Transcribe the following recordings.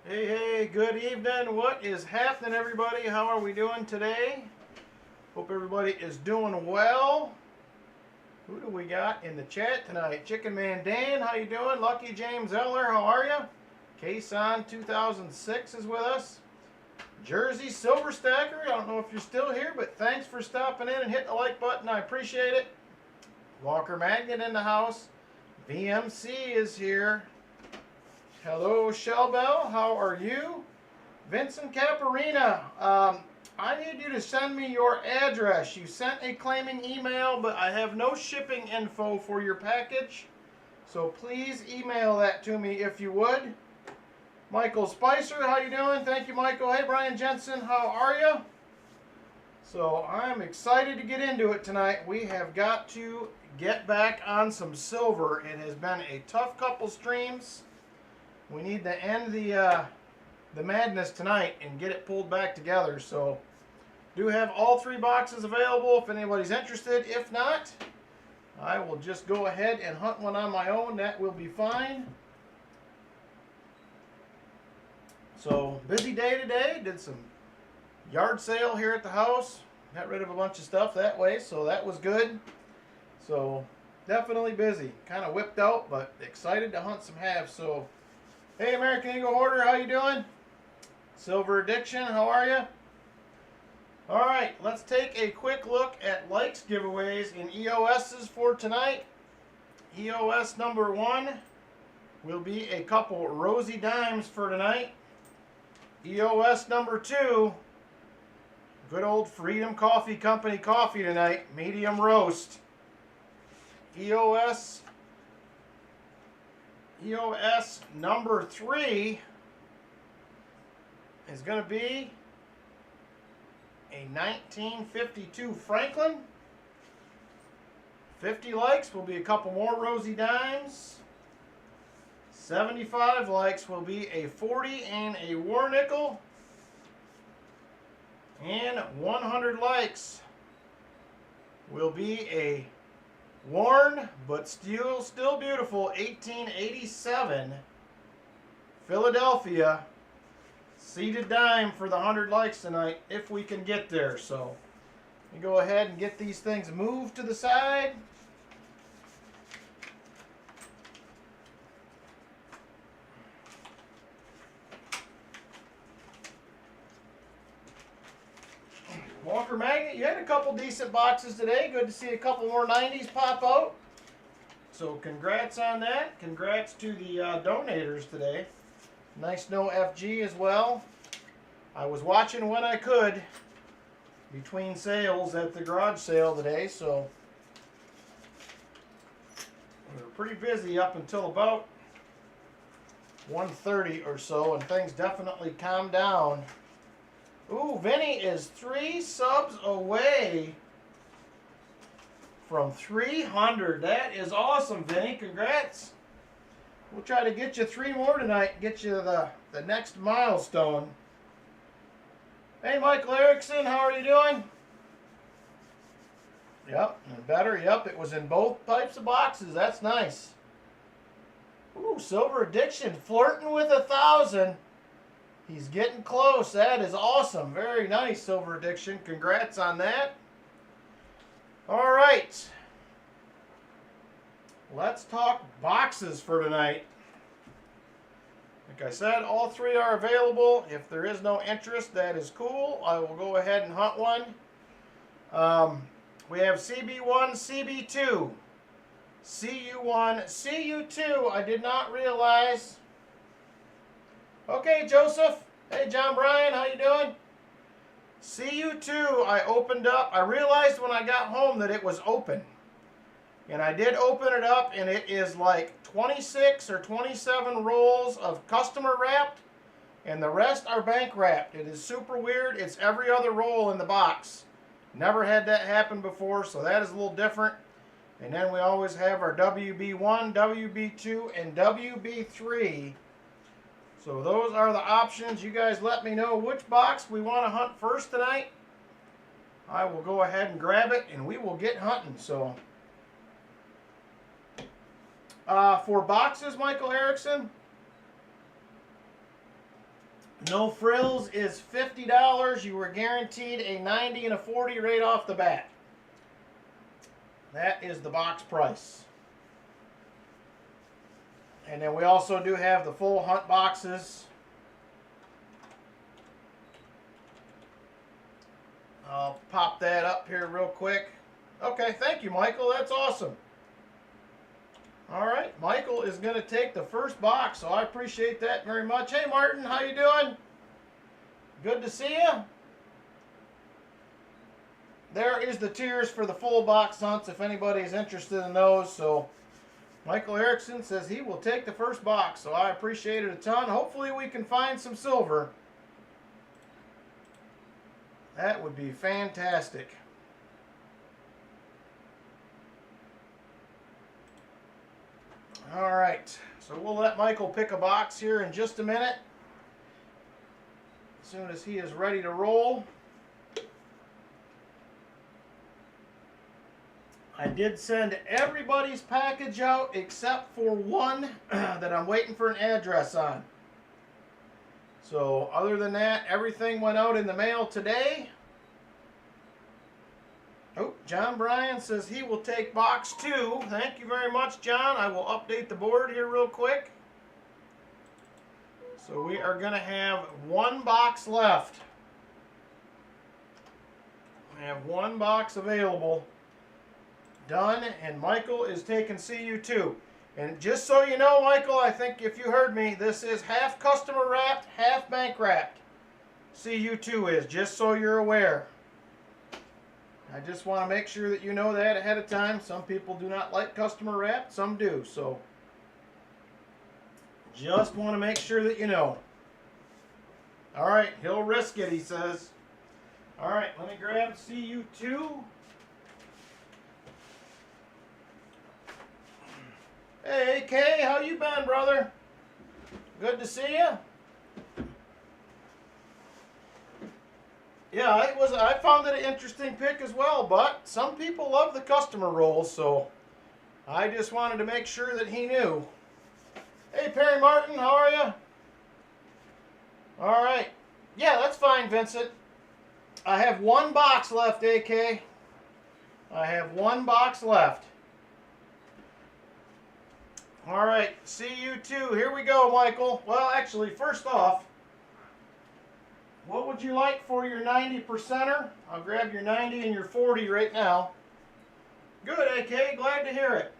Hey, good evening. What is happening, everybody? How are we doing today? Hope everybody is doing well. Who do we got in the chat tonight? Chicken Man Dan, how you doing? Lucky James Eller, how are you? Kason 2006 is with us. Jersey Silver Stacker, I don't know if you're still here, but thanks for stopping in and hitting the like button. I appreciate it. Walker Magnet in the house. VMC is here. Hello, Shellbell. How are you? Vincent Caparina. I need you to send me your address. You sent a claiming email, but I have no shipping info for your package. So please email that to me if you would. Michael Spicer, how you doing? Thank you, Michael. Hey, Brian Jensen, how are you? So I'm excited to get into it tonight. We have got to get back on some silver. It has been a tough couple streams. We need to end the madness tonight and get it pulled back together. So do have all three boxes available if anybody's interested. If not, I will just go ahead and hunt one on my own. That will be fine. So busy day today. Did some yard sale here at the house. Got rid of a bunch of stuff that way, so that was good. So definitely busy. Kind of whipped out, but excited to hunt some halves. So hey, American Eagle Hoarder, how you doing? Silver Addiction, how are you? All right, let's take a quick look at likes giveaways in EOSs for tonight. EOS number 1 will be a couple Rosy Dimes for tonight. EOS number 2, good old Freedom Coffee Company coffee tonight, medium roast. EOS number 3 is going to be a 1952 Franklin. 50 likes will be a couple more Rosy Dimes. 75 likes will be a 40 and a War Nickel. And 100 likes will be a worn but still beautiful 1887 Philadelphia seeded dime for the 100 likes tonight if we can get there. So we go ahead and get these things moved to the side. Walker Magnet, you had a couple decent boxes today. Good to see a couple more 90s pop out. So congrats on that. Congrats to the donators today. Nice no FG as well. I was watching when I could between sales at the garage sale today, so we were pretty busy up until about 1:30 or so, and things definitely calmed down. Ooh, Vinny is 3 subs away from 300. That is awesome, Vinny. Congrats. We'll try to get you 3 more tonight, get you the next milestone. Hey, Michael Erickson, how are you doing? Yep, and better. Yep, it was in both types of boxes. That's nice. Ooh, Silver Addiction, flirting with 1,000. He's getting close. That is awesome. Very nice, Silver Addiction. Congrats on that. All right. Let's talk boxes for tonight. Like I said, all 3 are available. If there is no interest, that is cool. I will go ahead and hunt one. We have CB1, CB2, CU1, CU2. I did not realize. Okay, Joseph. Hey, John Bryan, how you doing? CU2, I opened up. I realized when I got home that it was open. And I did open it up, and it is like 26 or 27 rolls of customer wrapped, and the rest are bank wrapped. It is super weird. It's every other roll in the box. Never had that happen before, so that is a little different. And then we always have our WB1, WB2, and WB3. So those are the options. You guys let me know which box we want to hunt first tonight. I will go ahead and grab it, and we will get hunting. So for boxes, Michael Erickson, No frills is $50. You were guaranteed a 90 and a 40 right off the bat. That is the box price. And then we also do have the full hunt boxes. I'll pop that up here real quick. Okay, thank you, Michael. That's awesome. All right, Michael is going to take the first box, so I appreciate that very much. Hey, Martin, how you doing? Good to see you. There is the tiers for the full box hunts if anybody is interested in those. So Michael Erickson says he will take the first box, so I appreciate it a ton. Hopefully we can find some silver. That would be fantastic. All right, so we'll let Michael pick a box here in just a minute. As soon as he is ready to roll. I did send everybody's package out except for one that I'm waiting for an address on. So other than that, everything went out in the mail today. Oh, John Bryan says he will take box 2. Thank you very much, John. I will update the board here real quick. So we are going to have one box left. We have one box available. Done, and Michael is taking CU2. And just so you know, Michael, I think if you heard me, this is half customer wrapped, half bank wrapped. CU2 is, just so you're aware. I just want to make sure that you know that ahead of time. Some people do not like customer wrapped, some do. So just want to make sure that you know. All right, he'll risk it, he says. All right, let me grab CU2. Hey, AK, how you been, brother? Good to see you. Yeah, I found it an interesting pick as well, but some people love the customer rolls, so I just wanted to make sure that he knew. Hey, Perry Martin, how are you? All right. Yeah, that's fine, Vincent. I have one box left, AK. I have one box left. All right, CU2. Here we go, Michael. Well, actually, first off, what would you like for your 90%er? I'll grab your 90 and your 40 right now. Good, AK. Glad to hear it.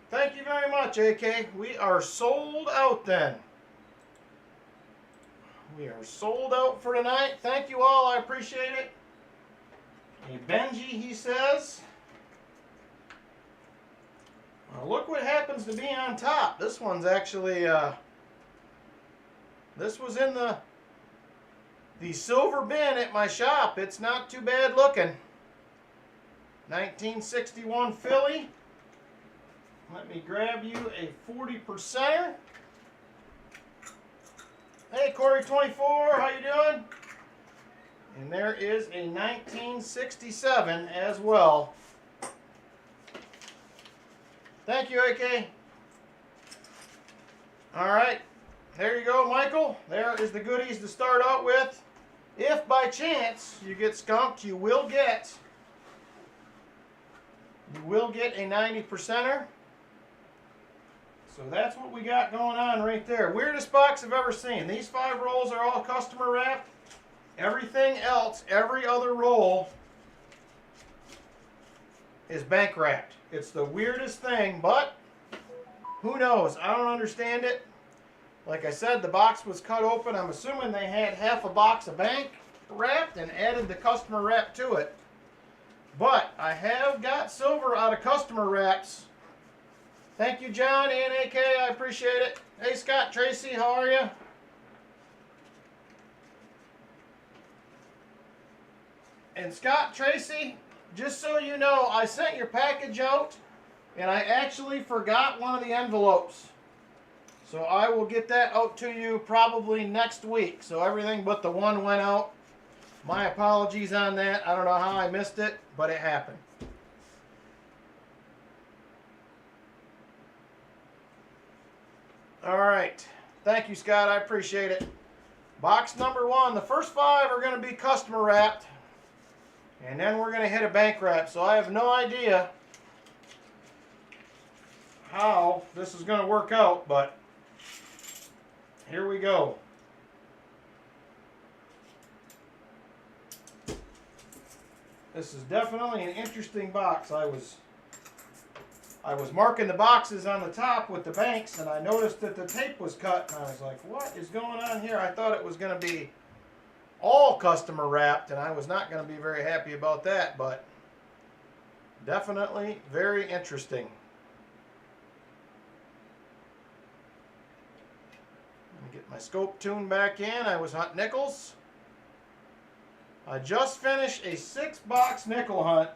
Thank you very much, AK. We are sold out then. We are sold out for tonight. Thank you all. I appreciate it. Hey, Benji, he says. Well, look what happens to be on top. This one's actually, this was in the silver bin at my shop. It's not too bad looking. 1961 Philly. Let me grab you a 40%er. Hey, Corey24, how you doing? And there is a 1967 as well. Thank you, AK. All right, there you go, Michael. There is the goodies to start out with. If by chance you get skunked, you will get a 90%er. So that's what we got going on right there. Weirdest box I've ever seen. These 5 rolls are all customer wrapped. Everything else, every other roll is bank wrapped. It's the weirdest thing, but who knows? I don't understand it. Like I said, the box was cut open. I'm assuming they had half a box of bank wrapped and added the customer wrap to it. But I have got silver out of customer wraps. Thank you, John and AK. I appreciate it. Hey, Scott Tracy, how are you? And Scott Tracy, just so you know, I sent your package out, and I actually forgot one of the envelopes. So I will get that out to you probably next week. So everything but the one went out. My apologies on that. I don't know how I missed it, but it happened. All right. Thank you, Scott. I appreciate it. Box number 1. The first 5 are going to be customer wrapped. And then we're going to hit a bank wrap. So I have no idea how this is going to work out, but here we go. This is definitely an interesting box. I was marking the boxes on the top with the banks, and I noticed that the tape was cut, and I was like, what is going on here? I thought it was going to be all customer wrapped, and I was not going to be very happy about that, but definitely very interesting. Let me get my scope tuned back in. I was hunting nickels. I just finished a 6-box nickel hunt.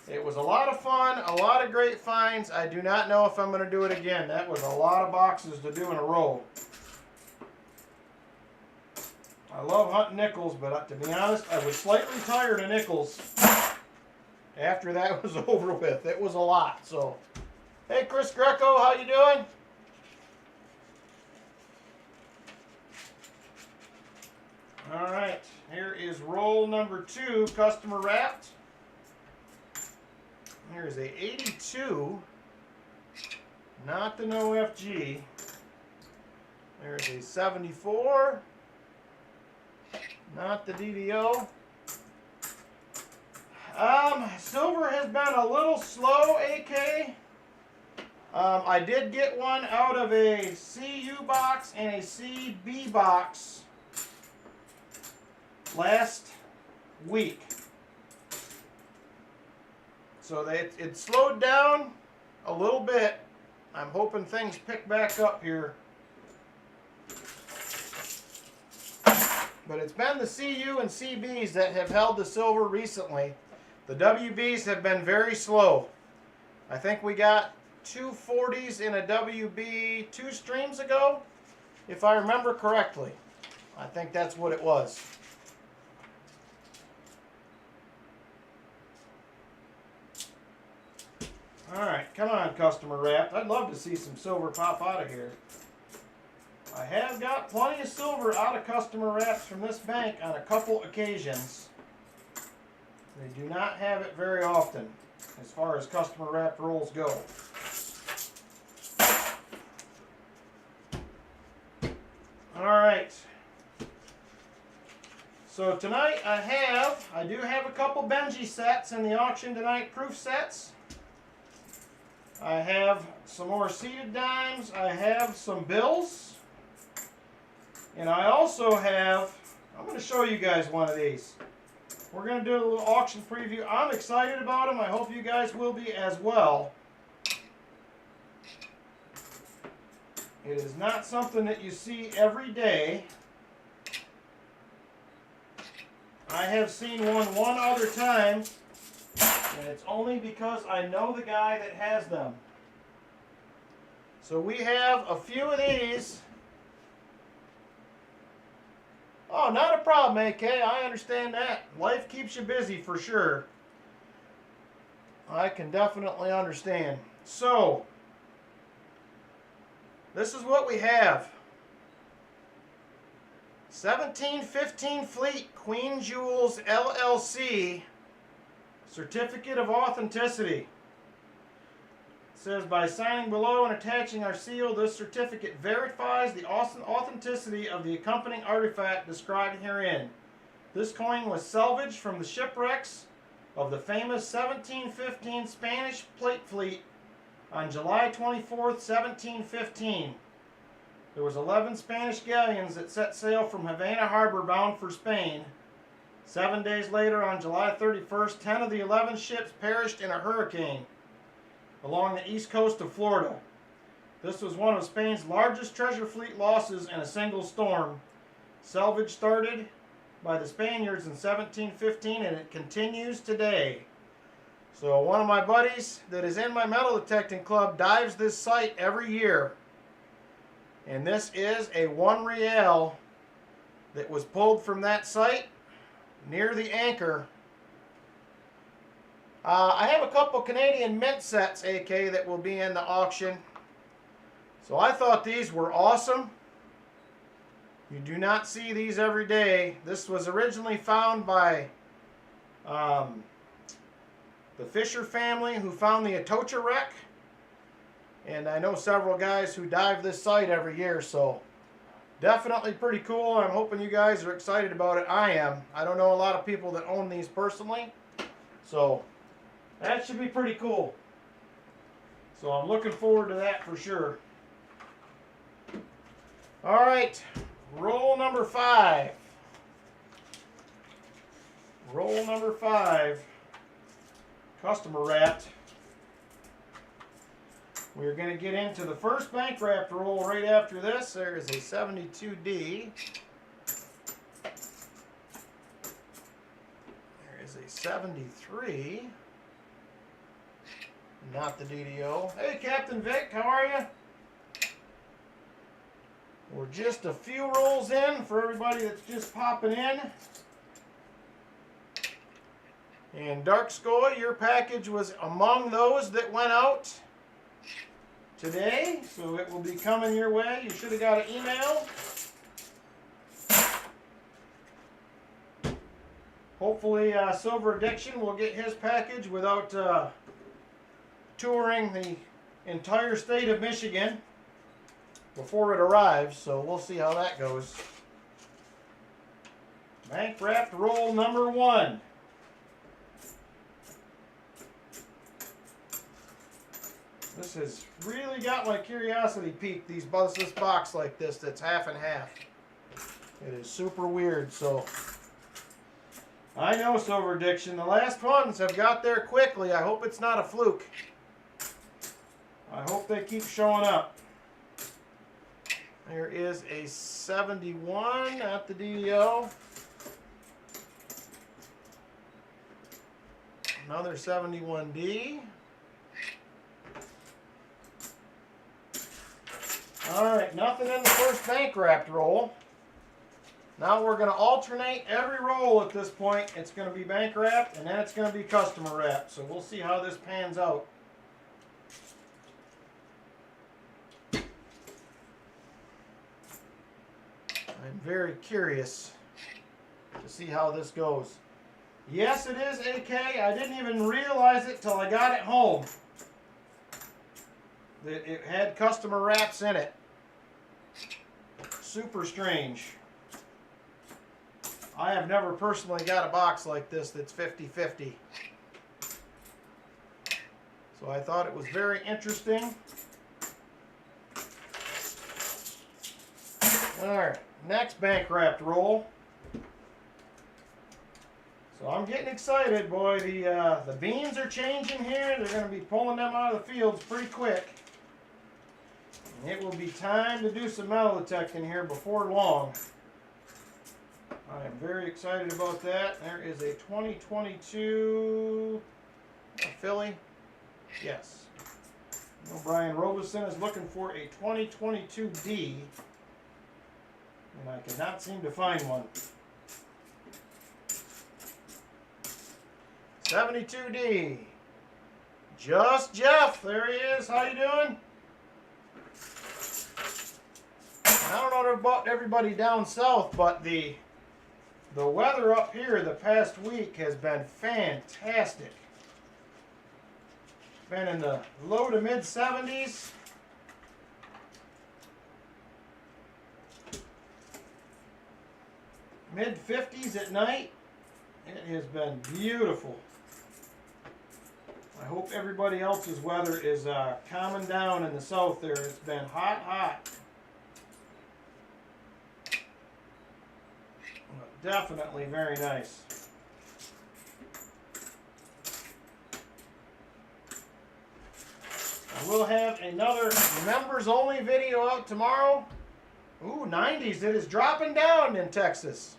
It was a lot of fun, a lot of great finds. I do not know if I'm going to do it again. That was a lot of boxes to do in a row. I love hunting nickels, but to be honest, I was slightly tired of nickels after that was over with. It was a lot. So, hey, Chris Greco, how you doing? All right, here is roll number 2, customer wrapped. Here is a 82, not the no FG. There's a 74, not the DDO. Silver has been a little slow, AK. I did get one out of a CU box and a CB box last week. So it slowed down a little bit. I'm hoping things pick back up here. But it's been the CU and CBs that have held the silver recently. The WBs have been very slow. I think we got 2 40s in a WB 2 streams ago, if I remember correctly. I think that's what it was. Alright, come on, customer wrap. I'd love to see some silver pop out of here. I have got plenty of silver out of customer wraps from this bank on a couple occasions. They do not have it very often as far as customer wrap rolls go. Alright. So tonight I do have a couple Benji sets in the auction tonight, proof sets. I have some more seated dimes. I have some bills. And I also have, I'm going to show you guys one of these. We're going to do a little auction preview. I'm excited about them. I hope you guys will be as well. It is not something that you see every day. I have seen one other time. And it's only because I know the guy that has them. So we have a few of these. Oh, not a problem, AK. I understand that. Life keeps you busy for sure. I can definitely understand. So, this is what we have. 1715 Fleet Queen Jewels LLC. Certificate of Authenticity. It says, by signing below and attaching our seal, this certificate verifies the authenticity of the accompanying artifact described herein. This coin was salvaged from the shipwrecks of the famous 1715 Spanish plate fleet on July 24th, 1715. There was 11 Spanish galleons that set sail from Havana Harbor bound for Spain. 7 days later, on July 31st, 10 of the 11 ships perished in a hurricane along the east coast of Florida. This was one of Spain's largest treasure fleet losses in a single storm. Salvage started by the Spaniards in 1715 and it continues today. So one of my buddies that is in my metal detecting club dives this site every year. And this is a 1 real that was pulled from that site near the anchor. I have a couple Canadian mint sets, AK, that will be in the auction. So I thought these were awesome. You do not see these every day. This was originally found by the Fisher family who found the Atocha wreck. And I know several guys who dive this site every year, so definitely pretty cool. I'm hoping you guys are excited about it. I am. I don't know a lot of people that own these personally, so that should be pretty cool. So I'm looking forward to that for sure. All right, roll number 5. Roll number 5, customer wrapped. We're going to get into the first bank wrapped roll right after this. There is a 72D. There is a 73. Not the DDO. Hey, Captain Vic, how are you? We're just a few rolls in for everybody that's just popping in. And Dark Skoy, your package was among those that went out today, so it will be coming your way. You should have got an email. Hopefully Silver Addiction will get his package without touring the entire state of Michigan before it arrives, so we'll see how that goes. Bank wrapped roll number 1. This has really got my curiosity piqued, this box like this that's half and half. It is super weird, so I know Silver Addiction. The last ones have got there quickly. I hope it's not a fluke. I hope they keep showing up. There is a 71 at the DDO. Another 71D. Alright, nothing in the first bank wrapped roll. Now we're going to alternate every roll at this point. It's going to be bank wrapped and then it's going to be customer wrapped. So we'll see how this pans out. I'm very curious to see how this goes. Yes, it is AK. I didn't even realize it till I got it home that it had customer wraps in it. Super strange. I have never personally got a box like this that's 50-50. So I thought it was very interesting. Alright, next bank wrapped roll. So I'm getting excited, boy. The beans are changing here. They're going to be pulling them out of the fields pretty quick. And it will be time to do some metal detecting here before long. I am very excited about that. There is a 2022 Philly. Yes. I know Brian Robeson is looking for a 2022D. And I cannot seem to find one. 72D. Just Jeff. There he is. How you doing? I don't know about everybody down south, but the weather up here the past week has been fantastic. Been in the low to mid 70s. Mid 50s at night. It has been beautiful. I hope everybody else's weather is calming down in the south there. It's been hot, hot. Definitely very nice. I will have another members only video out tomorrow. Ooh, 90s. It is dropping down in Texas.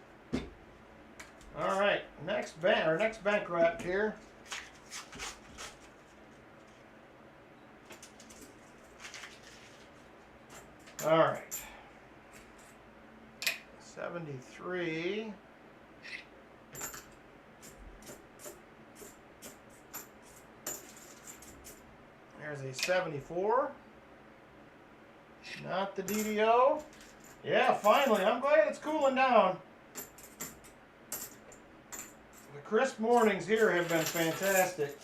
All right, next bank wrap here. All right. 73. There's a 74. Not the DDO. Yeah, finally. I'm glad it's cooling down. The crisp mornings here have been fantastic.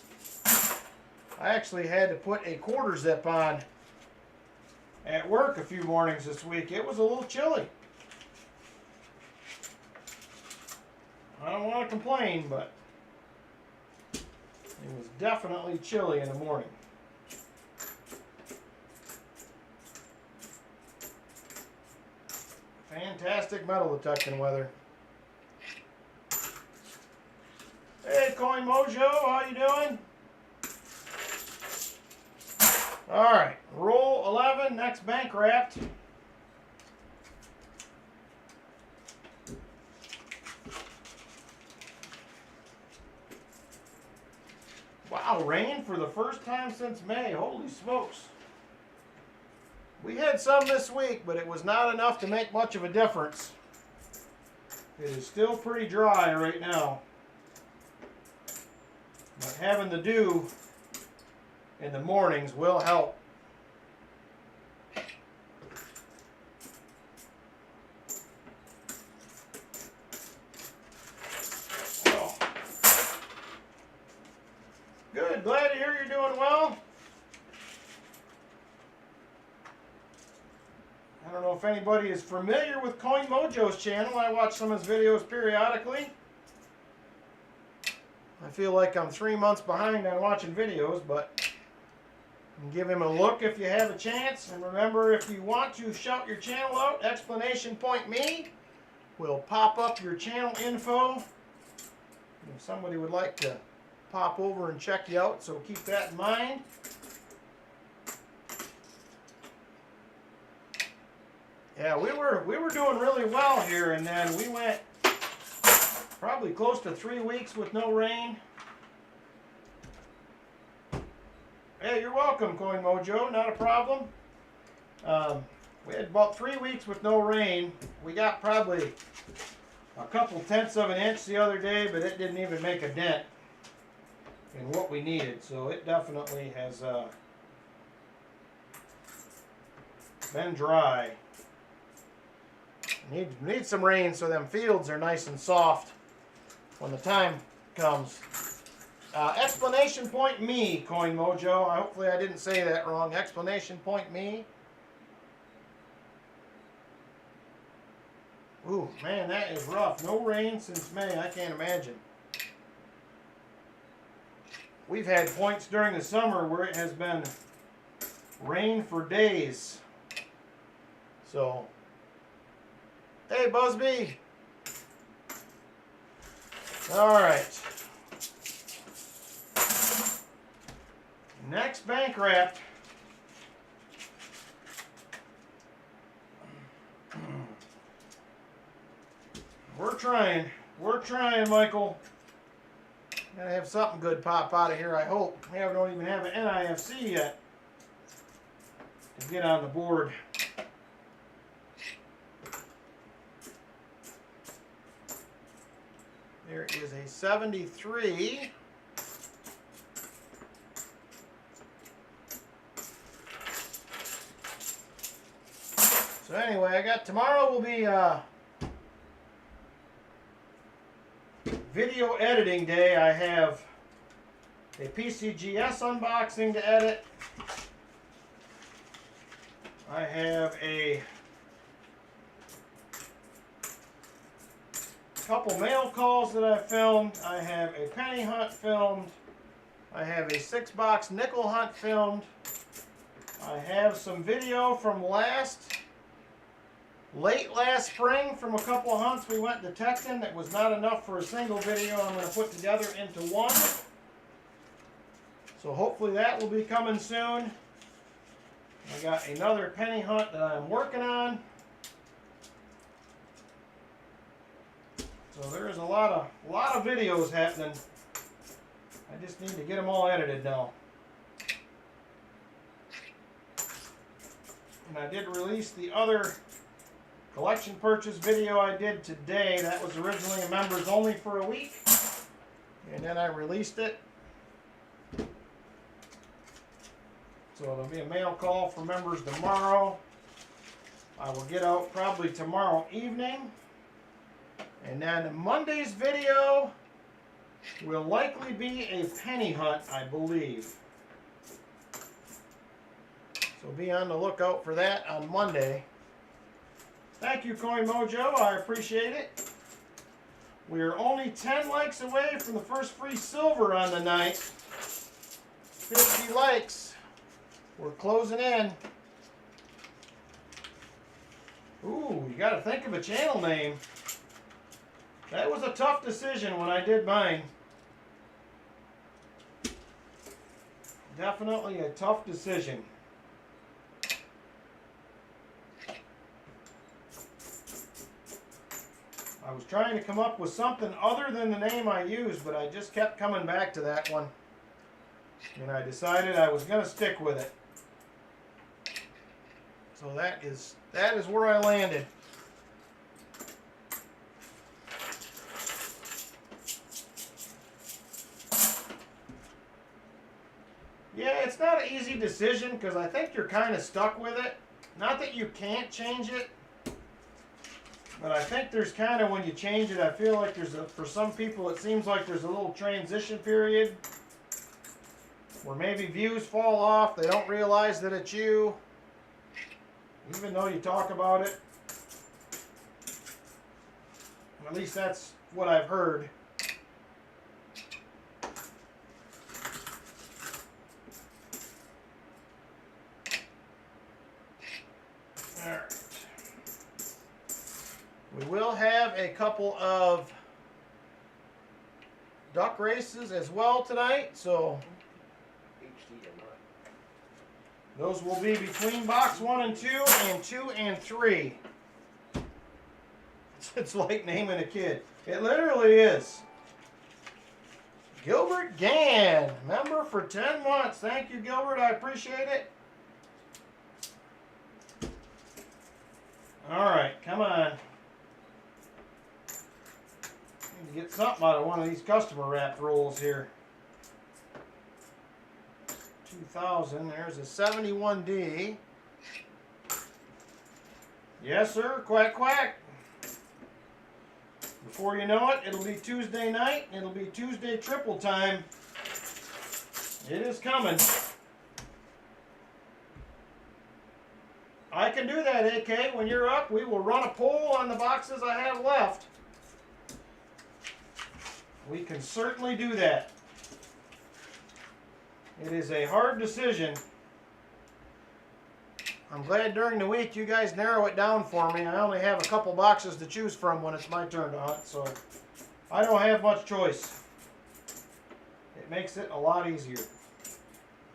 I actually had to put a quarter zip on at work a few mornings this week. It was a little chilly. I don't want to complain, but it was definitely chilly in the morning. Fantastic metal detecting weather. Hey, Coin Mojo, how you doing? All right, roll 11, next bank wrapped. Wow, rain for the first time since May. Holy smokes. We had some this week, but it was not enough to make much of a difference. It is still pretty dry right now. But having the dew in the mornings will help. Oh. Good, glad to hear you're doing well. I don't know if anybody is familiar with Coin Mojo's channel. I watch some of his videos periodically. I feel like I'm 3 months behind on watching videos, but you can give him a look if you have a chance. And remember, if you want to shout your channel out, exclamation point me will pop up your channel info. If somebody would like to pop over and check you out, so keep that in mind. Yeah, we were doing really well here, and then we went probably close to 3 weeks with no rain. Hey, you're welcome, Coin Mojo. Not a problem. We had about 3 weeks with no rain. We got probably a couple tenths of an inch the other day, but it didn't even make a dent in what we needed. So it definitely has been dry. Need some rain so them fields are nice and soft when the time comes. Explanation point me, Coin Mojo. Hopefully I didn't say that wrong. Explanation point me. Ooh, man, that is rough. No rain since May. I can't imagine. We've had points during the summer where it has been rain for days. So, hey, Busby. All right. Next bank wrap. We're trying, Michael. Gotta have something good pop out of here, I hope. We don't even have an NIFC yet to get on the board. There is a 73. So anyway, tomorrow will be video editing day. I have a PCGS unboxing to edit. I have a couple mail calls that I filmed. I have a penny hunt filmed. I have a 6-box nickel hunt filmed. I have some video from late last spring from a couple of hunts we went detecting that was not enough for a single video. I'm going to put together into one. So hopefully that will be coming soon. I got another penny hunt that I'm working on. So there is a lot of videos happening. I just need to get them all edited now. And I did release the other collection purchase video I did today. That was originally a members only for a week. And then I released it. So there'll be a mail call for members tomorrow. I will get out probably tomorrow evening. And then Monday's video will likely be a penny hunt, I believe. So be on the lookout for that on Monday. Thank you, Coin Mojo. I appreciate it. We are only 10 likes away from the first free silver on the night. 50 likes. We're closing in. Ooh, you got to think of a channel name. That was a tough decision when I did mine. Definitely a tough decision. I was trying to come up with something other than the name I used, but I just kept coming back to that one. And I decided I was going to stick with it. So that is where I landed. Yeah, it's not an easy decision because I think you're kind of stuck with it. Not that you can't change it, but I think there's kind of, when you change it, I feel like for some people it seems like there's a little transition period where maybe views fall off. They don't realize that it's you, even though you talk about it. At least that's what I've heard. Alright. We will have a couple of duck races as well tonight, so those will be between box 1 and 2 and 2 and 3. It's like naming a kid. It literally is. Gilbert Gann, member for 10 months. Thank you, Gilbert. I appreciate it. All right, come on. Need to get something out of one of these customer wrapped rolls here. 2000. There's a 71D. Yes, sir. Quack, quack. Before you know it, it'll be Tuesday night. It'll be Tuesday triple time. It is coming. I can do that, AK. When you're up, we will run a poll on the boxes I have left. We can certainly do that. It is a hard decision. I'm glad during the week you guys narrow it down for me. I only have a couple boxes to choose from when it's my turn to hunt, so I don't have much choice. It makes it a lot easier.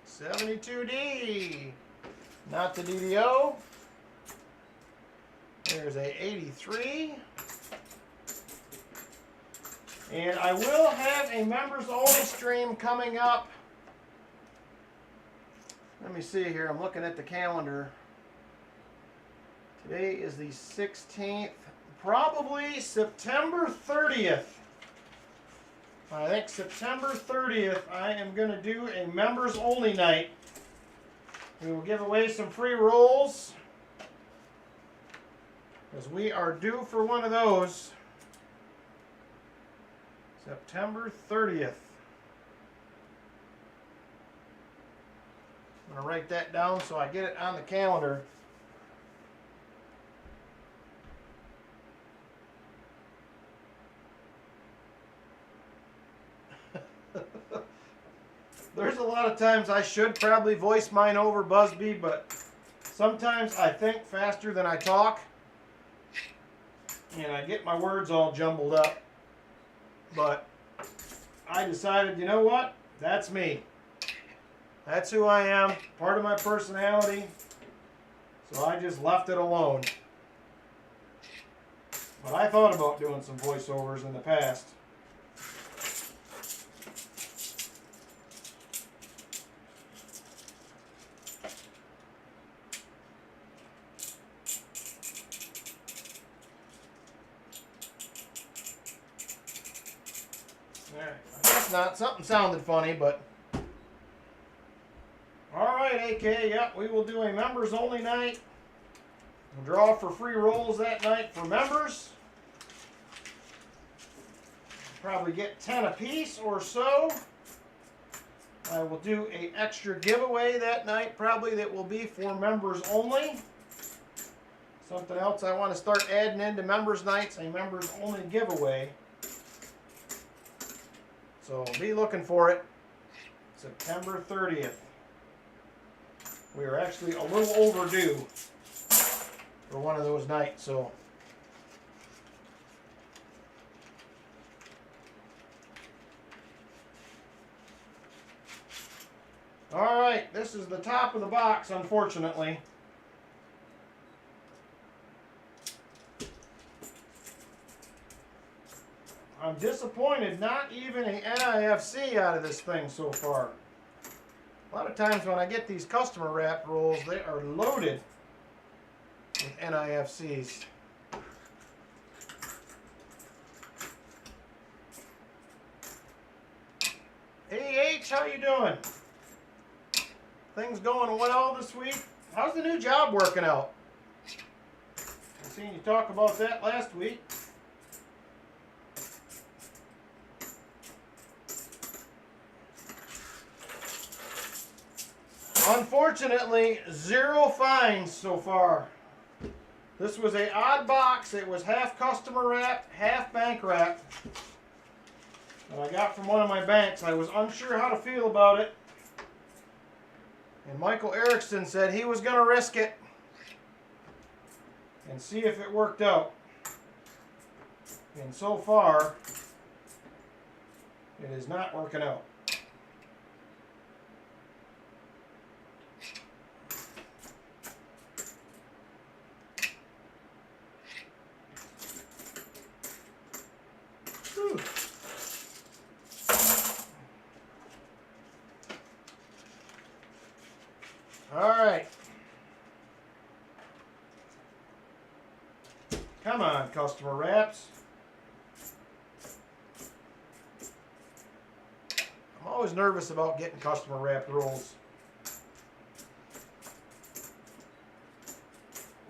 72D. Not the DDO. There's a 83. And I will have a members only stream coming up. Let me see here. I'm looking at the calendar. Today is the 16th. Probably September 30th. I think September 30th I am going to do a members only night. We will give away some free rolls, because we are due for one of those. September 30th. I'm going to write that down so I get it on the calendar. There's a lot of times I should probably voice mine over Busby, but sometimes I think faster than I talk, and I get my words all jumbled up. But I decided, you know what? That's me. That's who I am, part of my personality. So I just left it alone. But I thought about doing some voiceovers in the past. Not something sounded funny, but all right, AK. Yep, we will do a members only night. We'll draw for free rolls that night for members. Probably get 10 apiece or so. I will do an extra giveaway that night, probably, that will be for members only. Something else I want to start adding into members nights, a members only giveaway. So be looking for it. September 30th. We are actually a little overdue for one of those nights, so. All right, this is the top of the box, unfortunately. I'm disappointed, not even an NIFC out of this thing so far. A lot of times when I get these customer wrap rolls, they are loaded with NIFCs. Hey H, how you doing? Things going well this week? How's the new job working out? I seen you talk about that last week. Unfortunately, 0 fines so far. This was an odd box. It was half customer wrap, half bank wrap that I got from one of my banks. I was unsure how to feel about it. And Michael Erickson said he was going to risk it and see if it worked out. And so far, it is not working out. Whew. All right. Come on, customer wraps. I'm always nervous about getting customer wrapped rolls.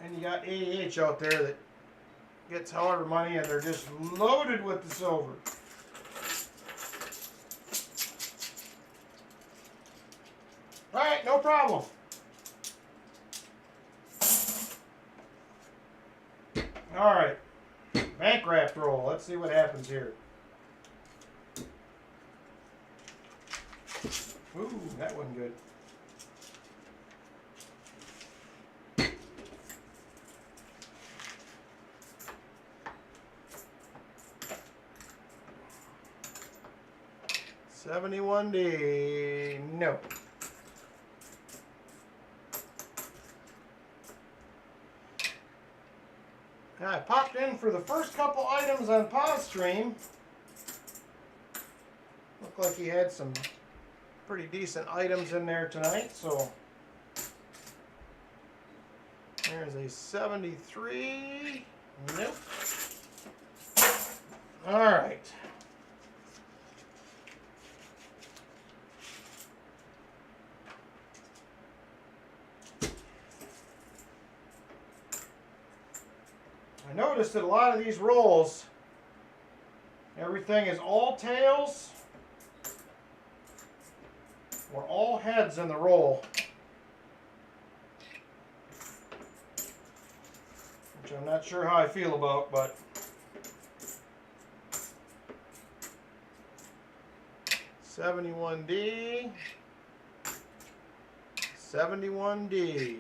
And you got AH out there that gets however money and they're just loaded with the silver. All right, no problem. All right, bank wrapped roll. Let's see what happens here. Ooh, that wasn't good. $71D, no. Now I popped in for the first couple items on Postage. Looked like he had some pretty decent items in there tonight, so there's a 73. Nope. All right. I noticed that a lot of these rolls, everything is all tails or all heads in the roll, which I'm not sure how I feel about, but $71D, $71D.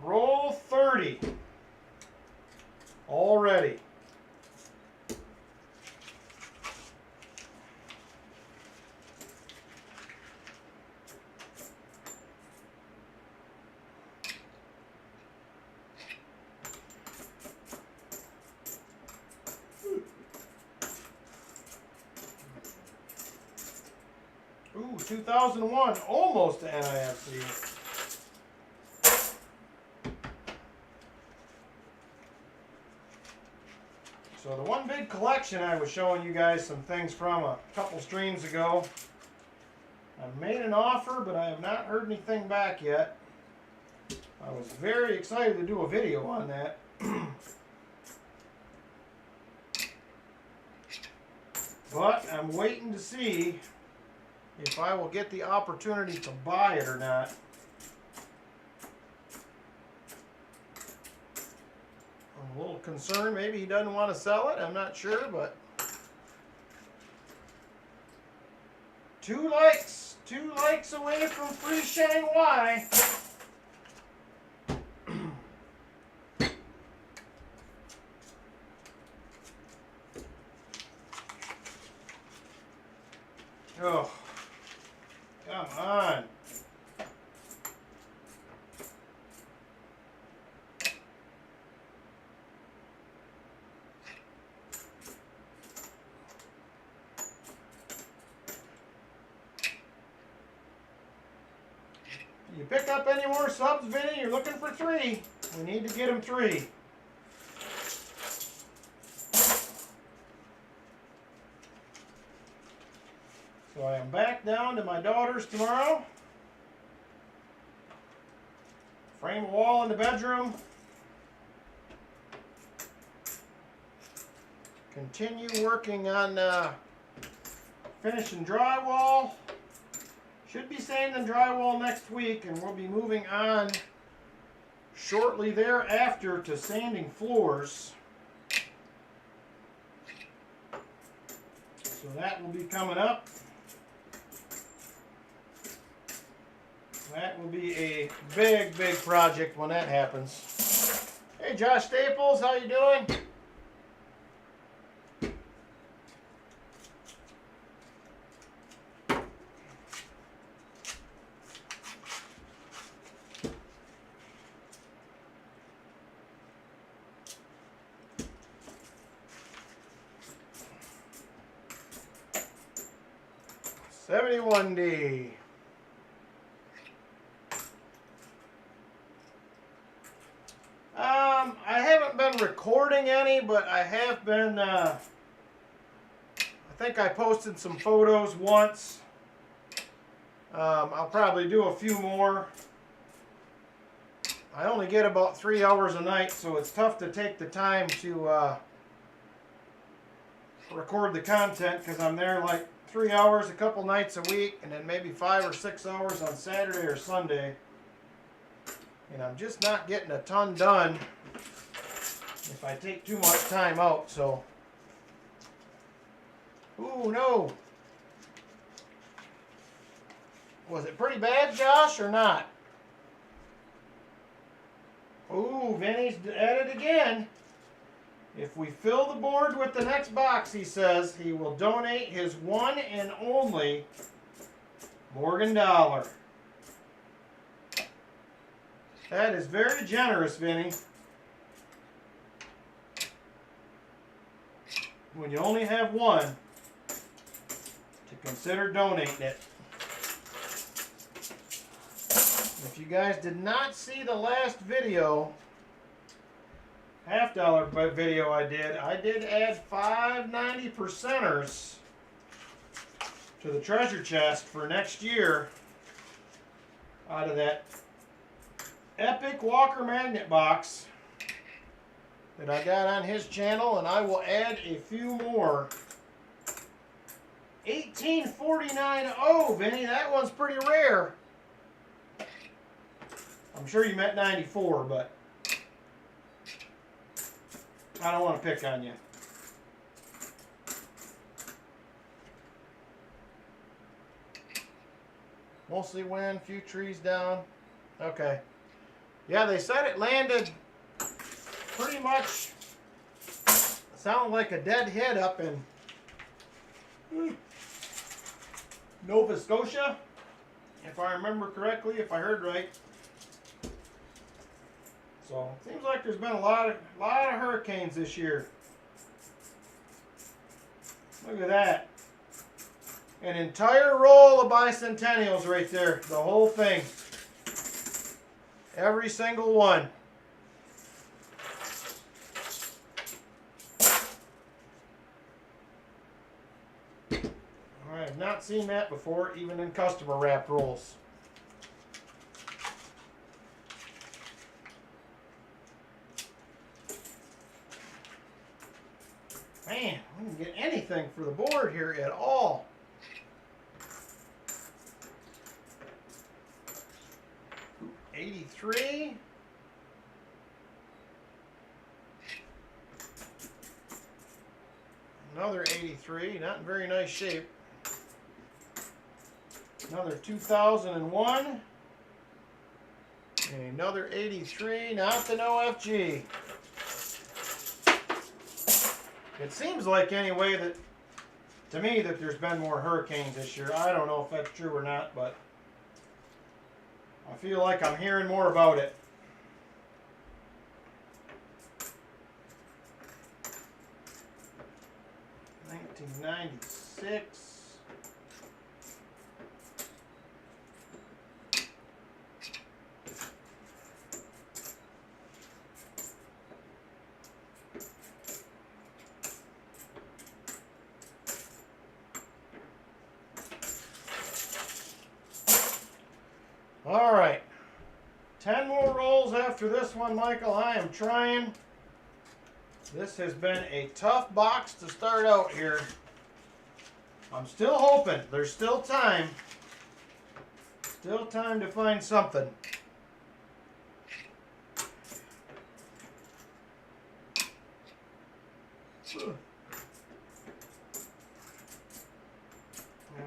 Roll 30 already. Ooh, 2001, almost to NIFC. So the one big collection I was showing you guys some things from a couple streams ago. I made an offer, but I have not heard anything back yet. I was very excited to do a video on that. But I'm waiting to see if I will get the opportunity to buy it or not. I'm a little concerned. Maybe he doesn't want to sell it. I'm not sure, but 2 likes. 2 likes away from free Shine Y. Oh, come on. You pick up any more subs, Vinny? You're looking for 3. We need to get him 3. So I am back down to my daughter's tomorrow. Frame a wall in the bedroom. Continue working on finishing drywall. Should be sanding drywall next week, and we'll be moving on shortly thereafter to sanding floors. So that will be coming up. That will be a big, big project when that happens. Hey, Josh Staples, how you doing? $71D. I haven't been recording any, but I have been, I think I posted some photos once. I'll probably do a few more. I only get about 3 hours a night, so it's tough to take the time to record the content, because I'm there like 3 hours a couple nights a week, and then maybe 5 or 6 hours on Saturday or Sunday. And I'm just not getting a ton done if I take too much time out, so. Ooh, no. Was it pretty bad, Josh, or not? Ooh, Vinny's at it again. If we fill the board with the next box, he says, he will donate his one and only Morgan dollar. That is very generous, Vinny. When you only have one, to consider donating it. If you guys did not see the last video, $50 video I did add 5 90%ers to the treasure chest for next year out of that epic Walker magnet box that I got on his channel, and I will add a few more. 1849. Oh, Vinny, that one's pretty rare. I'm sure you meant 94, but I don't want to pick on you. Mostly wind, few trees down. Okay. Yeah, they said it landed pretty much, sounded like a dead hit up in Nova Scotia, if I remember correctly, if I heard right. So it seems like there's been a lot of hurricanes this year. Look at that. An entire roll of bicentennials right there. The whole thing. Every single one. I've not seen that before, even in customer wrapped rolls. Man, we didn't get anything for the board here at all. Ooh, 83. Another 83, not in very nice shape. Another 2001. And another 83, not an OFG. It seems like anyway that, to me, that there's been more hurricanes this year. I don't know if that's true or not, but I feel like I'm hearing more about it. '96. All right, 10 more rolls after this one, Michael. I am trying. This has been a tough box to start out here. I'm still hoping. There's still time. Still time to find something. Now,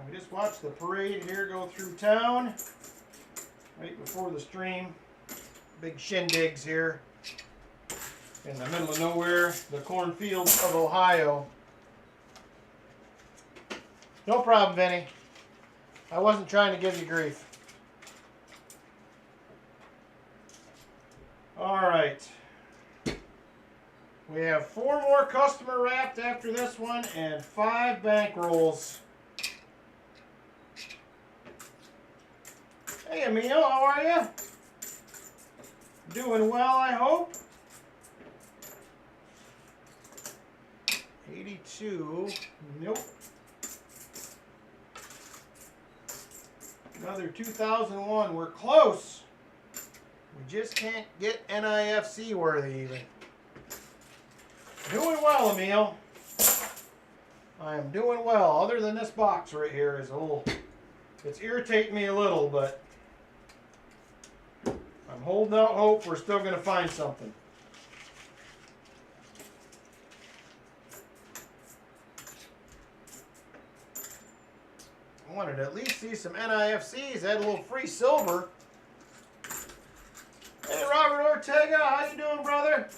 we just watched the parade here go through town. Right before the stream. Big shindigs here in the middle of nowhere, the cornfields of Ohio. No problem, Vinny. I wasn't trying to give you grief. All right. We have 4 more customer wrapped after this one and 5 bank rolls. Hey, Emil, how are you? Doing well, I hope. 82. Nope. Another 2001. We're close. We just can't get NIFC worthy even. Doing well, Emil. I am doing well. Other than this box right here is a little, it's irritating me a little, but I'm holding out hope we're still going to find something. I wanted to at least see some NIFCs. Add a little free silver. Hey, Robert Ortega, how you doing, brother?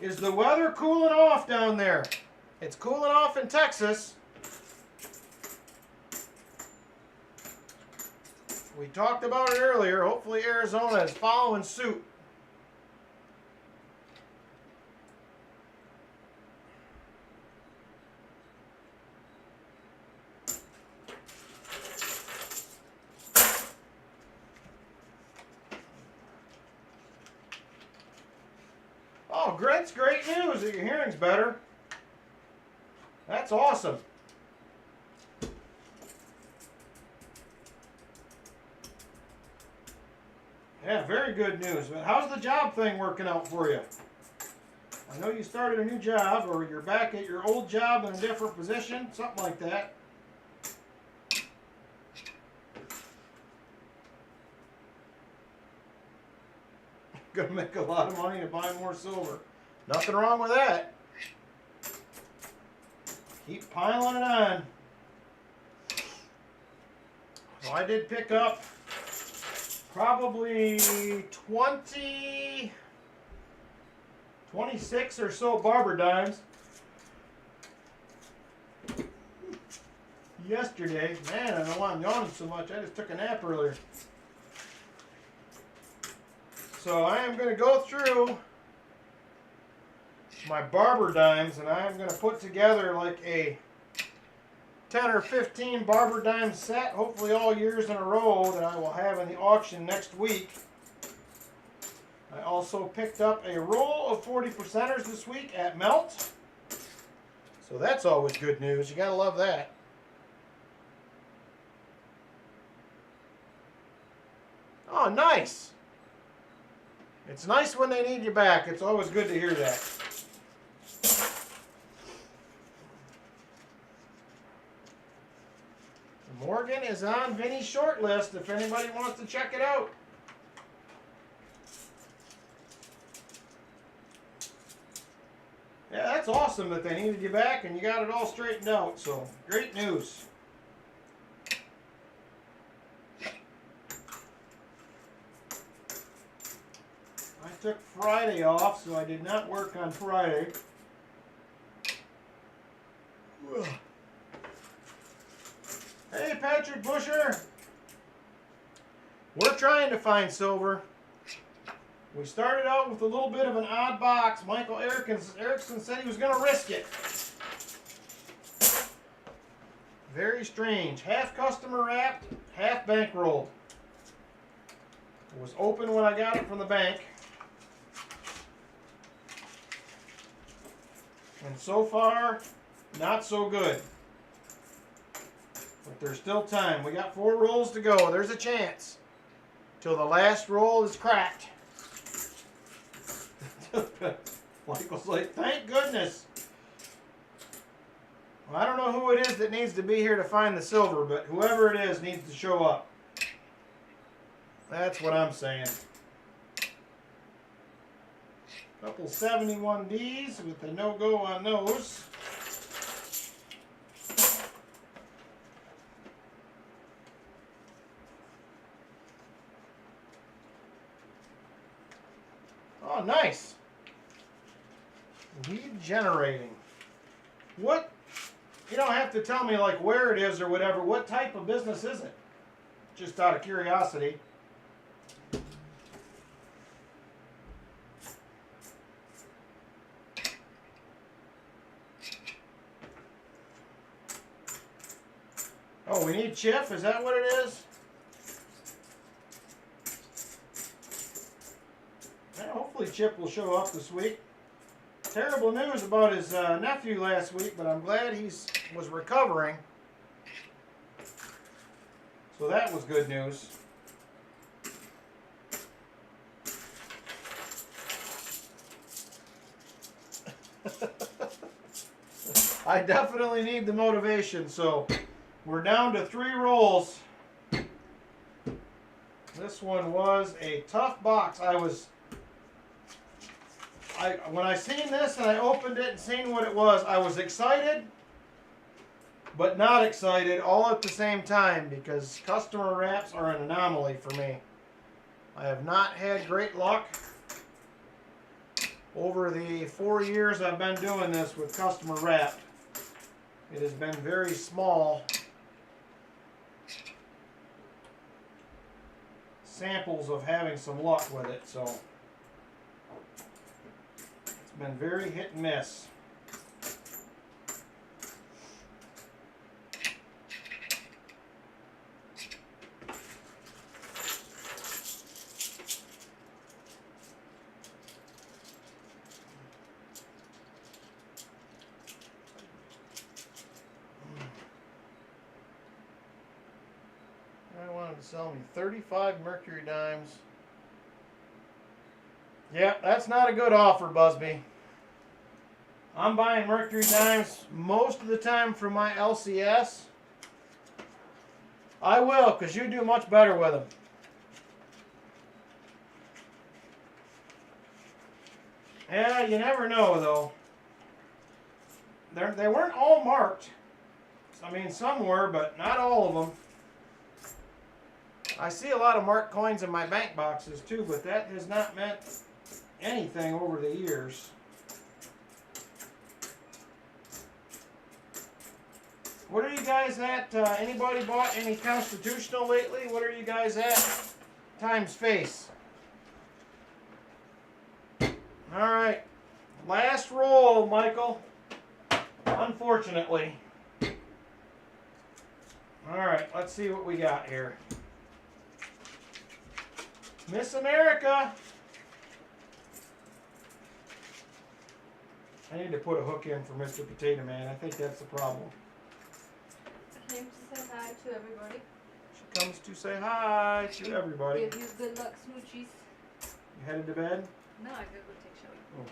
Is the weather cooling off down there? It's cooling off in Texas. We talked about it earlier. Hopefully Arizona is following suit. Oh, Greg's great news that your hearing's better. That's awesome. Yeah, very good news. But how's the job thing working out for you? I know you started a new job, or you're back at your old job in a different position, something like that. Gonna make a lot of money to buy more silver. Nothing wrong with that. Keep piling it on. So I did pick up probably 26 or so barber dimes yesterday. Man, I don't know why I'm yawning so much. I just took a nap earlier. So I am going to go through my barber dimes and I am going to put together like a 10 or 15 barber dime set, hopefully all years in a row, that I will have in the auction next week. I also picked up a roll of 40%ers this week at Melt. So that's always good news. You gotta love that. nice. It's nice when they need you back. It's always good to hear that. Morgan is on Vinny's short list if anybody wants to check it out. Yeah, that's awesome that they needed you back and you got it all straightened out. So, great news. I took Friday off, so I did not work on Friday. Hey, Patrick Busher. We're trying to find silver. We started out with a little bit of an odd box. Michael Erickson said he was going to risk it. Very strange. Half customer wrapped, half bankrolled. It was open when I got it from the bank. And so far, not so good. But there's still time. We got 4 rolls to go. There's a chance. Till the last roll is cracked. Michael's like, thank goodness. Well, I don't know who it is that needs to be here to find the silver, but whoever it is needs to show up. That's what I'm saying. Couple 71Ds with the no-go on those. Oh, nice. Lead generating. What? You don't have to tell me like where it is or whatever. What type of business is it? Just out of curiosity. Oh, we need Chip? Is that what it is? Yeah, hopefully Chip will show up this week. Terrible news about his nephew last week, but I'm glad he was recovering. So that was good news. I definitely need the motivation, so we're down to 3 rolls. This one was a tough box. When I seen this and I opened it and seen what it was, I was excited, but not excited all at the same time because customer wraps are an anomaly for me. I have not had great luck over the 4 years I've been doing this with customer wrap. It has been very small samples of having some luck with it, so it's been very hit and miss. Sell me 35 Mercury dimes. Yeah, that's not a good offer, Busby. I'm buying Mercury dimes most of the time from my LCS. I will, because you do much better with them. Yeah, you never know, though. They weren't all marked. I mean, some were, but not all of them. I see a lot of marked coins in my bank boxes too, but that has not meant anything over the years. What are you guys at? Anybody bought any Constitutional lately? What are you guys at? Times face. Alright. Last roll, Michael. Unfortunately. Alright, let's see what we got here. Miss America. I need to put a hook in for Mr. Potato Man. I think that's the problem. I came to say hi to everybody. She comes to say hi to everybody. Give you good luck, smoochies. You headed to bed? No, I gotta go take a shower.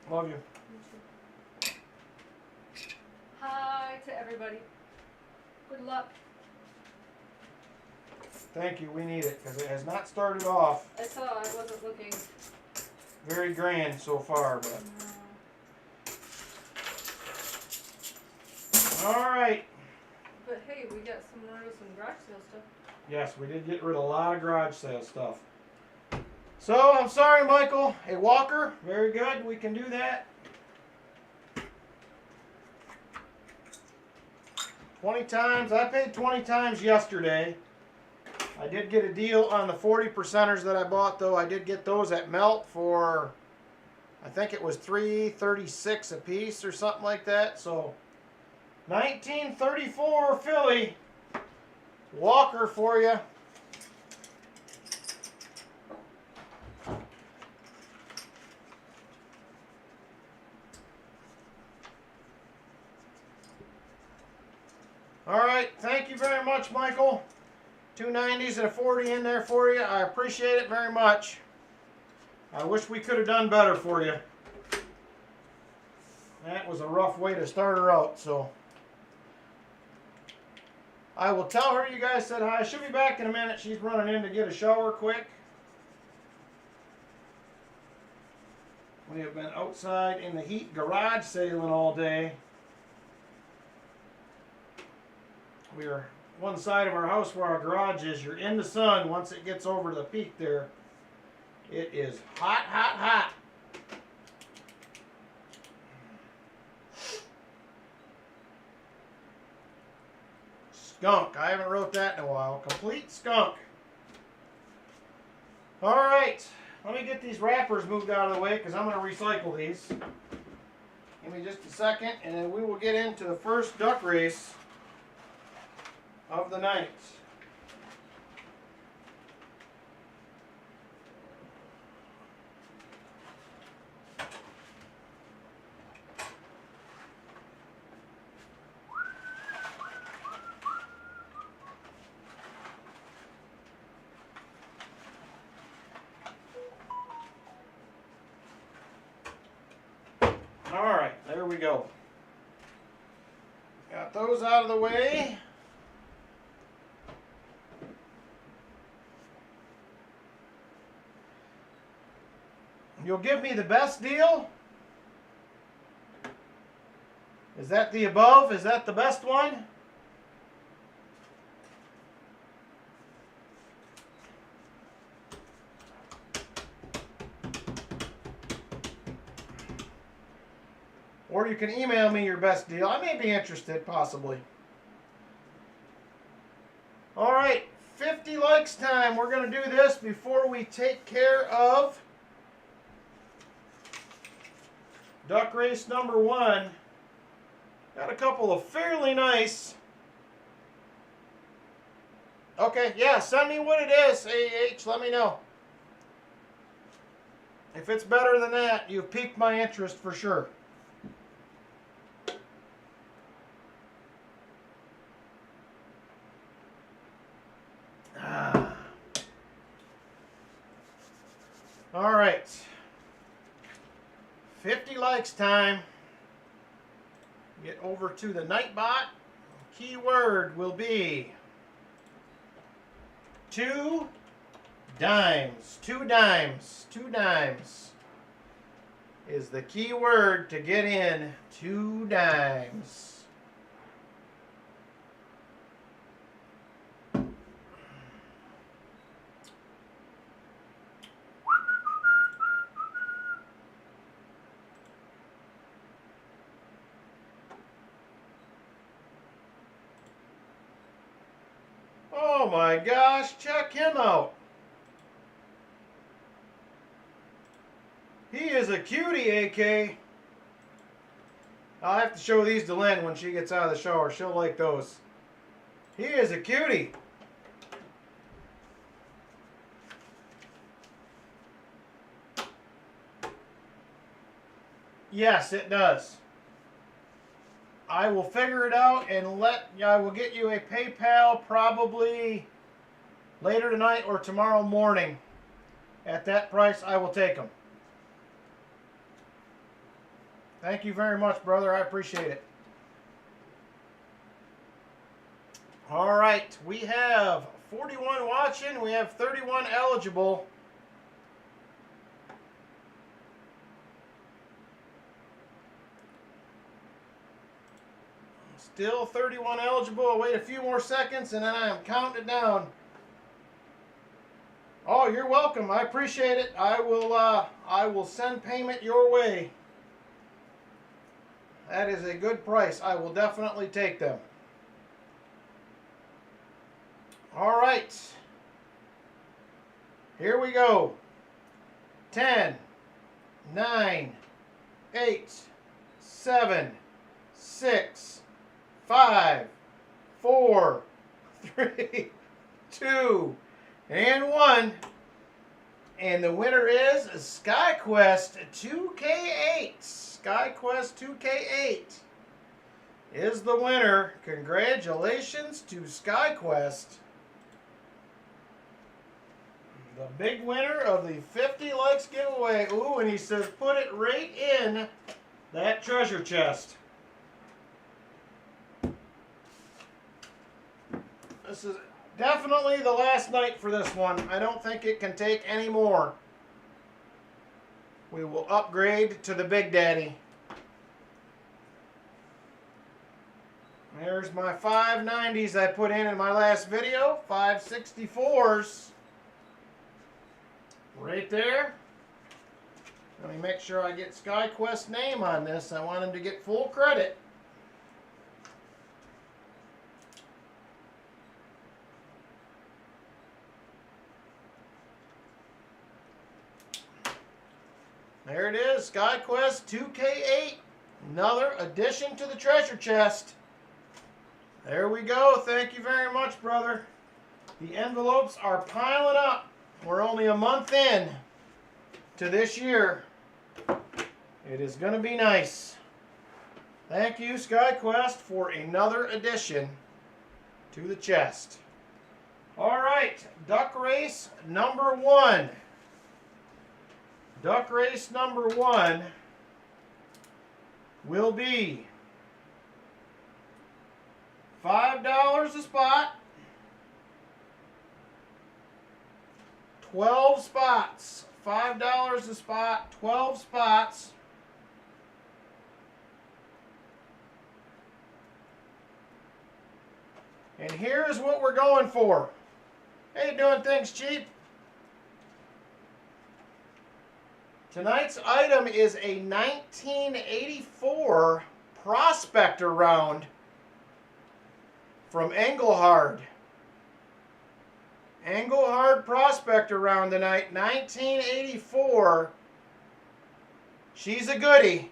Oh. Love you. You too. Hi to everybody. Good luck. Thank you. We need it because it has not started off I saw. I wasn't looking. very grand so far, but all right. But hey, we got some garage sale stuff. Yes, we did get rid of a lot of garage sale stuff. So I'm sorry, Michael. A walker, very good. We can do that. 20 times. I paid 20 times yesterday. I did get a deal on the 40 percenters that I bought, though. I did get those at Melt for, I think it was $3.36 a piece or something like that. So 1934 Philly walker for you. All right, thank you very much, Michael. 2 90s and a 40 in there for you. I appreciate it very much. I wish we could have done better for you. That was a rough way to start her out, so I will tell her you guys said hi. She'll be back in a minute. She's running in to get a shower quick. We have been outside in the heat garage sailing all day. We are one side of our house where our garage is. You're in the sun once it gets over to the peak there. It is hot, hot, hot. Skunk. I haven't wrote that in a while. Complete skunk. All right. Let me get these wrappers moved out of the way because I'm going to recycle these. Give me just a second and then we will get into the first duck race of the night. All right, there we go. Got those out of the way. You'll give me the best deal? Is that the above? Is that the best one? Or you can email me your best deal. I may be interested, possibly. All right, 50 likes time. We're going to do this before we take care of duck race number 1. Got a couple of fairly nice. Okay, yeah, send me what it is, AH. Let me know. If it's better than that, you've piqued my interest for sure. All right. 50 likes time. Get over to the Nightbot. Keyword will be 2 dimes. 2 dimes. 2 dimes is the key word to get in. 2 dimes. Oh my gosh, check him out. He is a cutie, AK. I'll have to show these to Lynn when she gets out of the shower. She'll like those. He is a cutie. Yes, it does. I will figure it out and I will get you a PayPal probably later tonight or tomorrow morning. At that price, I will take them. Thank you very much, brother. I appreciate it. All right, we have 41 watching. We have 31 eligible. Still 31 eligible. I'll wait a few more seconds and then I am counting it down. Oh, you're welcome. I appreciate it. I will send payment your way. That is a good price. I will definitely take them. All right. Here we go. 10, 9, 8, 7, 6, 5, 4, 3, 2, and 1. And the winner is SkyQuest 2K8. SkyQuest 2K8 is the winner. Congratulations to SkyQuest. The big winner of the 50 likes giveaway. Ooh, and he says put it right in that treasure chest. This is definitely the last night for this one. I don't think it can take any more. We will upgrade to the Big Daddy. There's my 590s I put in my last video. 564s. Right there. Let me make sure I get SkyQuest's name on this. I want him to get full credit. There it is, SkyQuest 2K8. Another addition to the treasure chest. There we go. Thank you very much, brother. The envelopes are piling up. We're only a month in to this year. It is going to be nice. Thank you, SkyQuest, for another addition to the chest. All right, duck race number 1. Duck race number 1 will be $5 a spot, 12 spots. $5 a spot, 12 spots. And here's what we're going for. How you doing, things cheap? Tonight's item is a 1984 Prospector round from Engelhard. Engelhard Prospector round tonight, 1984. She's a goodie.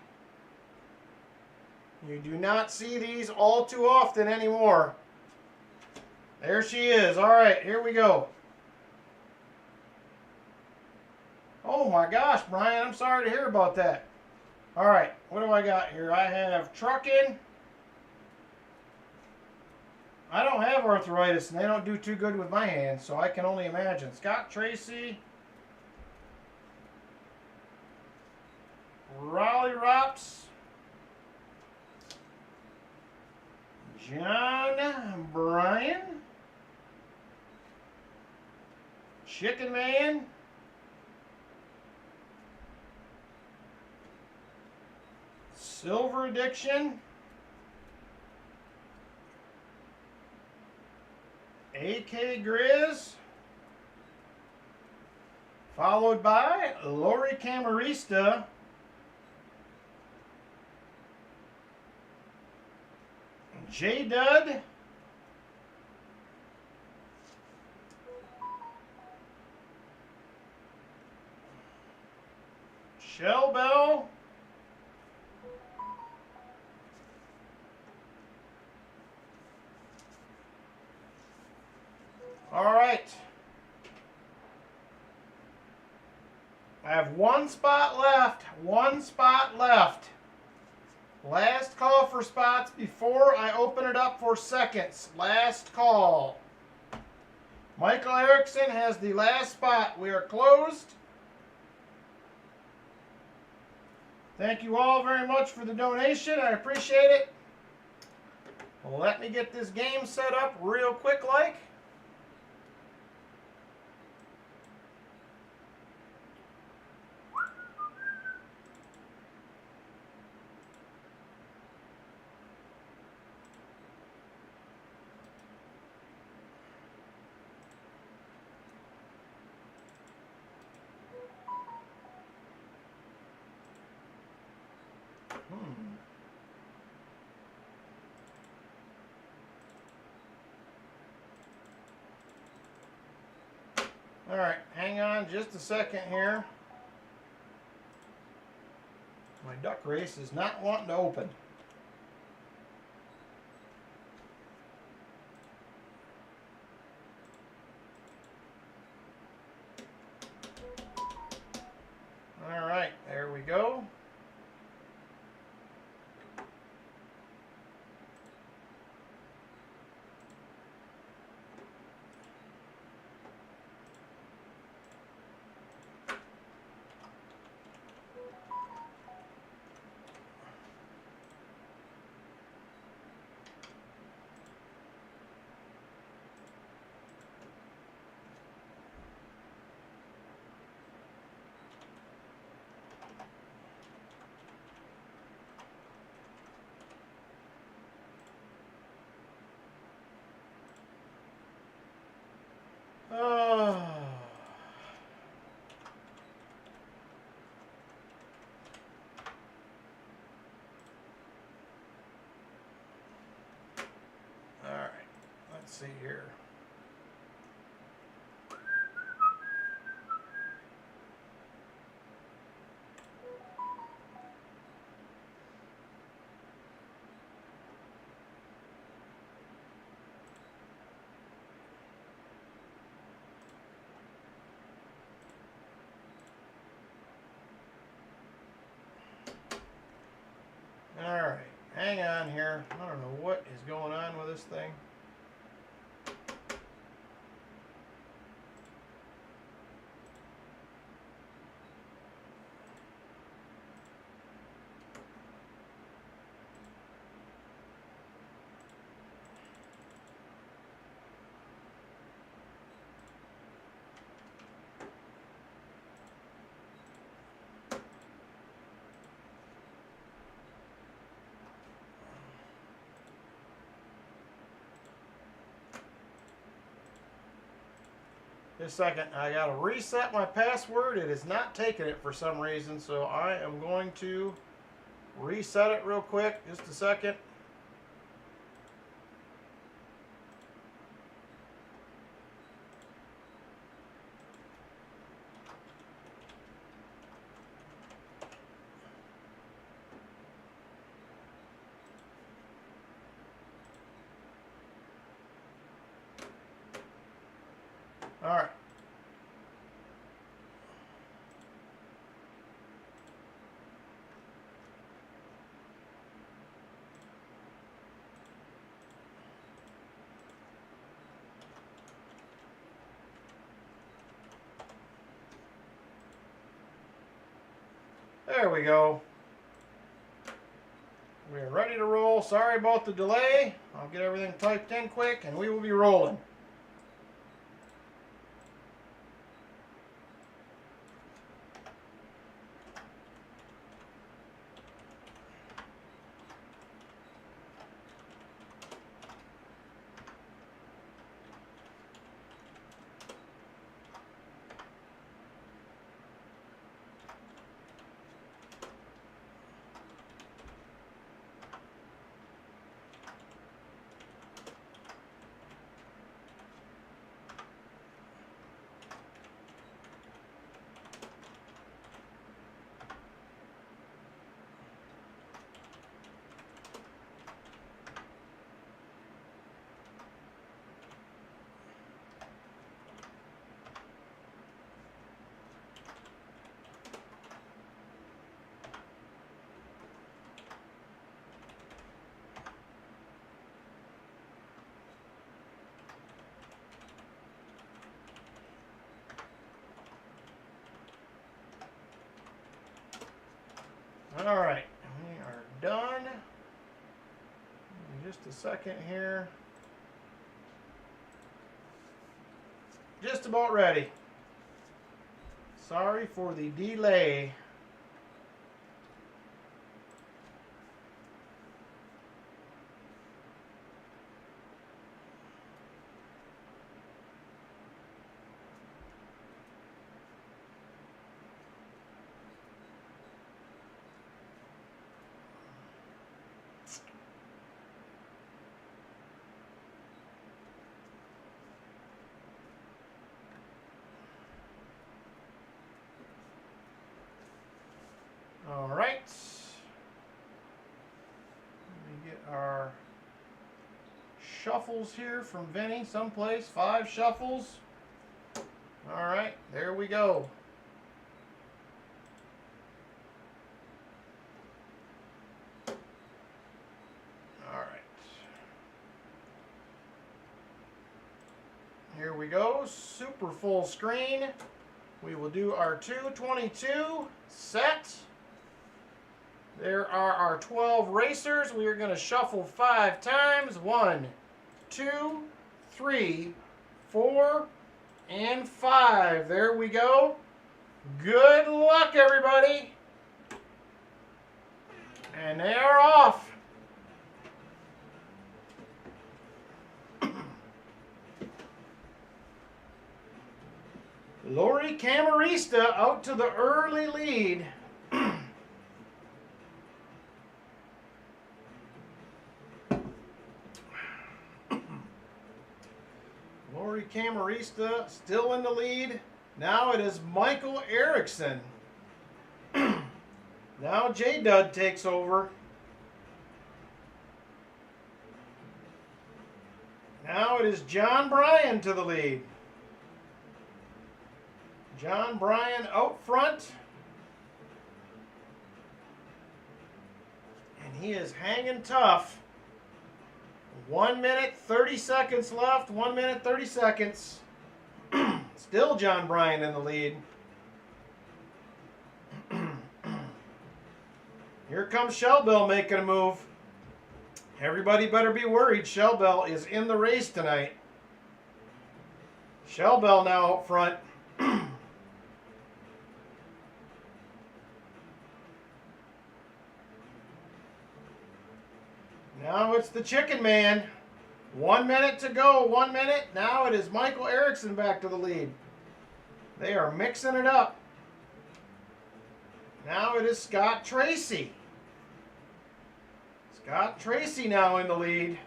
You do not see these all too often anymore. There she is. All right, here we go. Oh my gosh, Brian, I'm sorry to hear about that. All right, what do I got here? I have trucking. I don't have arthritis, and they don't do too good with my hands, so I can only imagine. Scott Tracy. Raleigh Rops. John Bryan. Chicken Man. Silver Addiction. AK Grizz. Followed by Lori Camarista. J Dud. Shell Bell. All right. I have one spot left. One spot left. Last call for spots before I open it up for seconds. Last call. Michael Erickson has the last spot. We are closed. Thank you all very much for the donation. I appreciate it. Well, let me get this game set up real quick like. All right, hang on just a second here. My duck race is not wanting to open. All right, there we go. Oh. All right, let's see here. All right, hang on here. I don't know what is going on with this thing. Just a second, I gotta reset my password. It is not taking it for some reason, so I am going to reset it real quick. Just a second. All right. There we go. We are ready to roll. Sorry about the delay. I'll get everything typed in quick and we will be rolling. All right, we are done. In just a second here. Just about ready. Sorry for the delay. All right. Let me get our shuffles here from Vinny someplace. 5 shuffles. All right, there we go. All right. Here we go. Super full screen. We will do our 222 set. There are our 12 racers. We are going to shuffle 5 times. 1, 2, 3, 4, and 5. There we go. Good luck, everybody. And they are off. Lori Camarista out to the early lead. Lori Camarista still in the lead. Now it is Michael Erickson. Now J-Dud takes over. Now it is John Bryan to the lead. John Bryan out front. And he is hanging tough. 1 minute, 30 seconds left. 1 minute, 30 seconds. Still John Bryan in the lead. Here comes Shellbell making a move. Everybody better be worried. Shellbell is in the race tonight. Shellbell now out front. Now it's the Chicken Man. 1 minute to go. 1 minute. Now it is Michael Erickson back to the lead. They are mixing it up. Now it is Scott Tracy. Scott Tracy now in the lead.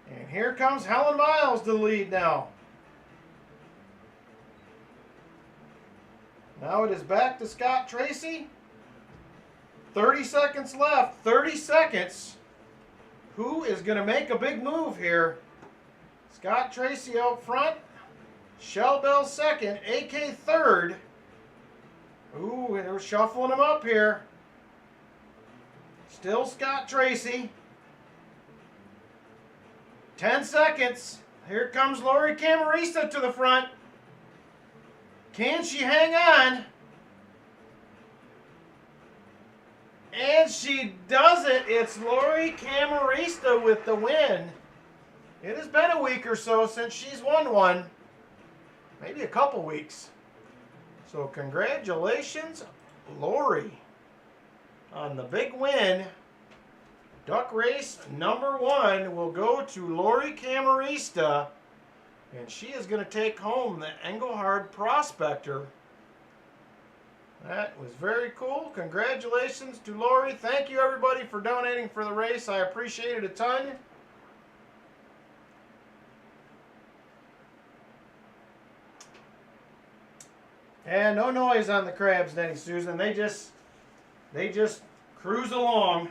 And here comes Helen Miles to the lead now. Now it is back to Scott Tracy. 30 seconds left. 30 seconds. Who is going to make a big move here? Scott Tracy out front. Shellbell second. AK third. Ooh, they're shuffling them up here. Still Scott Tracy. 10 seconds. Here comes Lori Camarista to the front. Can she hang on? And she does it. It's Lori Camarista with the win. It has been a week or so since she's won one. Maybe a couple weeks. So congratulations, Lori, on the big win. Duck race number 1 will go to Lori Camarista. And she is going to take home the Engelhard Prospector. That was very cool. Congratulations to Lori. Thank you, everybody, for donating for the race. I appreciate it a ton. And no noise on the crabs, Nettie Susan. They just cruise along.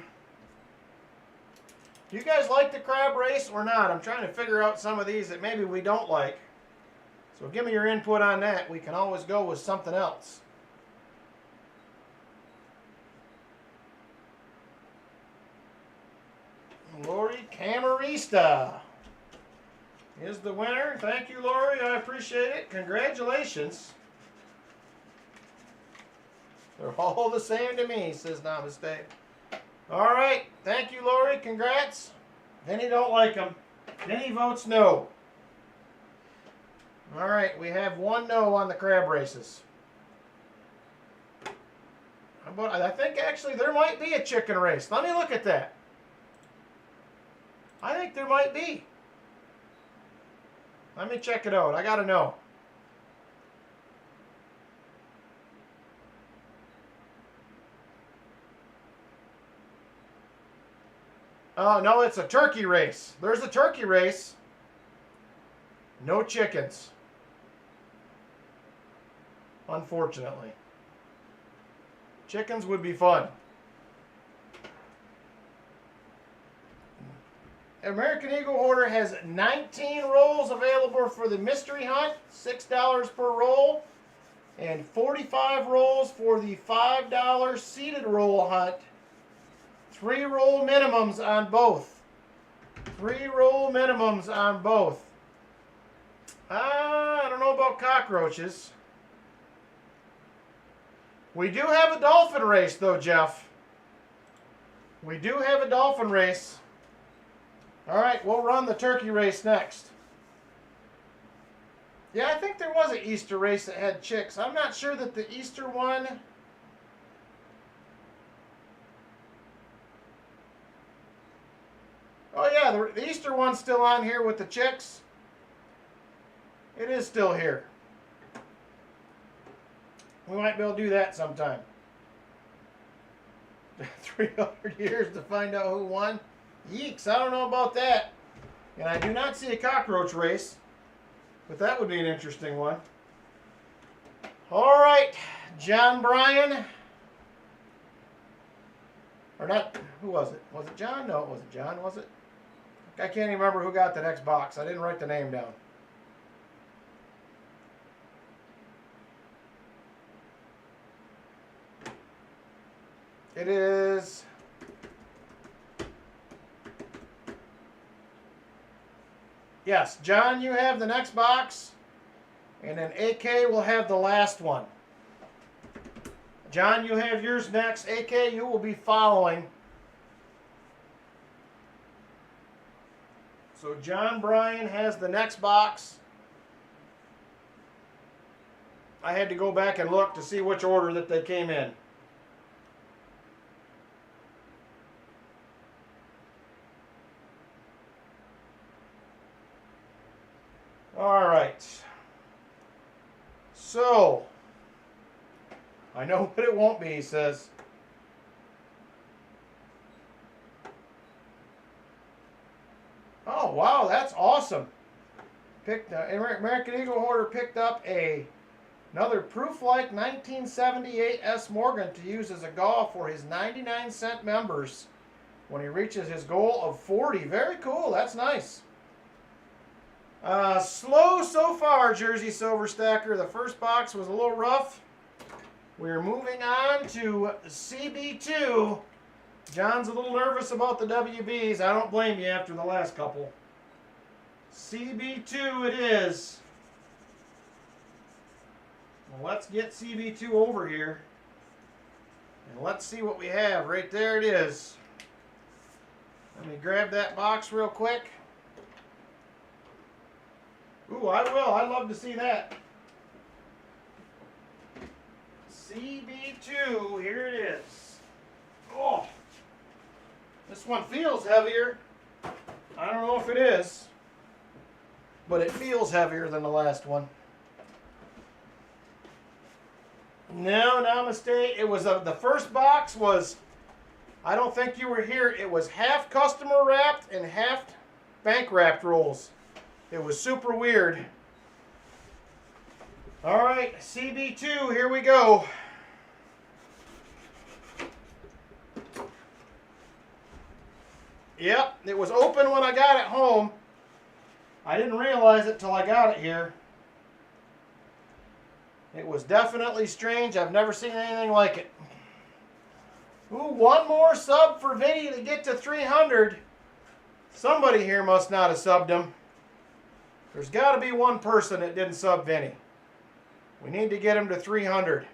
Do you guys like the crab race or not? I'm trying to figure out some of these that maybe we don't like. So give me your input on that. We can always go with something else. Lori Camarista. is the winner. Thank you, Lori. I appreciate it. Congratulations. They're all the same to me, says Namaste. All right. Thank you, Lori. Congrats. Denny don't like them. Denny votes no. All right. We have one no on the crab races. But I think actually there might be a chicken race. Let me look at that. I think there might be. Let me check it out. I got to know. Oh, no, it's a turkey race. There's a turkey race. No chickens. Unfortunately. Chickens would be fun. American Eagle Hoarder has 19 rolls available for the mystery hunt, $6 per roll, and 45 rolls for the $5 seated roll hunt. 3 roll minimums on both. 3 roll minimums on both. I don't know about cockroaches. We do have a dolphin race, though, Jeff. We do have a dolphin race. All right, we'll run the turkey race next. Yeah, I think there was an Easter race that had chicks. I'm not sure that the Easter one... Oh, yeah, the Easter one's still on here with the chicks. It is still here. We might be able to do that sometime. 300 years to find out who won. Yeeks, I don't know about that. And I do not see a cockroach race, but that would be an interesting one. All right, John Bryan. Or not, who was it? Was it John? No, it wasn't John, was it? I can't even remember who got the next box. I didn't write the name down. It is... Yes, John, you have the next box. And then AK will have the last one. John, you have yours next. AK, you will be following. So John Bryan has the next box. I had to go back and look to see which order that they came in. All right. So, I know what it won't be, he says. Oh, wow, that's awesome. American Eagle Hoarder picked up another Proof-like 1978 S. Morgan to use as a gall for his 99-cent members when he reaches his goal of 40. Very cool. That's nice. Slow so far, Jersey Silver Stacker. The first box was a little rough. We're moving on to CB2. John's a little nervous about the WBs. I don't blame you after the last couple. CB2 it is. Well, let's get CB2 over here. And let's see what we have. Right there it is. Let me grab that box real quick. Ooh, I will. I'd love to see that. CB2, here it is. Oh, this one feels heavier. I don't know if it is, but it feels heavier than the last one. No, namaste. It was the first box was, I don't think you were here. It was half customer wrapped and half bank wrapped rolls. It was super weird. All right, CB2, here we go. Yep, it was open when I got it home. I didn't realize it till I got it here. It was definitely strange. I've never seen anything like it. Ooh, one more sub for Vinny to get to 300. Somebody here must not have subbed him. There's got to be one person that didn't sub Vinny. We need to get him to 300.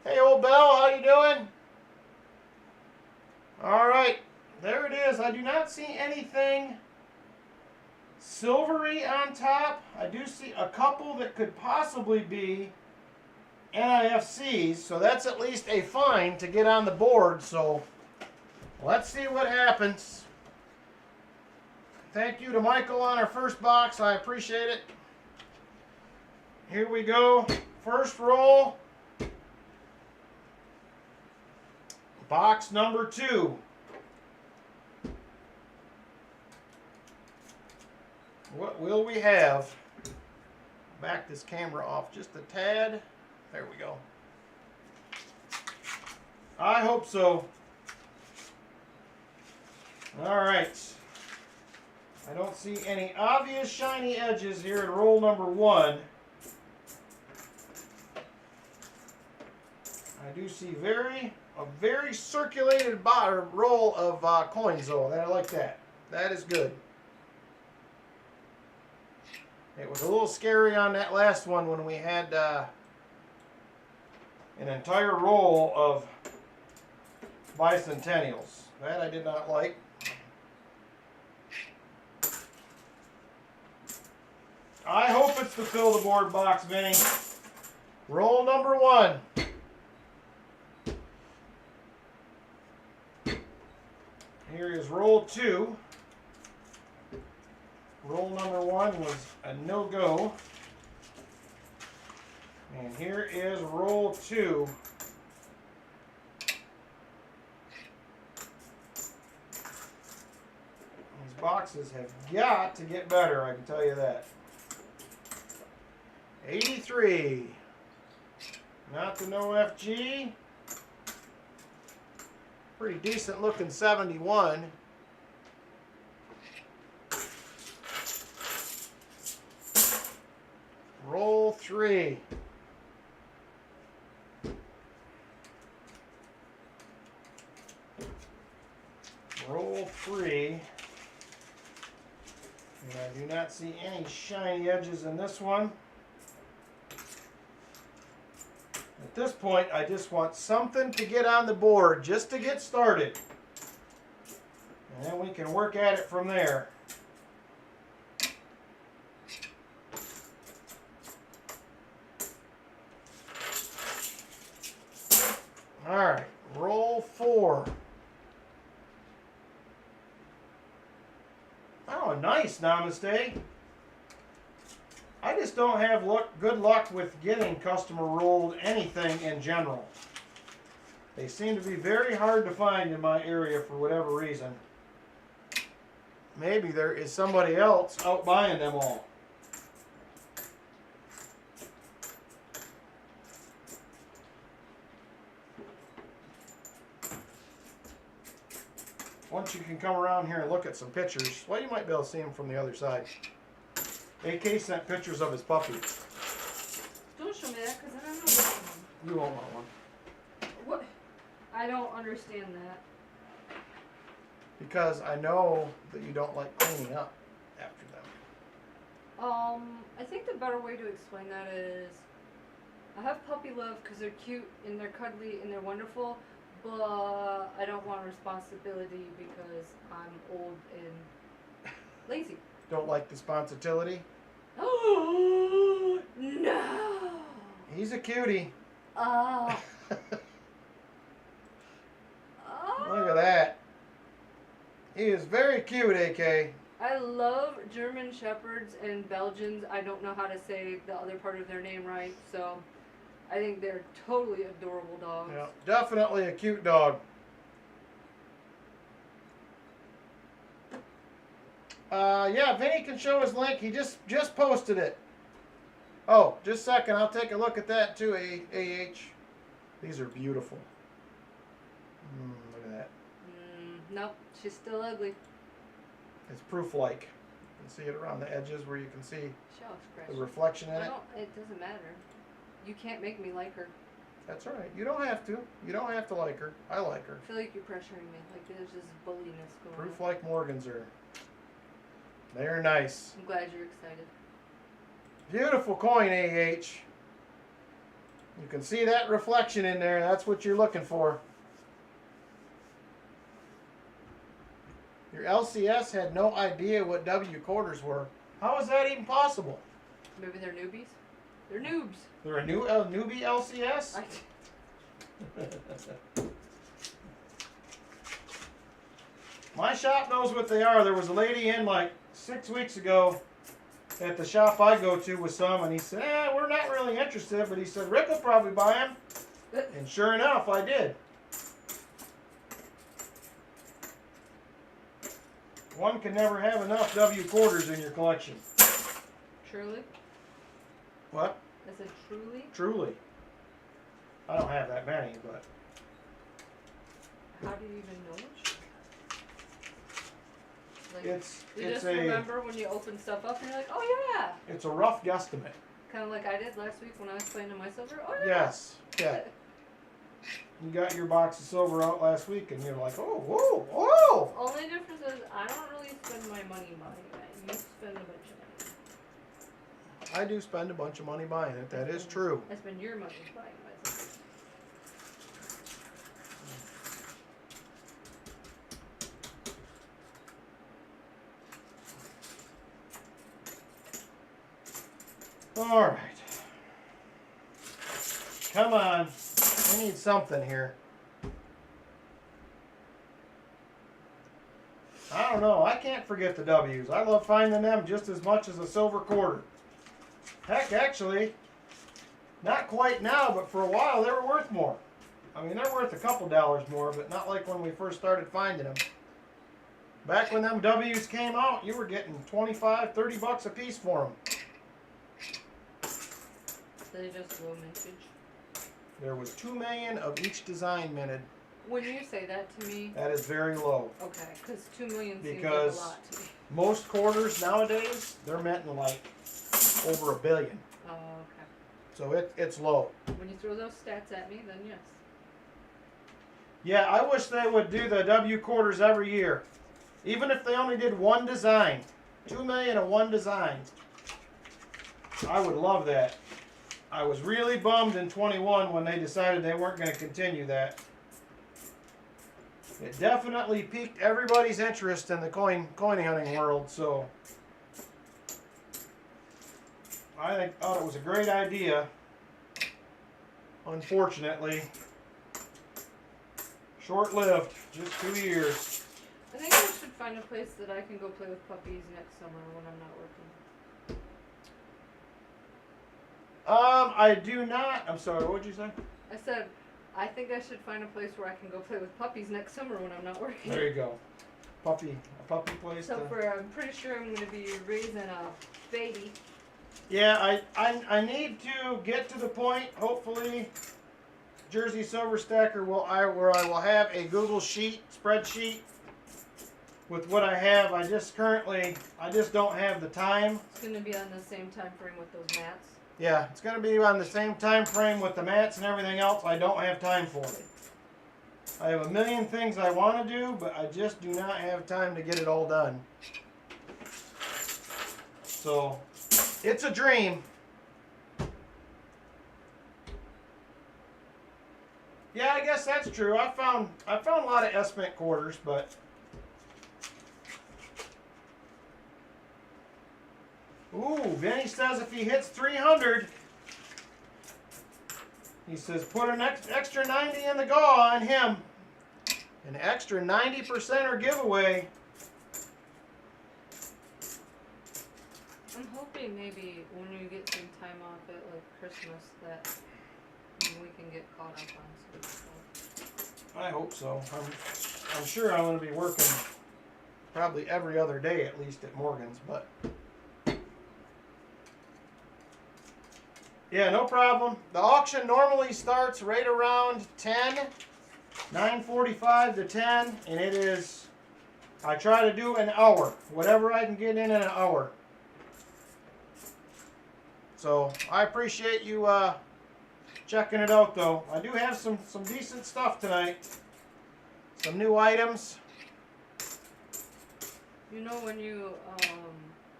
Hey, old Bell, how you doing? All right, there it is. I do not see anything silvery on top. I do see a couple that could possibly be NIFCs, so that's at least a find to get on the board. So let's see what happens. Thank you to Michael on our first box. I appreciate it. Here we go. First roll. Box number 2. What will we have? Back this camera off just a tad. There we go. I hope so. All right. I don't see any obvious shiny edges here in roll number 1. I do see a very circulated roll of coins though. I like that. That is good. It was a little scary on that last one when we had an entire roll of bicentennials. That I did not like. I hope it's the fill the board box, Vinny. Roll number 1. Here is roll 2. Roll number 1 was a no-go. And here is roll 2. These boxes have got to get better, I can tell you that. 83. Not the no FG. Pretty decent looking 71. Roll 3. Roll 3. And I do not see any shiny edges in this one. At this point, I just want something to get on the board, just to get started. And then we can work at it from there. All right, roll 4. Oh, nice, Namaste. I just don't have good luck with getting customer rolled anything in general. They seem to be very hard to find in my area for whatever reason. Maybe there is somebody else out buying them all. Once you can come around here and look at some pictures, well, you might be able to see them from the other side. AK sent pictures of his puppy. Don't show me that because I don't know what one. You won't want one. What? I don't understand that. Because I know that you don't like cleaning up after them. I think the better way to explain that is I have puppy love because they're cute and they're cuddly and they're wonderful, but I don't want responsibility because I'm old and lazy. Don't like the responsibility? Oh, no! He's a cutie. Oh. Look at that. He is very cute, AK. I love German Shepherds and Belgians. I don't know how to say the other part of their name right, so I think they're totally adorable dogs. Yeah, definitely a cute dog. Yeah, Vinny can show his link. He just posted it. Oh, just a second. I'll take a look at that too, AH. These are beautiful. Look at that. Nope, she's still ugly. It's proof-like. You can see it around the edges where you can see the Scratch. reflection in it. It doesn't matter. You can't make me like her. That's all right. You don't have to. You don't have to like her. I like her. I feel like you're pressuring me. Like there's this bulliness going on. Proof like Morgans are They're nice. I'm glad you're excited. Beautiful coin, AH. You can see that reflection in there. That's what you're looking for. Your LCS had no idea what W quarters were. How is that even possible? Maybe they're newbies? They're noobs. They're a newbie LCS? My shop knows what they are. There was a lady in like 6 weeks ago at the shop I go to with some, and he said, we're not really interested, but he said, Rick will probably buy them. And sure enough, I did. One can never have enough W quarters in your collection. Truly? What? I said truly? Truly. I don't have that many, but... How do you even know which? Like, you it's just remember when you open stuff up and you're like, oh yeah! It's a rough guesstimate. Kind of like I did last week when I was playing in my silver. Oh yeah! Yes. Yeah. You got your box of silver out last week and you're like, oh, whoa, whoa! Only difference is I don't really spend my money buying that. You spend a bunch of money. I do spend a bunch of money buying it. That is true. I spend your money buying my silver. All right. Come on. I need something here. I don't know. I can't forget the W's. I love finding them just as much as a silver quarter. Heck, actually, not quite now, but for a while they were worth more. I mean, they're worth a couple dollars more, but not like when we first started finding them. Back when them W's came out, you were getting 25, 30 bucks a piece for them. They just low mintage. There was 2 million of each design minted. When you say that to me, that is very low. Okay, because 2 million seems because like a lot to me. Most quarters nowadays, they're minting like over 1 billion. Oh, okay. So it's low. When you throw those stats at me, then yes. Yeah, I wish they would do the W quarters every year. Even if they only did one design. 2 million of one design. I would love that. I was really bummed in 21 when they decided they weren't going to continue that. It definitely piqued everybody's interest in the coin hunting world, so I thought it was a great idea. Unfortunately, short-lived, just 2 years. I think I should find a place that I can go play with puppies next summer when I'm not working. I do not. I'm sorry, what did you say? I said, I think I should find a place where I can go play with puppies next summer when I'm not working. There you go. A puppy place. So I'm pretty sure I'm going to be raising a baby. Yeah, I need to get to the point, hopefully, Jersey Silver Stacker where I will have a Google spreadsheet with what I have. I just don't have the time. It's going to be on the same time frame with those mats. Yeah, it's going to be on the same time frame with the mats and everything else. I don't have time for it. I have a million things I want to do, but I just do not have time to get it all done. So, it's a dream. Yeah, I guess that's true. I found a lot of S-Mint quarters, but ooh, Vinny says if he hits 300, he says put an extra 90 in the gaw on him. An extra 90% giveaway. I'm hoping maybe when you get some time off at like Christmas that we can get caught up on some stuff. I hope so. I'm sure I'm going to be working probably every other day at least at Morgan's, but yeah, no problem. The auction normally starts right around 9:45 to 10, and it is, I try to do an hour, whatever I can get in an hour. So I appreciate you checking it out, though. I do have some decent stuff tonight. Some new items. You know, when you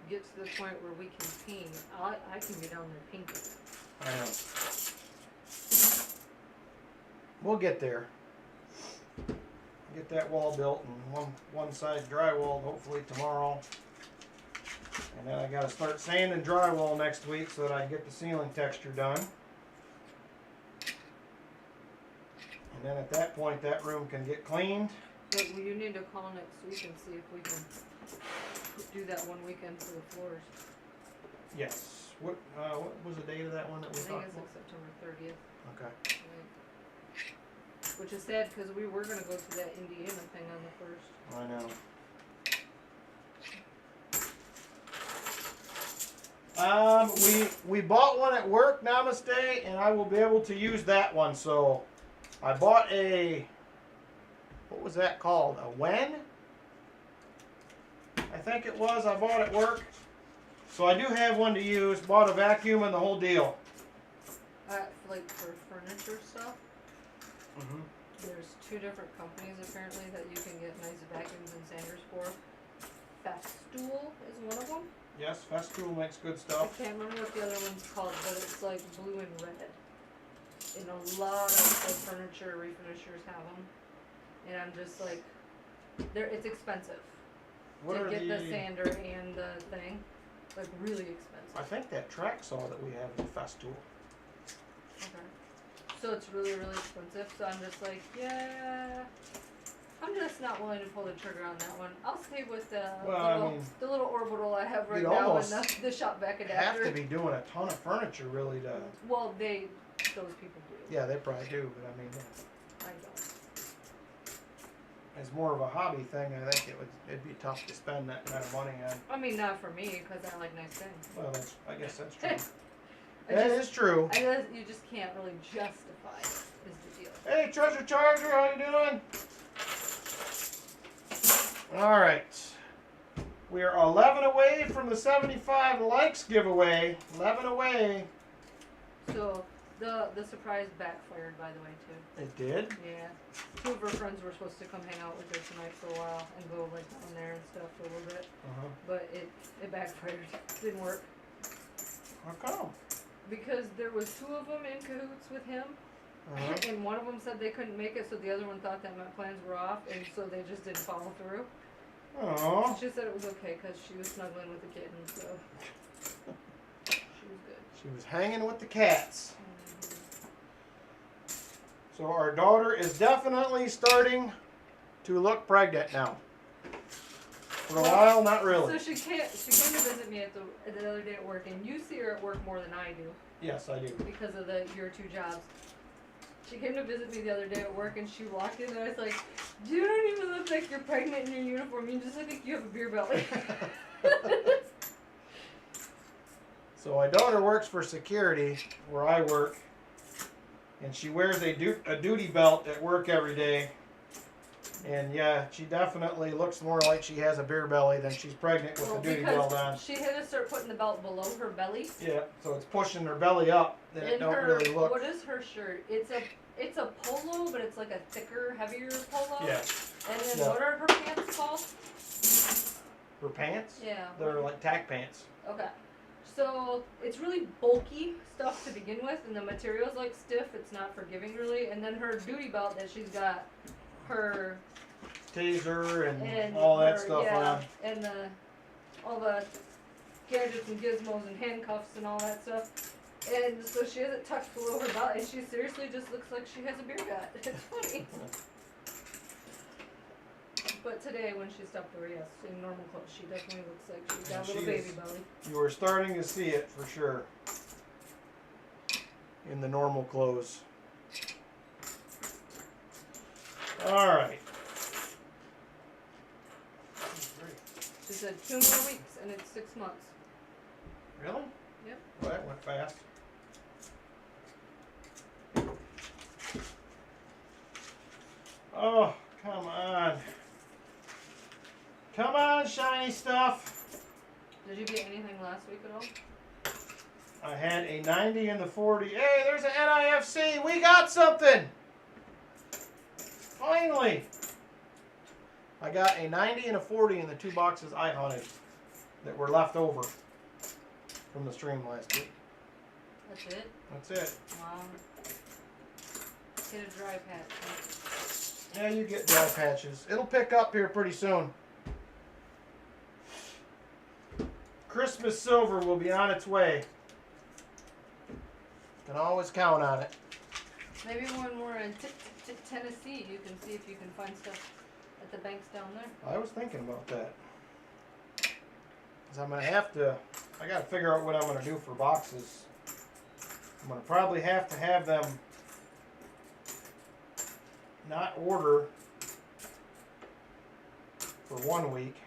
get to the point where we can paint, I can get down there painting. I know. We'll get there. Get that wall built and one side drywalled hopefully tomorrow. And then I got to start sanding drywall next week so that I can get the ceiling texture done. And then at that point, that room can get cleaned. But you need to call next week and see if we can do that one weekend for the floors. Yes. What was the date of that one that we I think talked it's about? like September 30th. Okay. Which is sad because we were going to go to that Indiana thing on the 1st. I know. We bought one at work, Namaste, and I will be able to use that one. So I bought what was that called? A Wen? I think it was. I bought at work. So I do have one to use. Bought a vacuum and the whole deal. Like for furniture stuff, there's 2 different companies apparently that you can get nice vacuums and sanders for. Festool is one of them. Yes, Festool makes good I stuff. can't remember what the other one's called, but it's like blue and red. And a lot of the furniture refinishers have them. And I'm just like, it's expensive to get the sander and the thing. Like really expensive. I think that track saw that we have is Festool. Okay. So it's really, really expensive. So I'm just like, yeah. I'm just not willing to pull the trigger on that one. I'll stay with the little orbital I have right now and the shop vac adapter. Have to be doing a ton of furniture really to. Well, those people do. Yeah, they probably do, but I mean. I don't. As more of a hobby thing, I think it'd be tough to spend that kind of money on. I mean, not for me because I like nice things. Well, I guess that's true. That is true. I guess you just can't really justify it, is the deal. Hey, Treasure Charger, how you doing? All right. We are 11 away from the 75 likes giveaway. 11 away. So the surprise backfired, by the way, too. It did? Yeah. 2 of her friends were supposed to come hang out with her tonight for a while and go like down there and stuff for a little bit. But it backfired. Didn't work. How come? Because there was 2 of them in cahoots with him. And one of them said they couldn't make it, so the other one thought that my plans were off, and so they just didn't follow through. Oh. She said it was okay because she was snuggling with the kitten, so she was good. She was hanging with the cats. So our daughter is definitely starting to look pregnant now. For a while, not really. So she came to visit me the other day at work, and you see her at work more than I do. Yes, I do. Because of your 2 jobs. She came to visit me the other day at work, and she walked in, and I was like, "You don't even look like you're pregnant in your uniform. You just look like you have a beer belly." So my daughter works for security where I work, and she wears a duty belt at work every day. And yeah, she definitely looks more like she has a beer belly than she's pregnant with the duty belt on. She had to start putting the belt below her belly. Yeah, so it's pushing her belly up. Then it don't really look. What is her shirt? It's a polo, but it's like a thicker, heavier polo. Yeah. And then what are her pants called? Her pants? Yeah. They're like tack pants. Okay. So it's really bulky stuff to begin with, and the material's like stiff. It's not forgiving really. And then her duty belt that she's got, her taser and all that stuff on. And all the gadgets and gizmos and handcuffs and all that stuff. And so she has it tucked below her belt, and she seriously just looks like she has a beer gut. It's funny. But today, when she stepped over, yes, in normal clothes, she definitely looks like she's got a little baby belly. You are starting to see it for sure. In the normal clothes. All right. She said 2 more weeks, and it's 6 months. Really? Yep. Well, that went fast. Oh, come on. Come on, shiny stuff. Did you get anything last week at all? I had a 90 and the 40. Hey, there's an NIFC. We got something. Finally. I got a 90 and a 40 in the 2 boxes I hunted that were left over from the stream last week. That's it? That's it. Wow. Get a dry patch. Yeah, you get dry patches. It'll pick up here pretty soon. Christmas silver will be on its way. Can always count on it. Maybe when we're in Tennessee, you can see if you can find stuff at the banks down there. I was thinking about that. Because I'm going to have to, I got to figure out what I'm going to do for boxes. I'm going to probably have to have them not order for 1 week.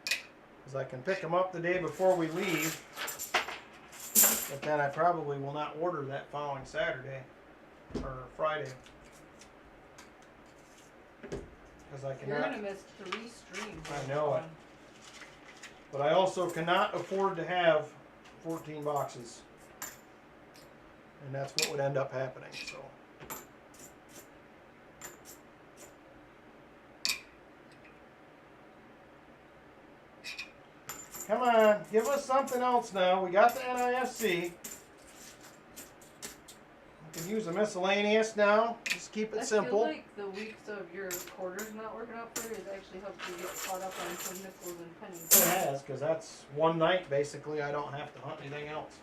Because I can pick them up the day before we leave. But then I probably will not order that following Saturday or Friday. Because I You're cannot. going to miss 3 streams. I know it. But I also cannot afford to have 14 boxes. And that's what would end up happening. So. Come on, give us something else now. We got the NISC. We can use a miscellaneous now. Just keep it simple. I feel like the weeks of your quarters not working out for you has actually helped you get caught up on some nickels and pennies. It has, because that's one night basically. I don't have to hunt anything else.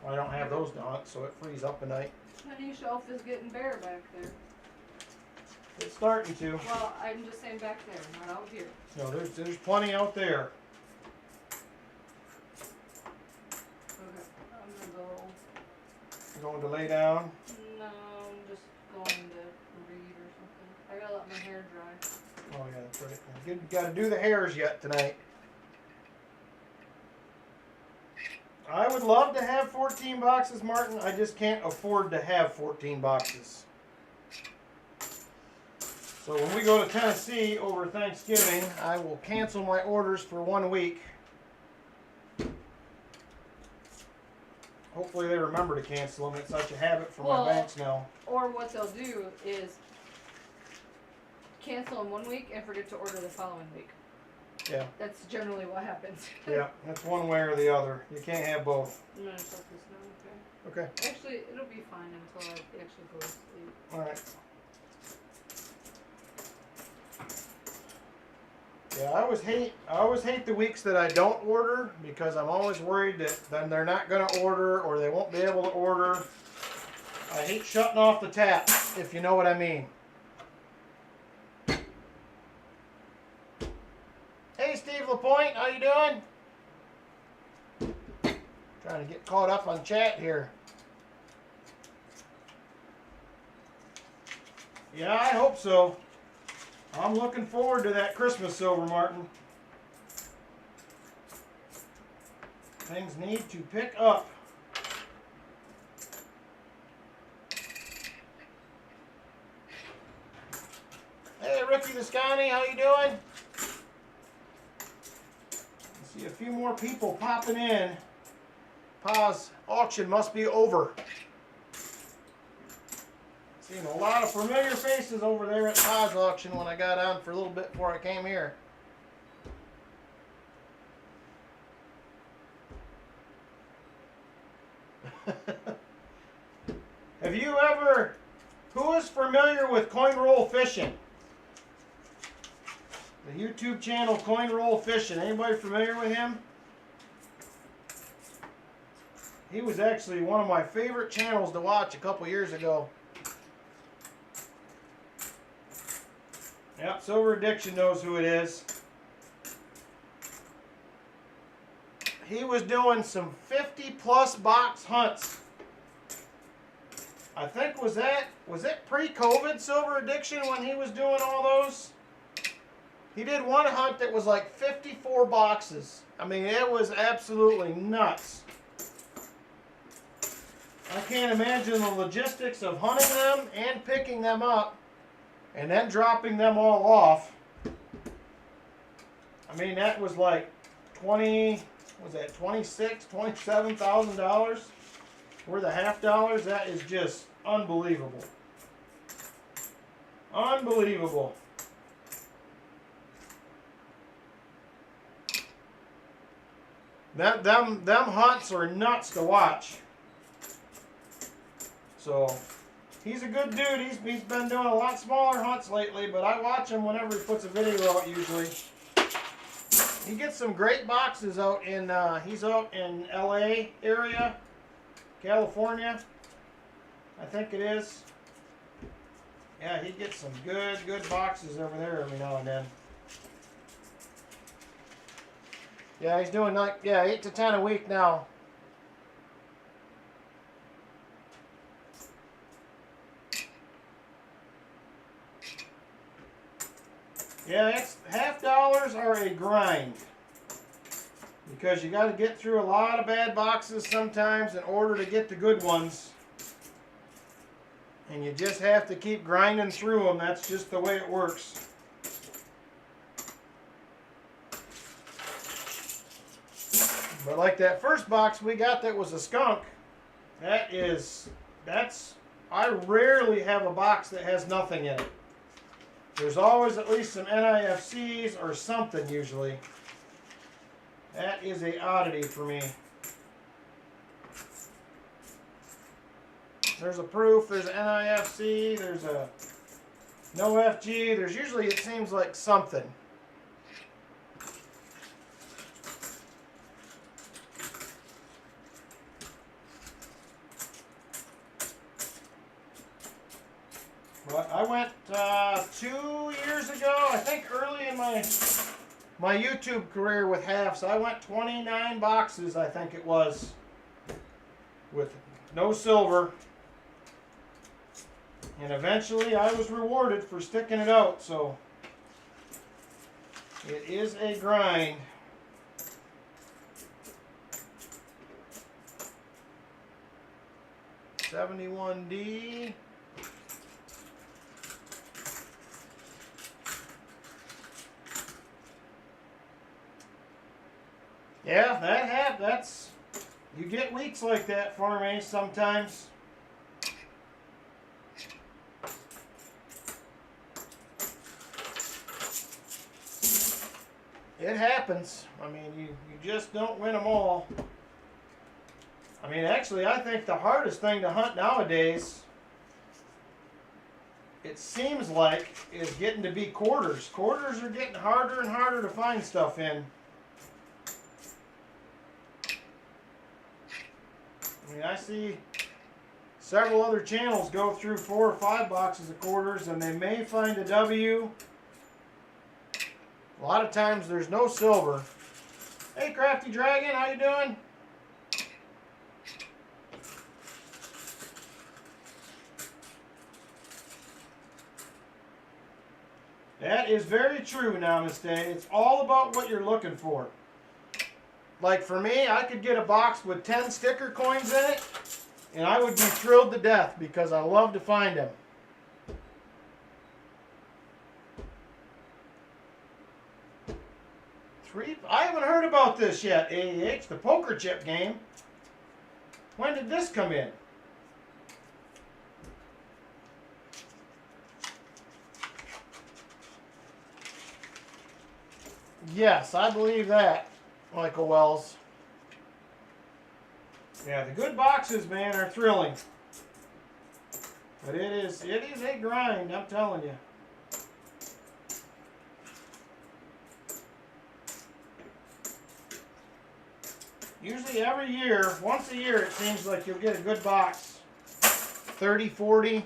I don't have those to hunt, so it frees up a night. Penny shelf is getting bare back there. It's starting to. Well, I'm just saying back there, not out here. No, there's plenty out there. Okay, I'm gonna go. Going to lay down. No, I'm just going to read or something. I gotta let my hair dry. Oh yeah, that's right. You got to do the hairs yet tonight. I would love to have 14 boxes, Martin. I just can't afford to have 14 boxes. So when we go to Tennessee over Thanksgiving, I will cancel my orders for 1 week. Hopefully they remember to cancel them. It's such a habit for my banks now. Or what they'll do is cancel them 1 week and forget to order the following week. Yeah. That's generally what happens. Yeah, that's one way or the other. You can't have both. I'm gonna shut this now, Okay. okay? Actually, it'll be fine until I actually go to sleep. All right. Yeah, I always hate the weeks that I don't order because I'm always worried that then they're not going to order or they won't be able to order. I hate shutting off the tap, if you know what I mean. Hey, Steve LaPointe, how you doing? Trying to get caught up on chat here. Yeah, I hope so. I'm looking forward to that Christmas silver, Martin. Things need to pick up. Hey, Ricky Viscani, how you doing? I see a few more people popping in. Pa's auction must be over. Seen a lot of familiar faces over there at Pa's auction when I got on for a little bit before I came here. Have you ever, who is familiar with coin roll fishing? The YouTube channel Coin Roll Fishing. Anybody familiar with him? He was actually one of my favorite channels to watch a couple years ago. Yep, Silver Addiction knows who it is. He was doing some 50+ box hunts. I think was it pre-COVID Silver Addiction when he was doing all those? He did one hunt that was like 54 boxes. I mean, it was absolutely nuts. I can't imagine the logistics of hunting them and picking them up and then dropping them all off. I mean, that was like $27,000 worth of half dollars. That is just unbelievable. Unbelievable. Them hunts are nuts to watch. So he's a good dude. He's been doing a lot smaller hunts lately, but I watch him whenever he puts a video out usually. He gets some great boxes out in he's out in LA area, California, I think it is. Yeah, he gets some good boxes over there every now and then. Yeah, he's doing like 8 to 10 a week now. Yeah, it's $half are a grind because you got to get through a lot of bad boxes sometimes in order to get the good ones. And you just have to keep grinding through them. That's just the way it works. But like that first box we got that was a skunk, I rarely have a box that has nothing in it. There's always at least some NIFCs or something usually. That is a oddity for me. There's a proof, there's an NIFC, there's a no FG, there's usually, it seems like, something. But I went 2 years ago, I think early in my YouTube career with halves, I went 29 boxes, I think it was, with no silver. And eventually I was rewarded for sticking it out, so it is a grind. $71D. Yeah, that's, you get weeks like that for me sometimes. It happens. I mean, you just don't win them all. I mean, actually, I think the hardest thing to hunt nowadays, it seems like, is getting to be quarters. Quarters are getting harder and harder to find stuff in. I mean, I see several other channels go through 4 or 5 boxes of quarters and they may find a W. A lot of times there's no silver. Hey, Crafty Dragon, how you doing? That is very true, Namaste. It's all about what you're looking for. Like for me, I could get a box with 10 sticker coins in it, and I would be thrilled to death because I love to find them. I haven't heard about this yet, AEH, the poker chip game. When did this come in? Yes, I believe that, Michael Wells. Yeah, the good boxes, man, are thrilling. But it is a grind, I'm telling you. Usually every year, once a year, it seems like you'll get a good box. 30, 40.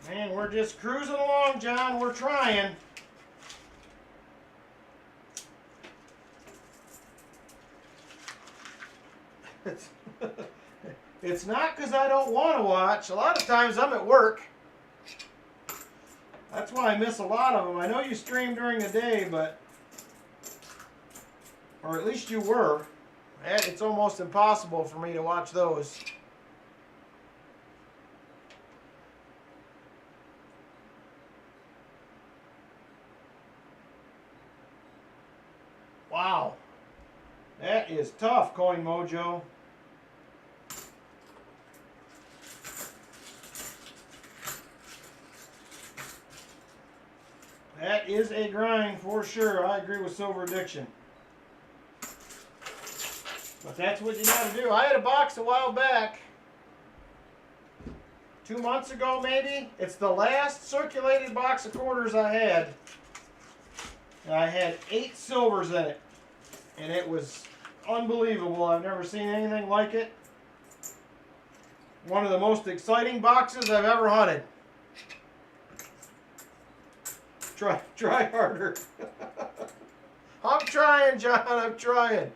Man, we're just cruising along, John. We're trying. It's not because I don't want to watch. A lot of times I'm at work. That's why I miss a lot of them. I know you stream during the day, but... or at least you were. It's almost impossible for me to watch those. Wow. That is tough, Coin Mojo. That is a grind for sure. I agree with Silver Addiction. But that's what you gotta do. I had a box a while back. 2 months ago maybe. It's the last circulated box of quarters I had. And I had 8 silvers in it. And it was unbelievable. I've never seen anything like it. One of the most exciting boxes I've ever hunted. Try harder. I'm trying, John. I'm trying.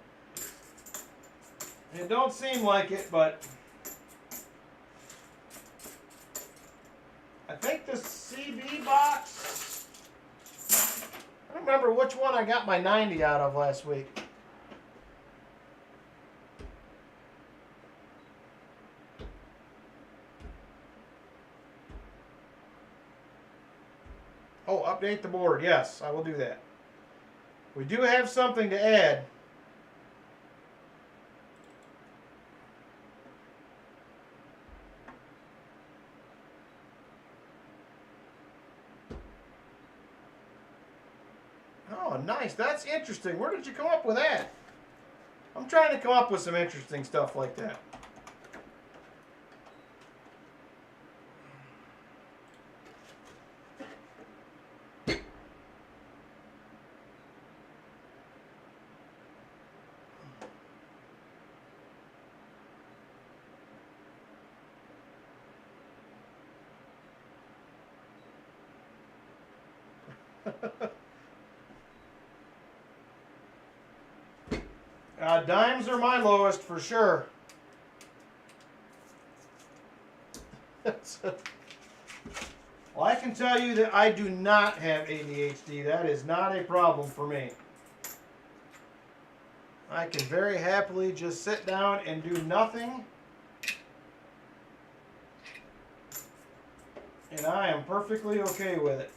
It don't seem like it, but I think the CB box, I don't remember which one I got my 90 out of last week. Oh, update the board. Yes, I will do that. We do have something to add. Oh, nice. That's interesting. Where did you come up with that? I'm trying to come up with some interesting stuff like that. Dimes are my lowest for sure. Well, I can tell you that I do not have ADHD. That is not a problem for me. I can very happily just sit down and do nothing. And I am perfectly okay with it.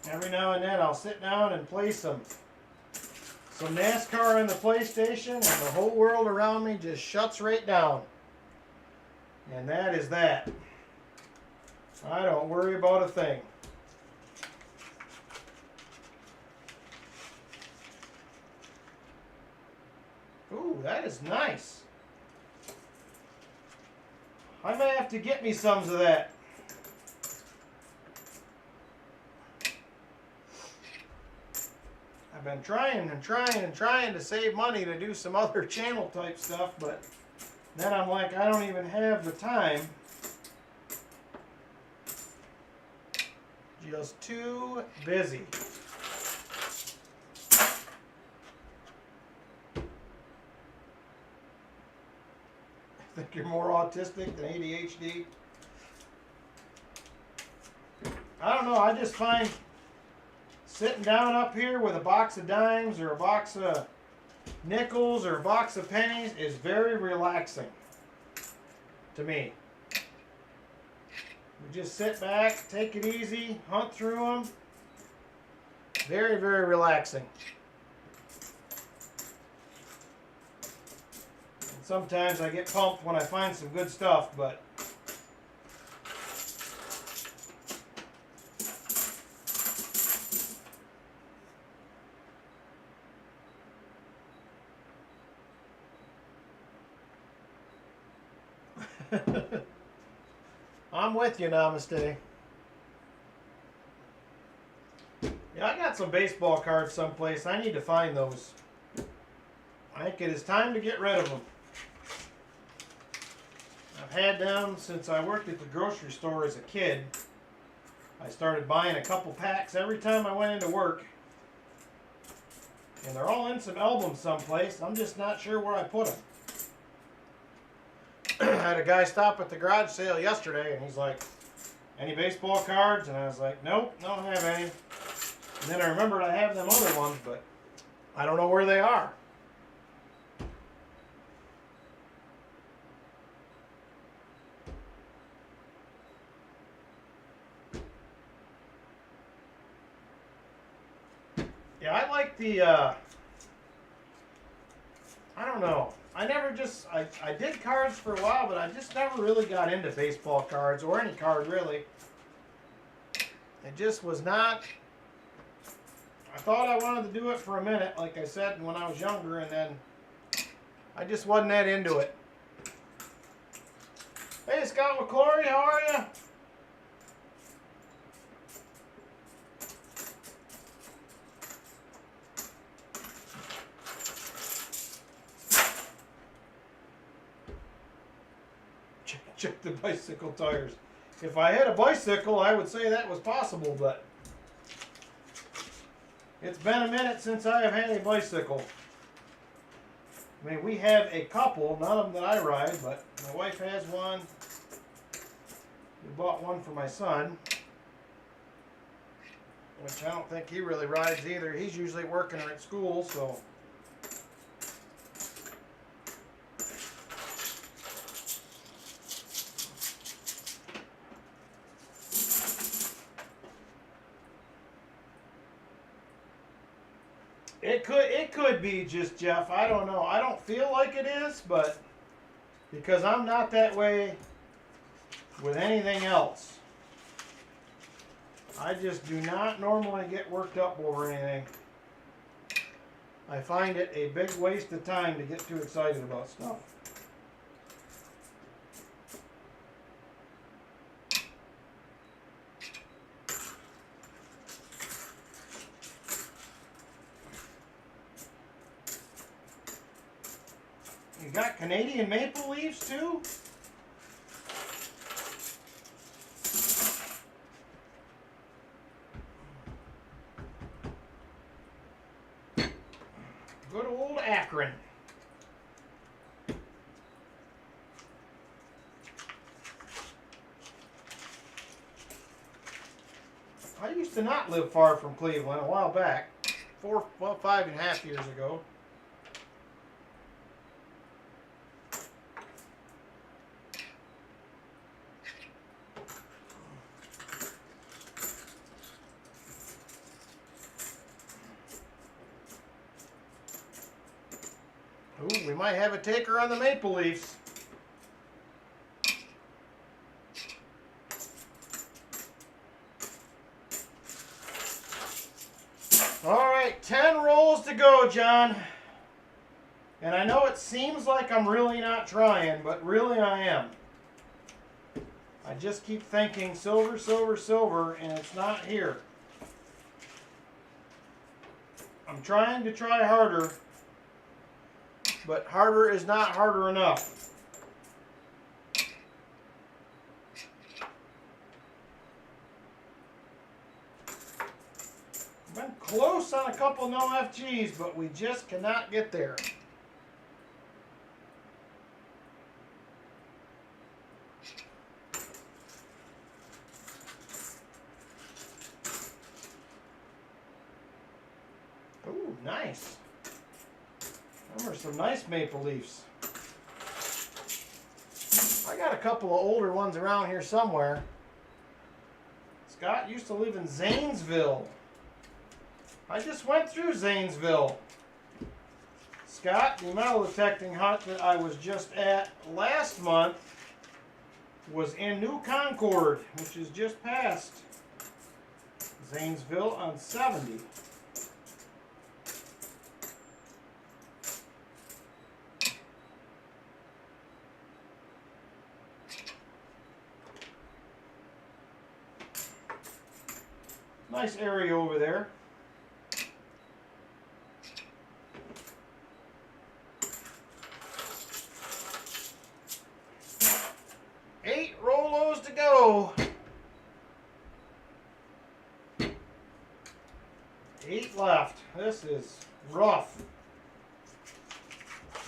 Every now and then I'll sit down and play some NASCAR on the PlayStation and the whole world around me just shuts right down. And that is that. I don't worry about a thing. Ooh, that is nice. I may have to get me some of that. I've been trying to save money to do some other channel type stuff, but then I'm like, I don't even have the time. Just too busy. I think you're more autistic than ADHD. I don't know, I just find sitting down up here with a box of dimes or a box of nickels or a box of pennies is very relaxing to me. We just sit back, take it easy, hunt through them. Very, very relaxing. And sometimes I get pumped when I find some good stuff, but I'm with you, Namaste. Yeah, I got some baseball cards someplace. I need to find those. I think it is time to get rid of them. I've had them since I worked at the grocery store as a kid. I started buying a couple packs every time I went into work. And they're all in some albums someplace. I'm just not sure where I put them. I had a guy stop at the garage sale yesterday and he's like, any baseball cards? And I was like, nope, don't have any. And then I remembered I have them other ones, but I don't know where they are. Yeah, I like the, I don't know. I never just, I did cards for a while, but I just never really got into baseball cards or any card really. It just was not, I thought I wanted to do it for a minute, like I said, when I was younger, and then I just wasn't that into it. Hey, Scott McClory, how are you? Check the bicycle tires. If I had a bicycle, I would say that was possible, but it's been a minute since I have had a bicycle. I mean, we have a couple, none of them that I ride, but my wife has one. We bought one for my son, which I don't think he really rides either. He's usually working or at school, so. It could be just Jeff. I don't know. I don't feel like it is, but because I'm not that way with anything else. I just do not normally get worked up over anything. I find it a big waste of time to get too excited about stuff. You got Canadian maple leaves too? Good old Akron. I used to not live far from Cleveland a while back. 5.5 years ago. Ooh, we might have a taker on the Maple Leafs. All right, 10 rolls to go, John. And I know it seems like I'm really not trying, but really I am. I just keep thinking silver, silver, silver, and it's not here. I'm trying to try harder, but harder is not harder enough. Been close on a couple no FGs, but we just cannot get there. Ooh, nice. Those are some nice Maple Leafs. I got a couple of older ones around here somewhere. Scott used to live in Zanesville. I just went through Zanesville. Scott, the metal detecting hunt that I was just at last month was in New Concord, which is just past Zanesville on 70. Nice area over there. Eight Rolos to go. 8 left. This is rough.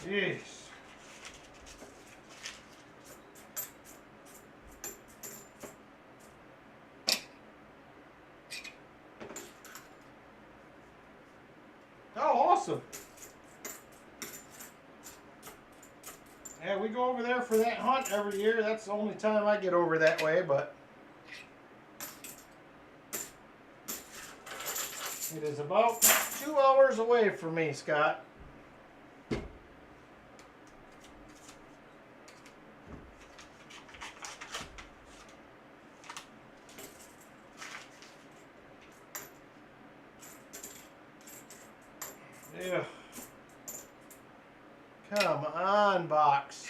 Jeez. Oh, awesome. Yeah, we go over there for that hunt every year. That's the only time I get over that way, but It is about 2 hours away from me, Scott. Yeah. Come on, box.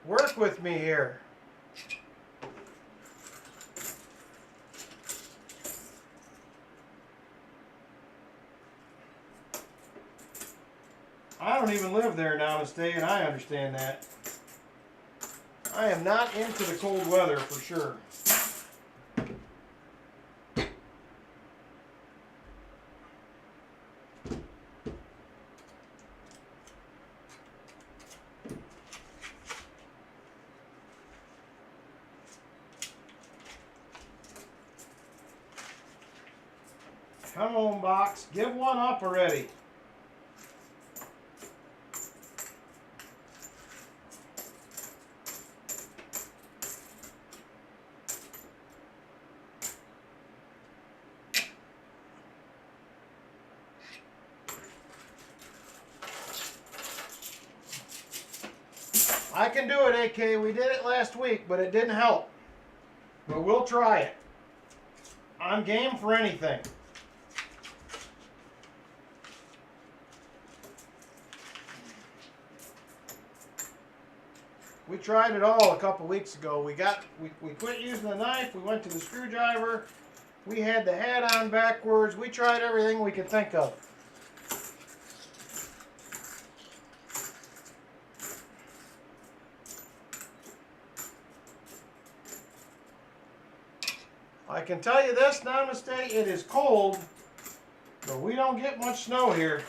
Work with me here. I don't even live there, Namaste, and I understand that. I am not into the cold weather for sure. Come on, box. Give one up already. I can do it, AK. We did it last week, but it didn't help. But we'll try it. I'm game for anything. We tried it all a couple weeks ago. We quit using the knife. We went to the screwdriver. We had the hat on backwards. We tried everything we could think of. I can tell you this, Namaste, it is cold, but we don't get much snow here.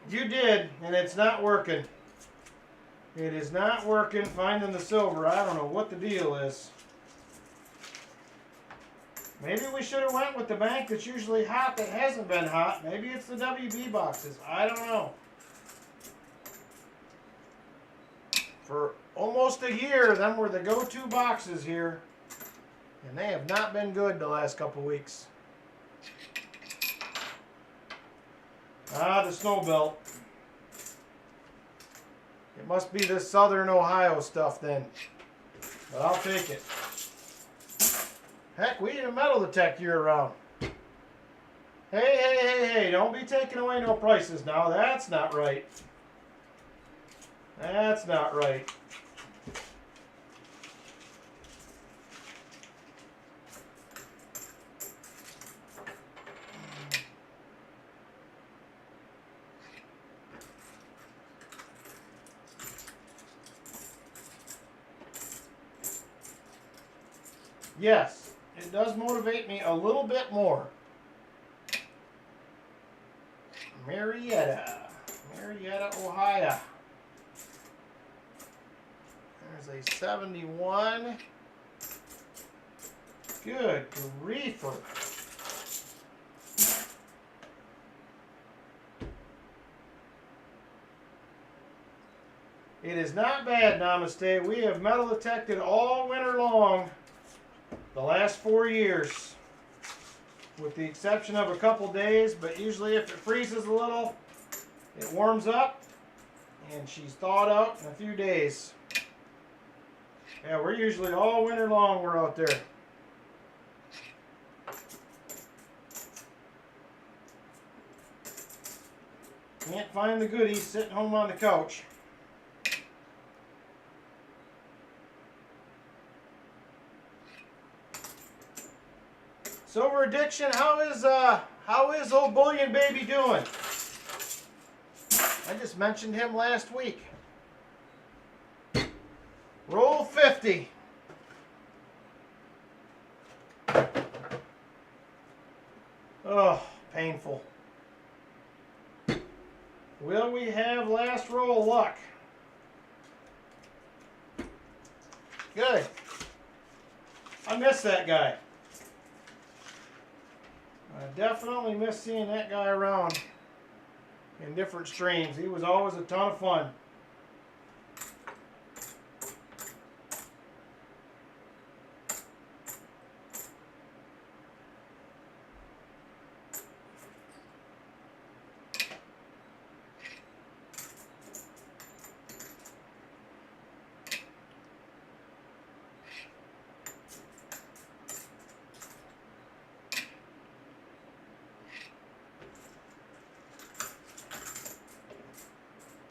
You did, and it's not working. It is not working finding the silver. I don't know what the deal is. Maybe we should have went with the bank that's usually hot that hasn't been hot. Maybe it's the WB boxes. I don't know. For almost a year, them were the go-to boxes here. And they have not been good the last couple weeks. Ah, the snow belt. It must be this southern Ohio stuff then. But I'll take it. Heck, we need a metal detector year-round. Hey, don't be taking away no prices now. That's not right. That's not right. Yes, it does motivate me a little bit more. Marietta, Ohio. There's a 71. Good griefer. It is not bad, Namaste. We have metal detected all winter long the last 4 years, with the exception of a couple days, but usually if it freezes a little, it warms up, and she's thawed out in a few days. Yeah, we're usually all winter long we're out there. Can't find the goodies sitting home on the couch. Silver Addiction, how is old Bullion Baby doing? I just mentioned him last week. Roll 50. Oh, painful. Will we have last roll luck? Good. I miss that guy. I definitely miss seeing that guy around in different streams. He was always a ton of fun.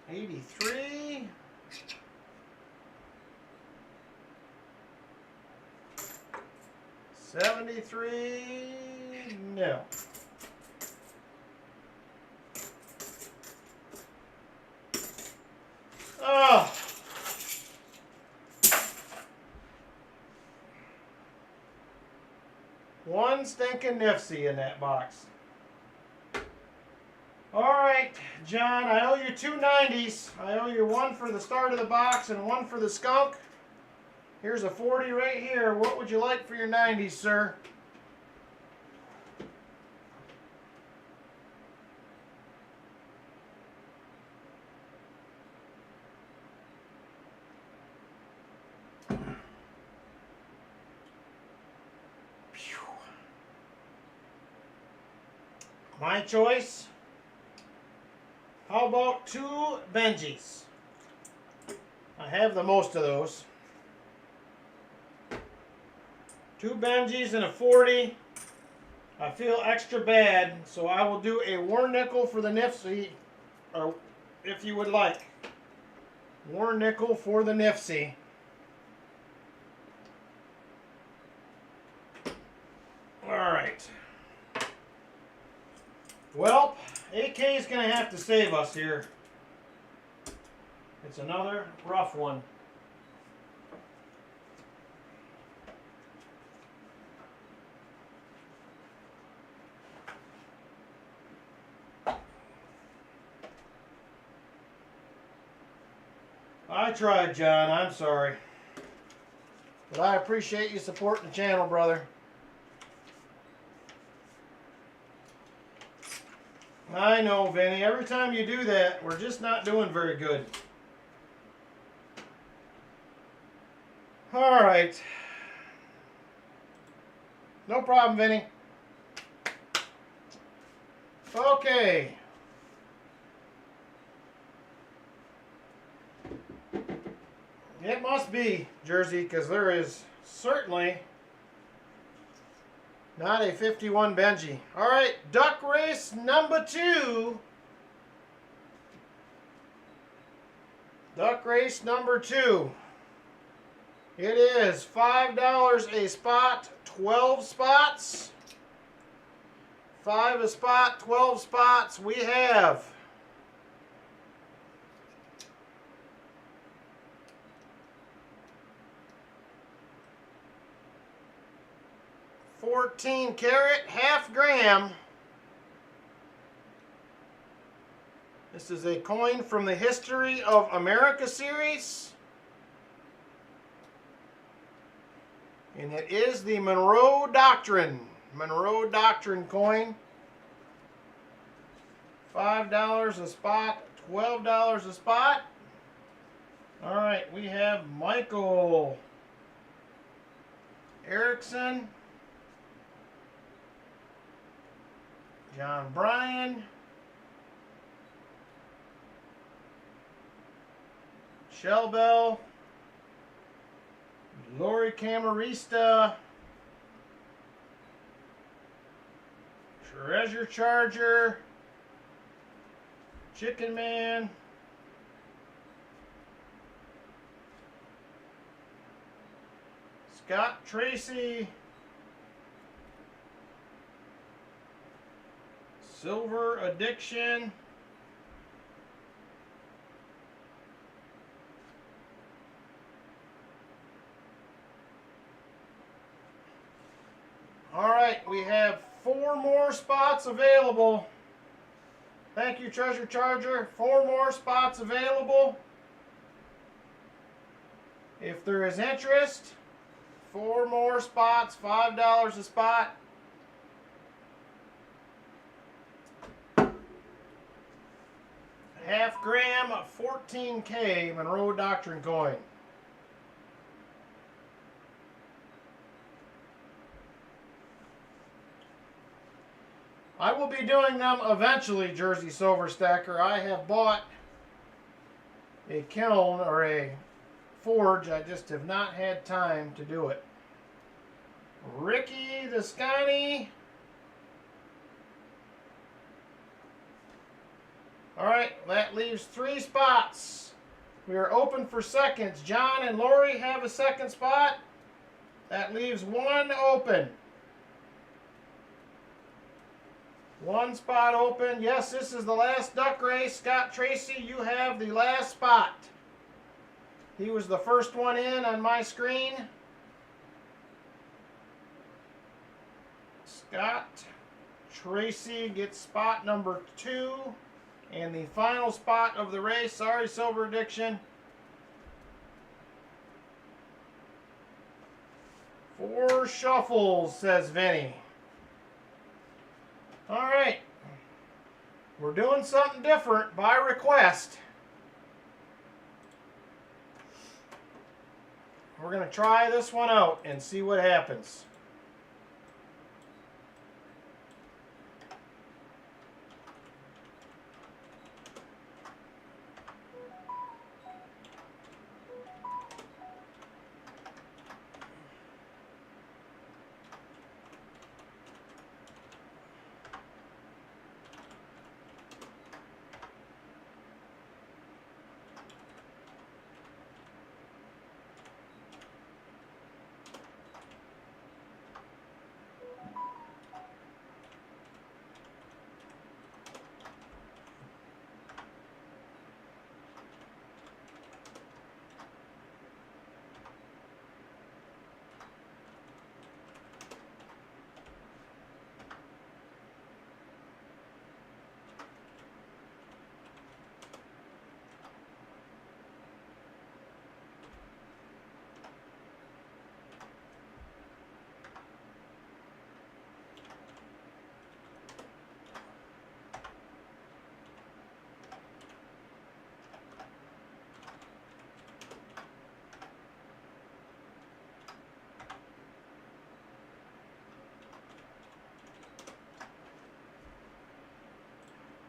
$83. $73. No. Oh. One stinking Nifty in that box. All right, John, I owe you two 90s. I owe you one for the start of the box and one for the skunk. Here's a 40 right here. What would you like for your 90s, sir? My choice. How about two Benjis? I have the most of those. Two Benjis and a 40. I feel extra bad, so I will do a war nickel for the Nifty, or if you would like. War nickel for the Nifty. Alright. Well, AK is going to have to save us here. It's another rough one. I tried, John. I'm sorry. But I appreciate you supporting the channel, brother. I know, Vinny. Every time you do that, we're just not doing very good. All right. No problem, Vinny. Okay. It must be Jersey, because there is certainly not a 51 Benji. All right, duck race number 2. Duck race number 2. It is $5 a spot, 12 spots. 5 a spot, 12 spots. We have 14 karat, half gram. This is a coin from the History of America series. And it is the Monroe Doctrine. Monroe Doctrine coin. $5 a spot, $12 a spot. All right, we have Michael Erickson, John Bryan, Shellbell, Lori Camarista, Treasure Charger, Chicken Man, Scott Tracy, Silver Addiction, all right, we have 4 more spots available. Thank you, Treasure Charger. 4 more spots available. If there is interest, 4 more spots, $5 a spot. half gram 14K Monroe Doctrine coin. I will be doing them eventually, Jersey Silver Stacker. I have bought a kiln or a forge. I just have not had time to do it. Ricky the Scotty. Alright, that leaves 3 spots. We are open for seconds. John and Lori have a second spot. That leaves 1 open. 1 spot open. Yes, this is the last duck race. Scott Tracy, you have the last spot. He was the first one in on my screen. Scott Tracy gets spot number 2. And the final spot of the race. Sorry, Silver Addiction. 4 shuffles, says Vinny. Alright. We're doing something different by request. We're going to try this one out and see what happens.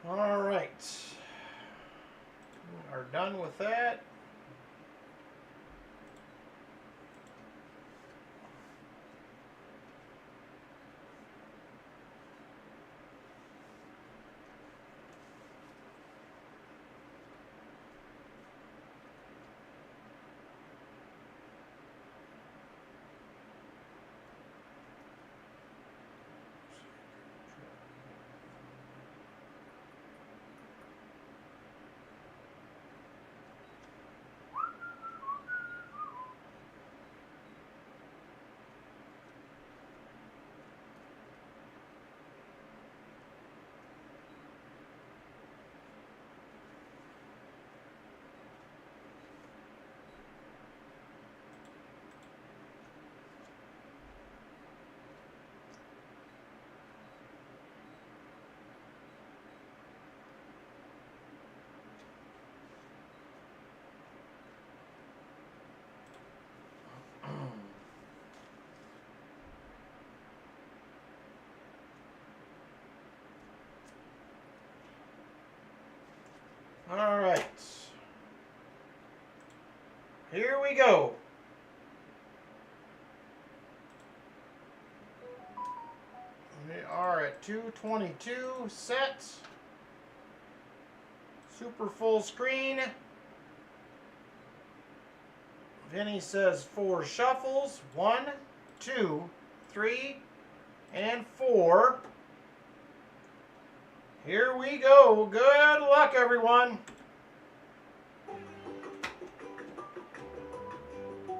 All right, we are done with that. All right, here we go. We are at 222 set. Super full screen. Vinny says 4 shuffles. 1, 2, 3, and 4. Here we go. Good luck, everyone.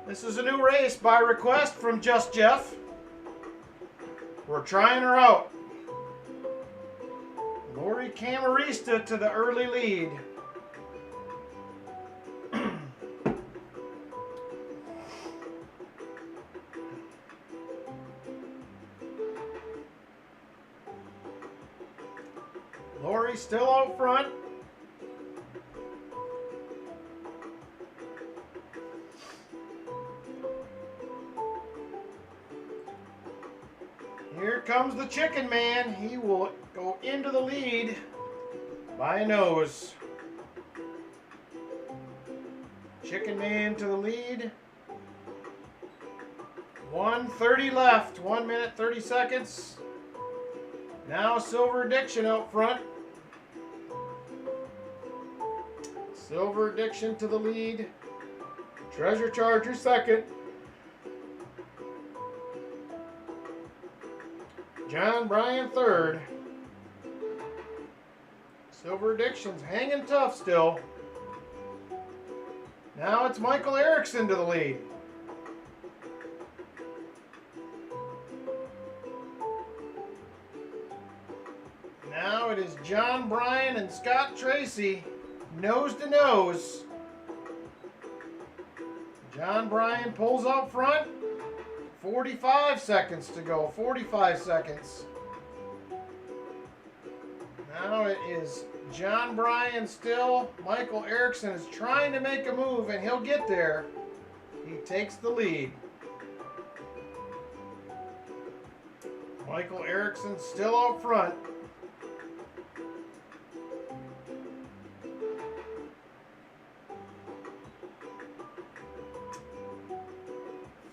This is a new race by request from Just Jeff. We're trying her out. Lori Camarista to the early lead. Lori still out front. comes the Chicken Man. He will go into the lead by a nose. Chicken Man to the lead. 1:30 left. 1 minute, 30 seconds. Now Silver Addiction out front. Silver Addiction to the lead. Treasure Charger second. John Bryan third. Silver Addiction's hanging tough still. Now it's Michael Erickson to the lead. Now it is John Bryan and Scott Tracy, nose to nose. John Bryan pulls out front. 45 seconds to go. 45 seconds. Now it is John Bryan still. Michael Erickson is trying to make a move, and he'll get there. He takes the lead. Michael Erickson still out front.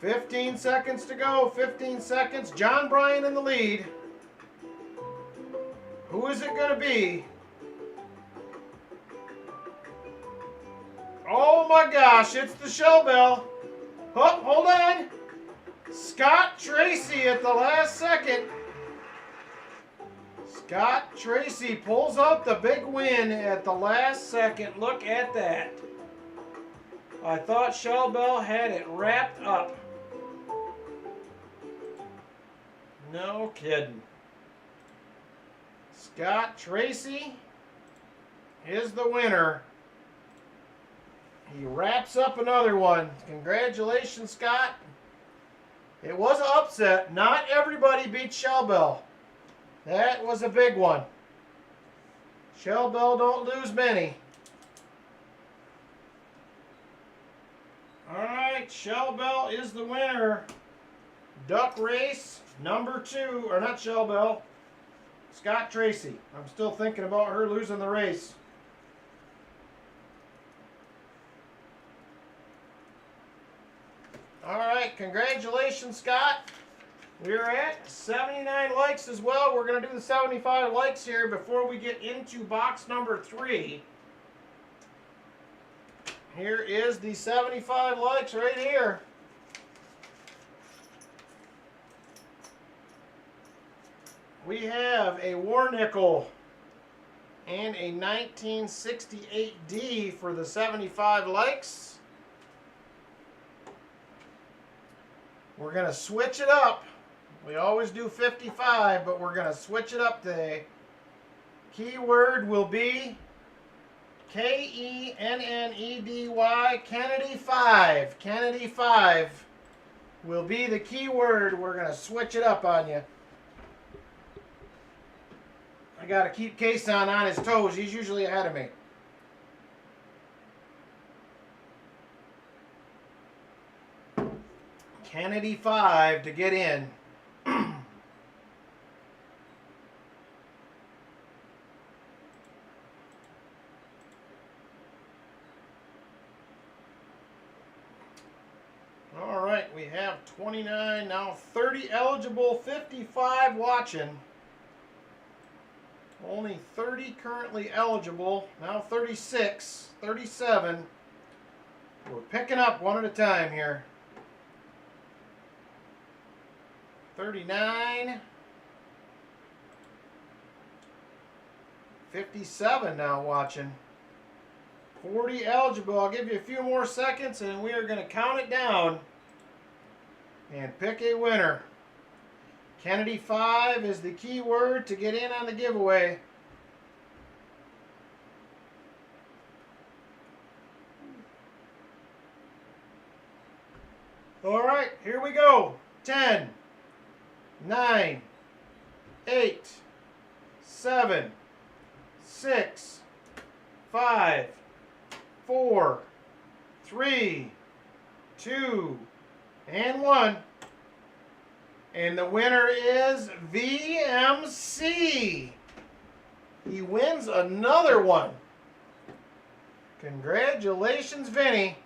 "15 seconds to go. 15 seconds. John Bryan in the lead. Who is it going to be? Oh my gosh, it's the Shell Bell. Oh, hold on. Scott Tracy at the last second. Scott Tracy pulls out the big win at the last second. Look at that. I thought Shell Bell had it wrapped up. No kidding. Scott Tracy is the winner. He wraps up another one. Congratulations, Scott. It was an upset. Not everybody beat Shell Bell. That was a big one. Shell Bell don't lose many. All right, Shell Bell is the winner. Duck race number 2, or not Shell Bell, Scott Tracy. I'm still thinking about her losing the race. All right, congratulations, Scott. We're at 79 likes as well. We're going to do the 75 likes here before we get into box number 3. Here is the 75 likes right here. We have a War Nickel and a 1968D for the 75 likes. We're going to switch it up. We always do 55, but we're going to switch it up today. Keyword will be Kennedy, Kennedy 5. Kennedy 5 will be the keyword. We're going to switch it up on you. I got to keep Kason on his toes. He's usually ahead of me. Kennedy 5 to get in. All right, we have 29, now 30 eligible, 55 watching. Only 30 currently eligible, now 36, 37. We're picking up one at a time here. 39. 57 now watching. 40 eligible. I'll give you a few more seconds and we are going to count it down and pick a winner. Kennedy 5 is the key word to get in on the giveaway. All right, here we go. 10, 9, 8, 7, 6, 5, 4, 3, 2, and 1. And the winner is VMC. He wins another one. Congratulations, Vinny.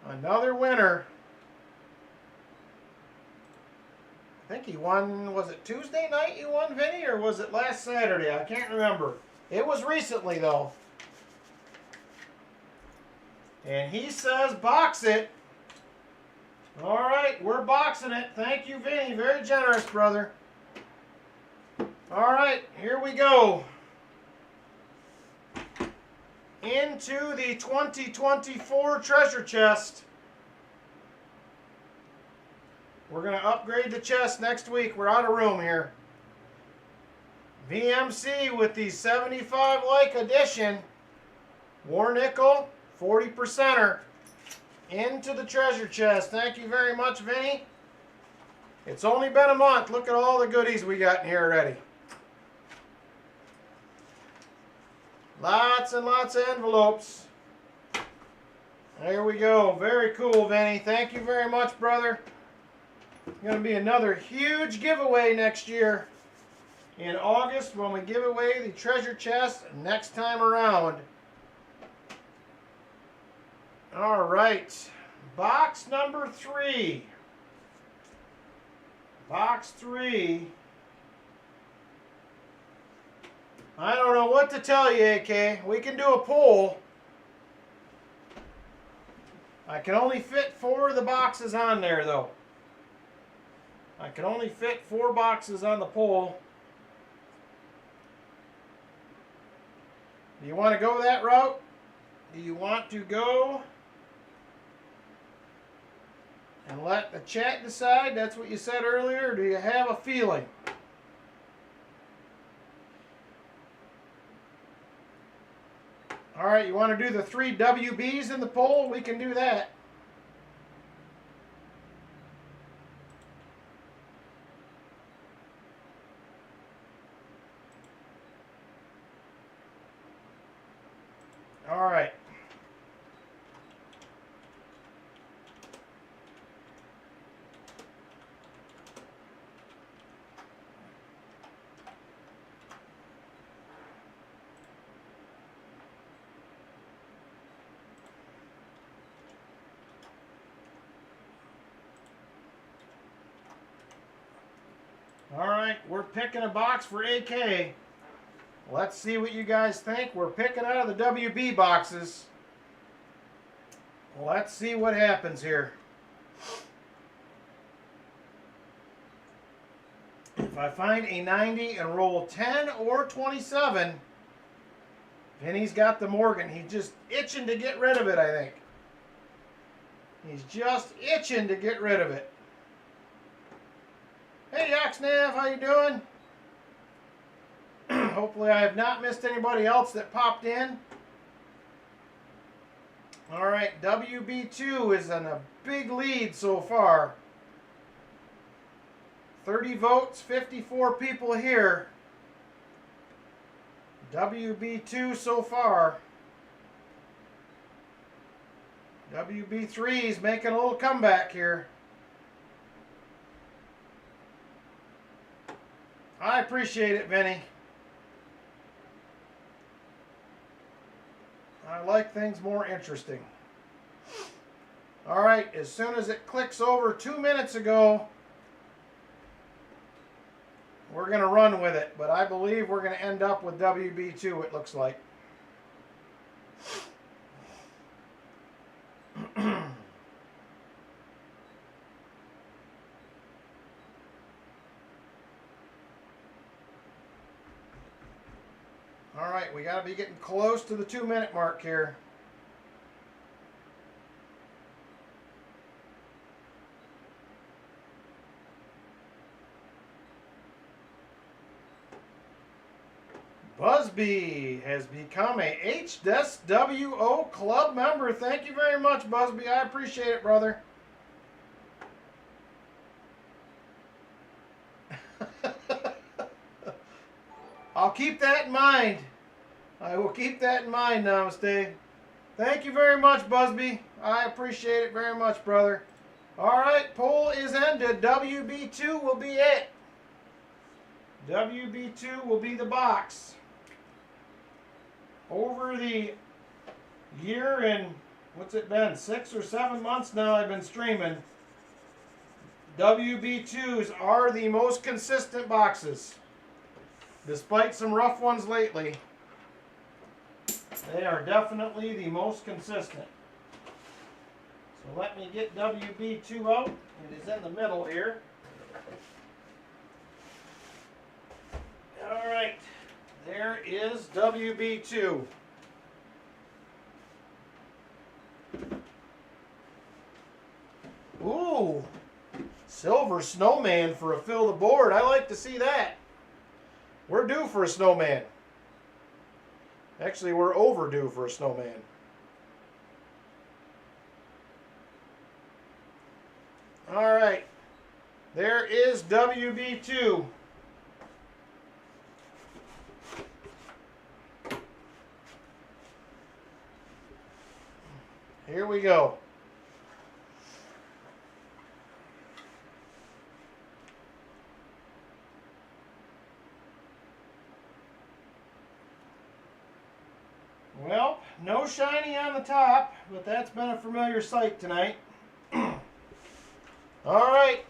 Another winner. I think he won, was it Tuesday night you won, Vinny, or was it last Saturday? I can't remember. It was recently, though. And he says, box it. All right, we're boxing it. Thank you, Vinny. Very generous, brother. All right, here we go. Into the 2024 treasure chest. We're going to upgrade the chest next week. We're out of room here. VMC with the 75 like edition. War nickel, 40%er. Into the treasure chest. Thank you very much, Vinny. It's only been a month. Look at all the goodies we got in here already. Lots and lots of envelopes. There we go. Very cool, Vinny. Thank you very much, brother. Going to be another huge giveaway next year in August when we give away the treasure chest next time around. All right. Box number 3. Box 3. I don't know what to tell you, AK. We can do a poll. I can only fit 4 of the boxes on there, though. I can only fit 4 boxes on the poll. Do you want to go that route? Do you want to go and let the chat decide? That's what you said earlier. Or do you have a feeling? All right, you want to do the 3 WBs in the poll? We can do that. All right. All right, we're picking a box for AK. Let's see what you guys think. We're picking out of the WB boxes. Let's see what happens here. If I find a 90 and roll 10 or 27, Vinny's got the Morgan. He's just itching to get rid of it, I think. He's just itching to get rid of it. Hey, Yaxnav, how you doing? Hopefully I have not missed anybody else that popped in. All right, WB2 is in a big lead so far. 30 votes, 54 people here. WB2 so far. WB3 is making a little comeback here. I appreciate it, Vinny. I like things more interesting. All right, as soon as it clicks over 2 minutes ago, we're going to run with it. But I believe we're going to end up with WB2, it looks like. All right, we got to be getting close to the 2-minute mark here. Busby has become a HSWO club member. Thank you very much, Busby. I appreciate it, brother. I'll keep that in mind. I will keep that in mind, Namaste. Thank you very much, Busby. I appreciate it very much, brother. Alright, poll is ended. WB2 will be it. WB2 will be the box. Over the year and, what's it been, 6 or 7 months now I've been streaming, WB2s are the most consistent boxes. Despite some rough ones lately, they are definitely the most consistent. So let me get WB2 out. It is in the middle here. Alright, there is WB2. Ooh, silver snowman for a fill the board. I like to see that. We're due for a snowman. Actually, we're overdue for a snowman. Alright, there is WB2. Here we go. Well, no shiny on the top, but that's been a familiar sight tonight. Alright,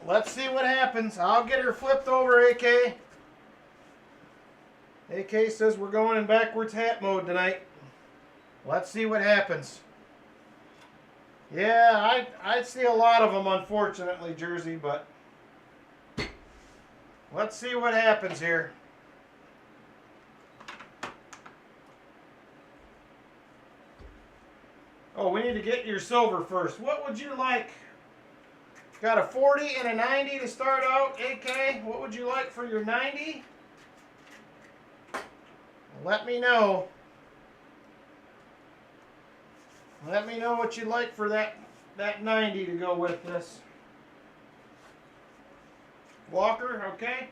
let's see what happens. I'll get her flipped over, AK. AK says we're going in backwards hat mode tonight. Let's see what happens. Yeah, I see a lot of them, unfortunately, Jersey, but let's see what happens here. Oh, we need to get your silver first. What would you like? Got a 40 and a 90 to start out, AK. What would you like for your 90? Let me know. Let me know what you'd like for that 90 to go with this. Walker, okay?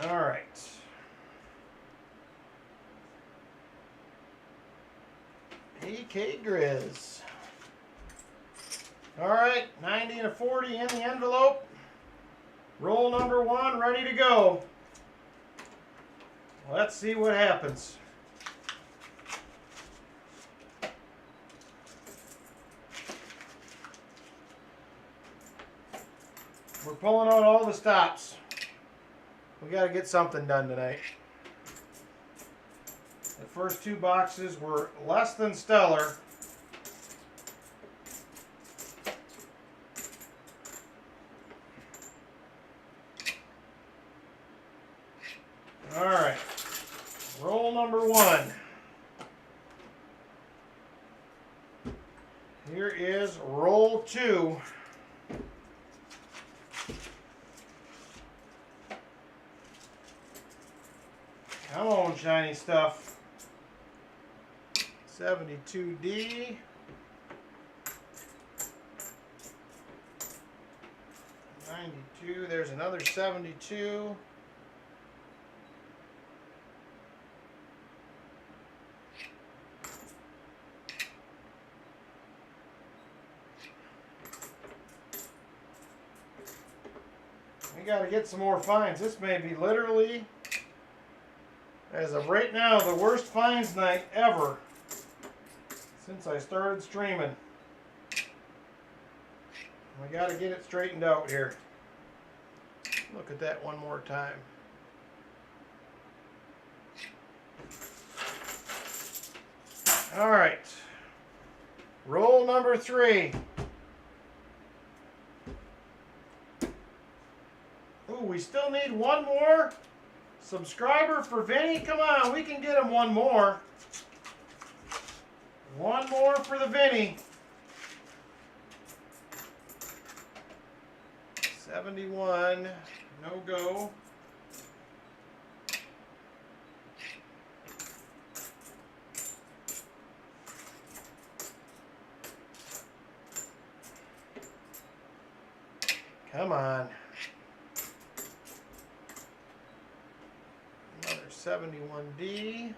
All right. AK Grizz. All right, 90 and a 40 in the envelope. Roll number 1 ready to go. Let's see what happens. We're pulling out all the stops. We got to get something done tonight. The first 2 boxes were less than stellar. All right. Roll number 1. Here is roll 2. Come on, shiny stuff. 72D. 92. There's another 72. We got to get some more finds. This may be literally, as of right now, the worst finds night ever since I started streaming. We got to get it straightened out here. Look at that one more time. All right. Roll number 3. Ooh, we still need one more subscriber for Vinny. Come on, we can get him one more. One more for the Vinny. 71, no go. Come on. Another 71D.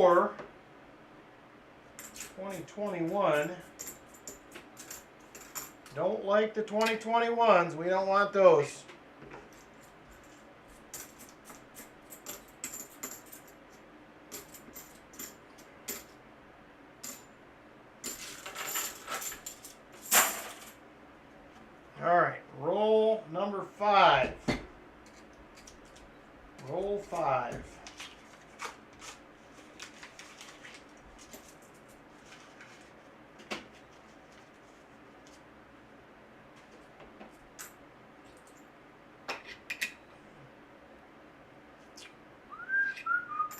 or 2021. Don't like the 2021s. We don't want those. All right, roll number 5. Roll 5.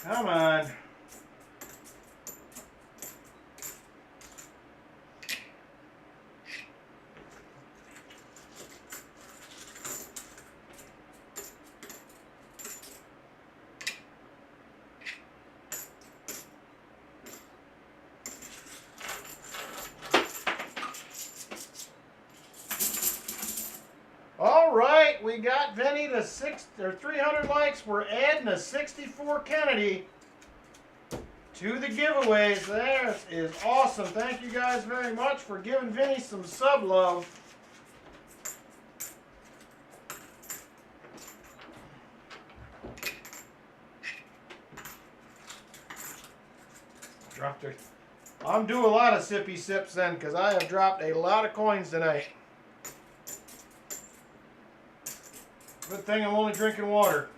Come on. All right, we got Vinny to 300 likes. We're adding a 64 Kennedy to the giveaways. That is awesome. Thank you guys very much for giving Vinny some sub love. Dropped it. I'm doing a lot of sippy sips then because I have dropped a lot of coins tonight. Good thing I'm only drinking water.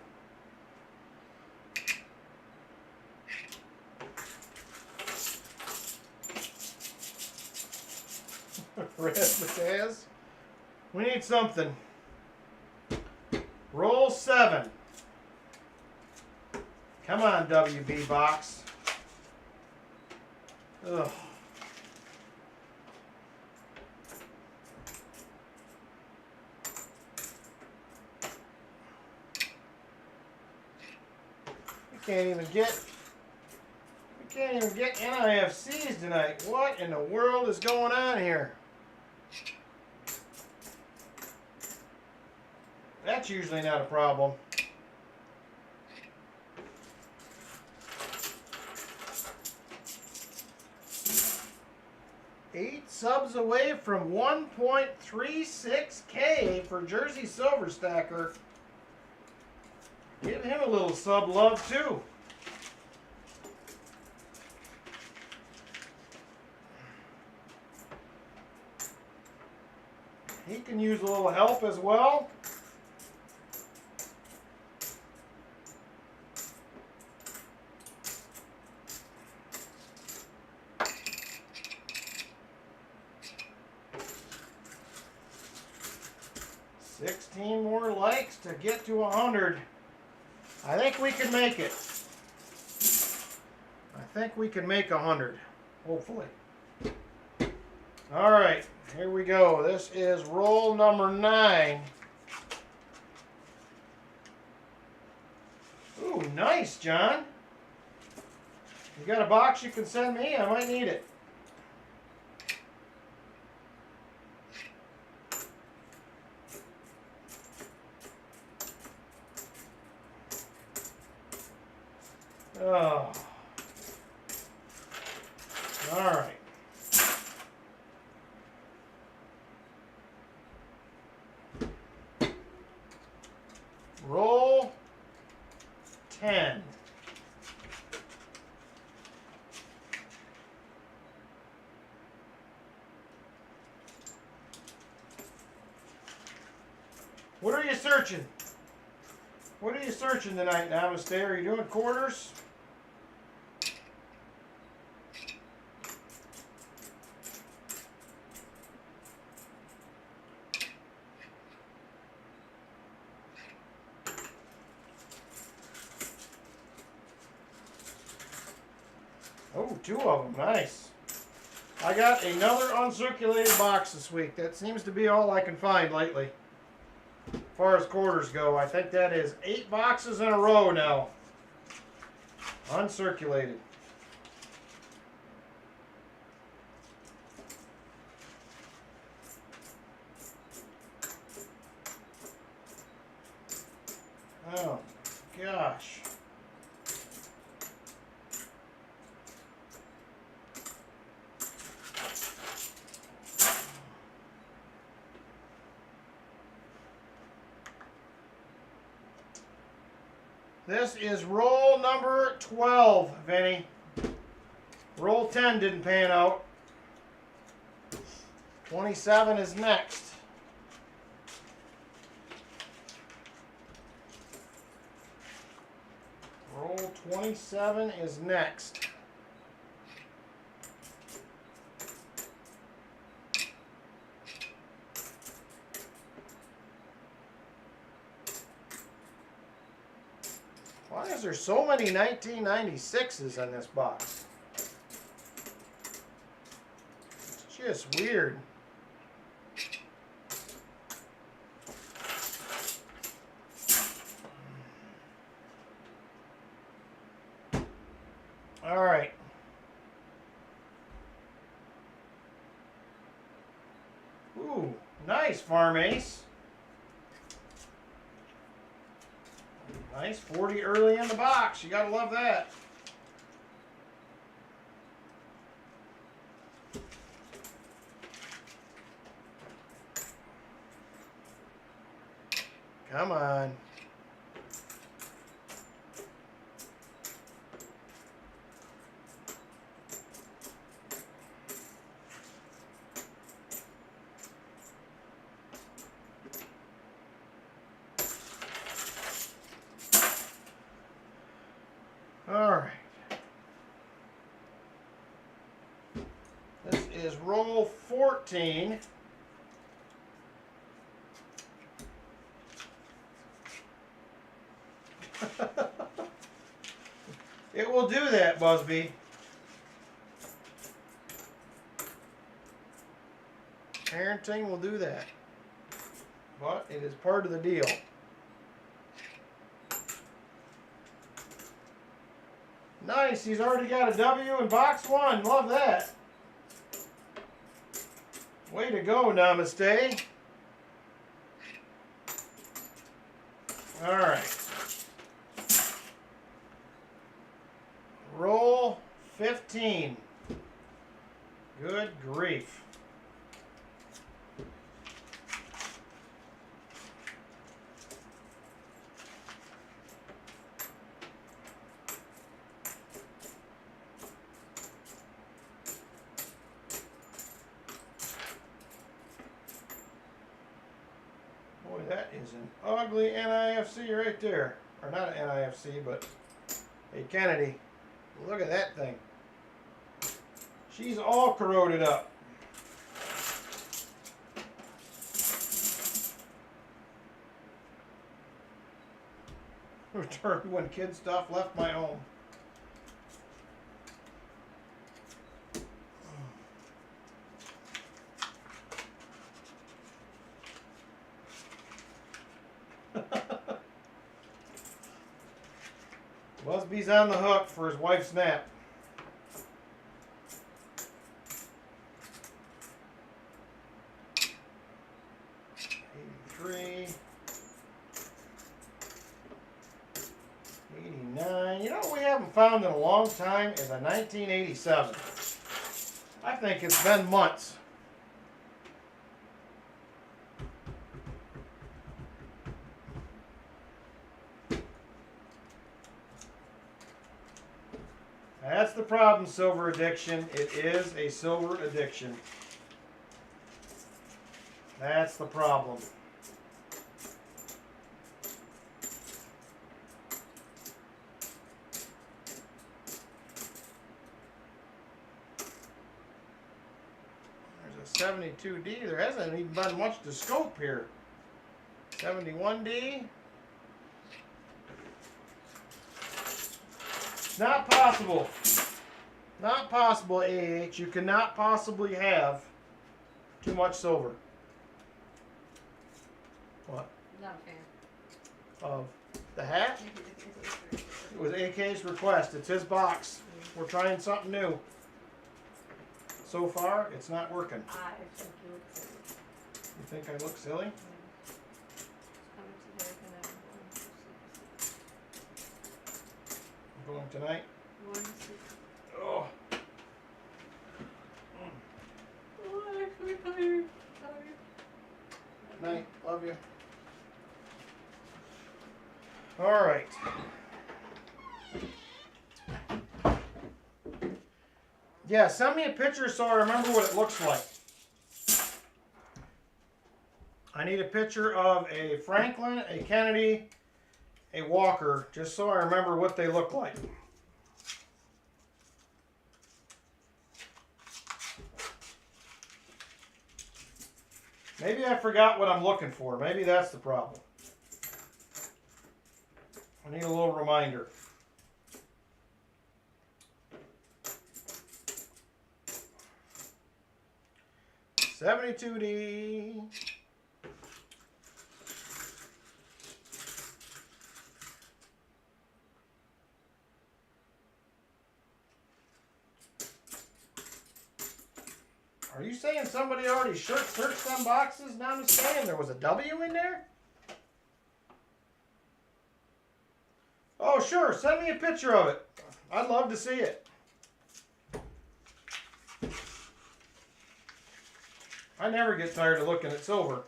Red Mataz. We need something. Roll 7. Come on, WB box. Ugh. We can't even get NIFCs tonight. What in the world is going on here? That's usually not a problem. Eight subs away from 1.36K for Jersey Silver Stacker. Give him a little sub love too. He can use a little help as well. More likes to get to 100. I think we can make it. I think we can make 100, hopefully. All right, here we go. This is roll number 9. Ooh, nice, John. You got a box you can send me? I might need it. Oh. All right. Roll 10. What are you searching? What are you searching tonight, Namaste? Are you doing quarters? Oh, 2 of them. Nice. I got another uncirculated box this week. That seems to be all I can find lately. As far as quarters go, I think that is 8 boxes in a row now. Uncirculated. Oh, gosh. This is roll number 12, Vinny. Roll 10 didn't pan out. 27 is next. Roll 27 is next. Why is there so many 1996s in this box? It's just weird. All right. Ooh, nice farm ace. Nice 40 early in the box. You gotta love that. Come on. All right. This is roll 14. It will do that, Busby. Parenting will do that. But it is part of the deal. Nice, he's already got a W in box one. Love that. Way to go, Namaste. All right. Roll 15. Good grief. Boy, that is an ugly NIFC right there. Or not an NIFC, but a Kennedy. Look at that thing. She's all corroded up. Returned when kid stuff left my home. Busby's on the hook for his wife's nap. '83, '89. You know what we haven't found in a long time is a 1987. I think it's been months. That's the problem, silver addiction. It is a silver addiction. That's the problem. There's a 72D. There hasn't even been much to scope here. 71D. Not possible. Not possible, AH. You cannot possibly have too much silver. What? Not a fan. Of the hat? It was AK's request. It's his box. We're trying something new. So far, it's not working. I think you look silly. You think I look silly? I'm going tonight? Oh. Oh, actually tired. Night. Love you. All right. Yeah, send me a picture so I remember what it looks like. I need a picture of a Franklin, a Kennedy, a Walker, just so I remember what they look like. Maybe I forgot what I'm looking for. Maybe that's the problem. I need a little reminder. $72D. Are you saying somebody already searched them boxes? Now I'm saying there was a W in there? Oh, sure. Send me a picture of it. I'd love to see it. I never get tired of looking at silver.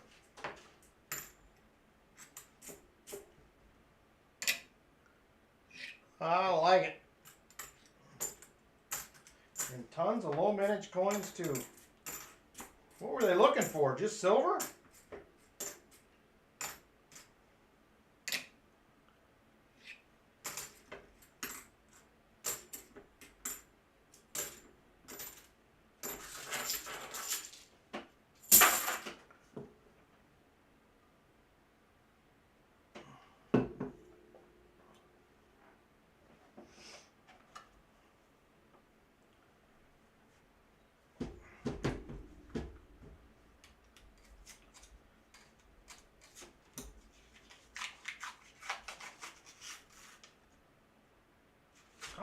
I like it. And tons of low mintage coins too. What were they looking for? Just silver?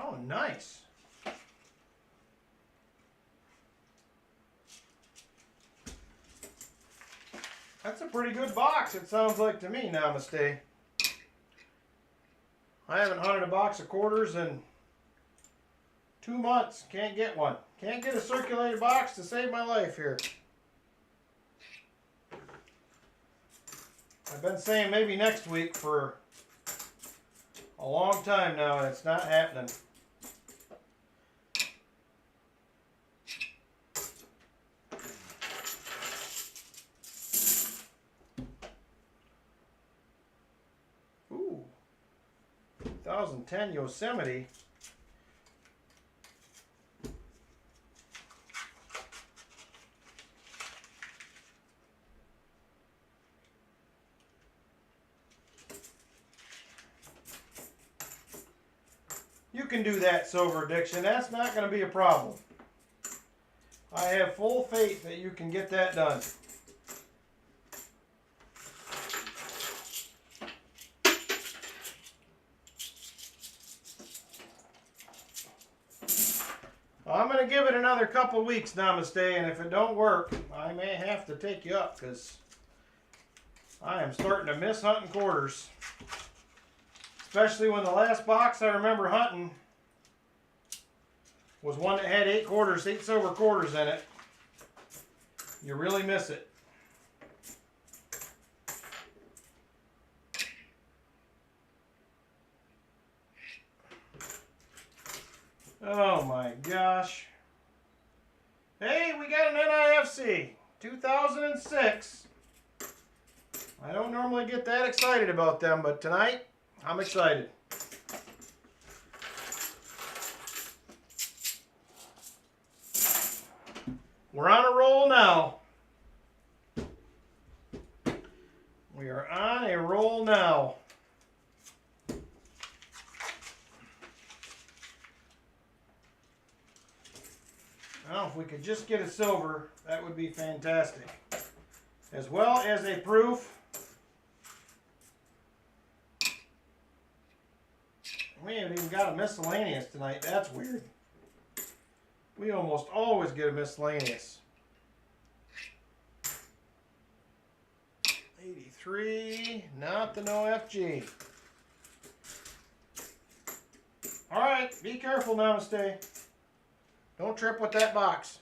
Oh, nice. That's a pretty good box, it sounds like to me, Namaste. I haven't hunted a box of quarters in 2 months. Can't get one. Can't get a circulated box to save my life here. I've been saying maybe next week for a long time now, and it's not happening. Ooh, 2010 Yosemite. You can do that, Silver Addiction. That's not going to be a problem. I have full faith that you can get that done. I'm going to give it another couple weeks, Namaste, and if it don't work, I may have to take you up because I am starting to miss hunting quarters. Especially when the last box I remember hunting was one that had 8 quarters, 8 silver quarters in it. You really miss it. Oh my gosh. Hey, we got an NIFC 2006. I don't normally get that excited about them, but tonight I'm excited. We're on a roll now. We are on a roll now. Now, if we could just get a silver, that would be fantastic. As well as a proof. We haven't even got a miscellaneous tonight. That's weird. We almost always get a miscellaneous. 83, not the no FG. All right, be careful, Namaste. Don't trip with that box.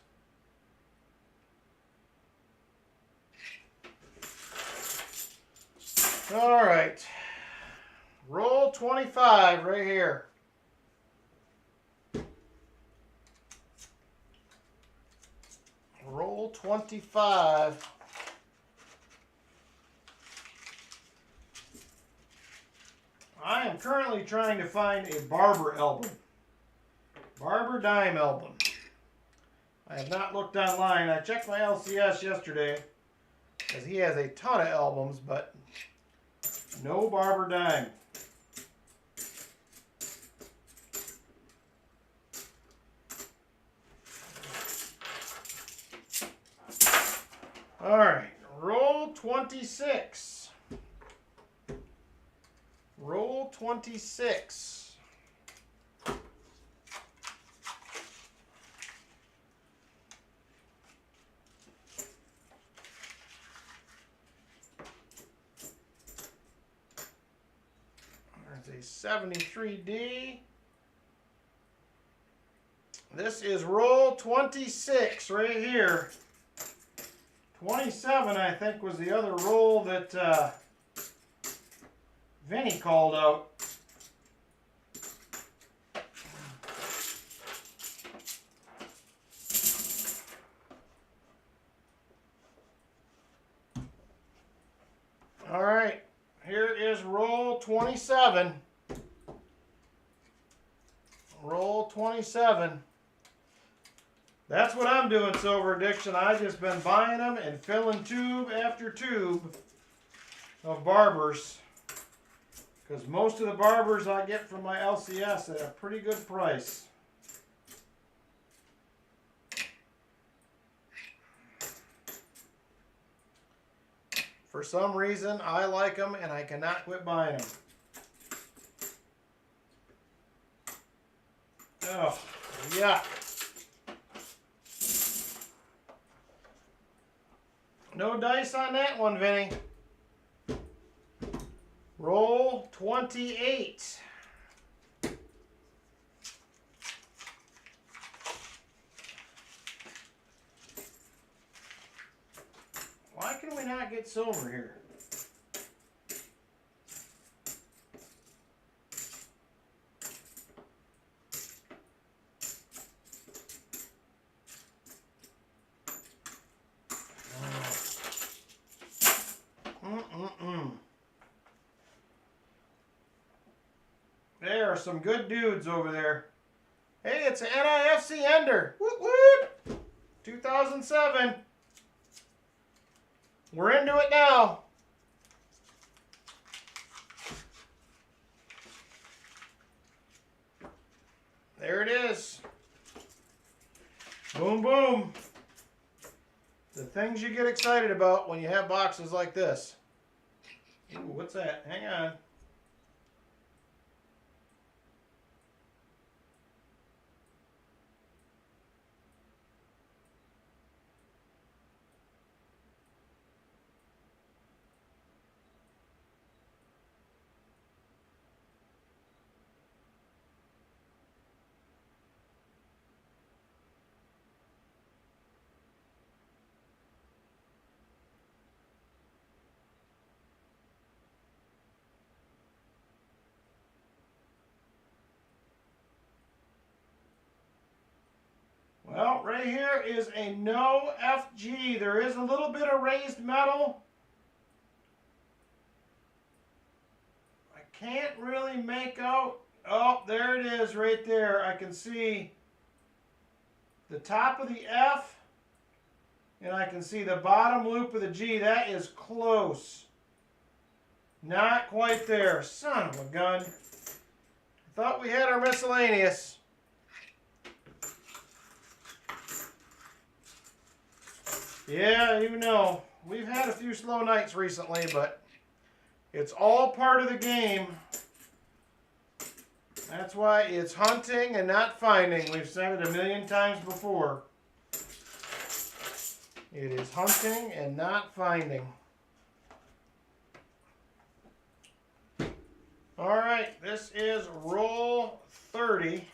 All right. Roll 25 right here. roll 25. I am currently trying to find a Barber album. Barber dime album. I have not looked online. I checked my LCS yesterday because he has a ton of albums, but no Barber dime. All right, roll 26. Roll 26. There's a 73D. This is roll 26 right here. 27, I think, was the other roll that Vinny called out. All right, here is roll 27. Roll 27. That's what I'm doing, Silver Addiction. I've just been buying them and filling tube after tube of Barbers. Because most of the Barbers I get from my LCS at a pretty good price. For some reason, I like them and I cannot quit buying them. Oh, yuck. No dice on that one, Vinny. Roll 28. Why can we not get silver here? There are some good dudes over there. Hey, it's an NIFC Ender. Woot woot! 2007. We're into it now. There it is. Boom, boom. The things you get excited about when you have boxes like this. Ooh, what's that? Hang on. Well, right here is a no FG. There is a little bit of raised metal. I can't really make out. Oh, there it is right there. I can see the top of the F and I can see the bottom loop of the G. That is close. Not quite there. Son of a gun. I thought we had our miscellaneous. Yeah, you know, we've had a few slow nights recently, but it's all part of the game. That's why it's hunting and not finding. We've said it a million times before. It is hunting and not finding. All right, this is roll 30.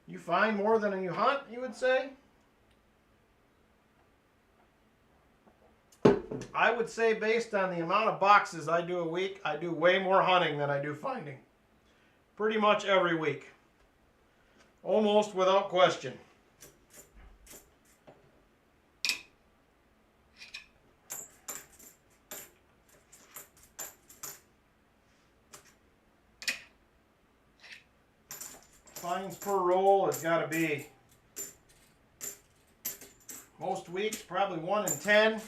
You find more than you hunt, you would say? I would say based on the amount of boxes I do a week, I do way more hunting than I do finding. Pretty much every week. Almost without question. Finds per roll has got to be most weeks probably 1 in 10.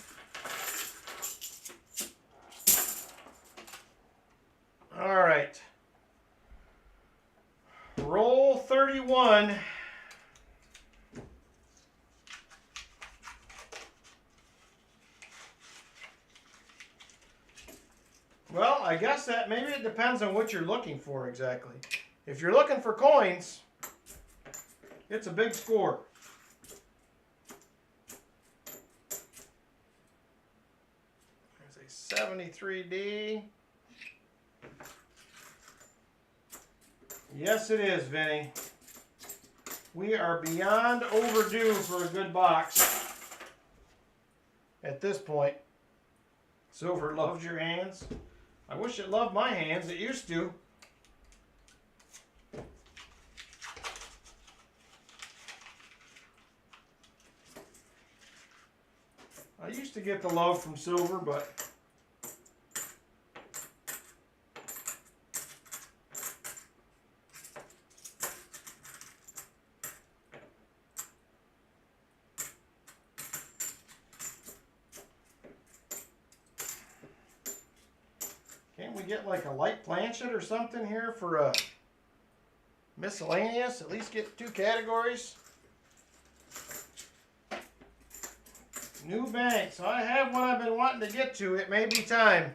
All right. Roll 31. Well, I guess that maybe it depends on what you're looking for exactly. If you're looking for coins, it's a big score. There's a 73D. Yes, it is, Vinny. We are beyond overdue for a good box at this point. Silver loves your hands. I wish it loved my hands. It used to. I used to get the love from silver, but can't we get like a light planchet or something here for a miscellaneous? At least get 2 categories. New bank. So I have one I've been wanting to get to. It may be time.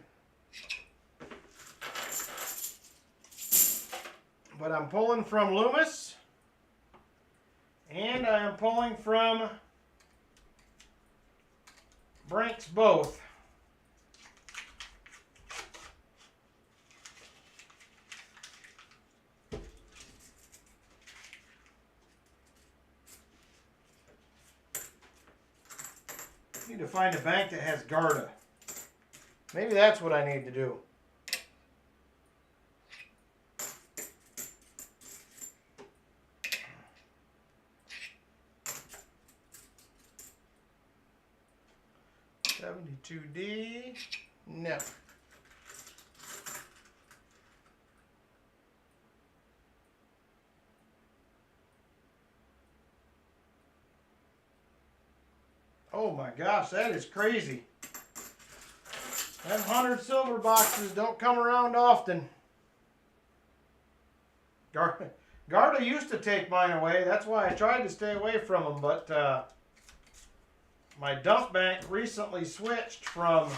But I'm pulling from Loomis. And I am pulling from Brinks both. Need to find a bank that has Garda. Maybe that's what I need to do. $72D. No. Oh my gosh, that is crazy. That 100 silver boxes don't come around often. Garda used to take mine away. That's why I tried to stay away from them. But my dump bank recently switched from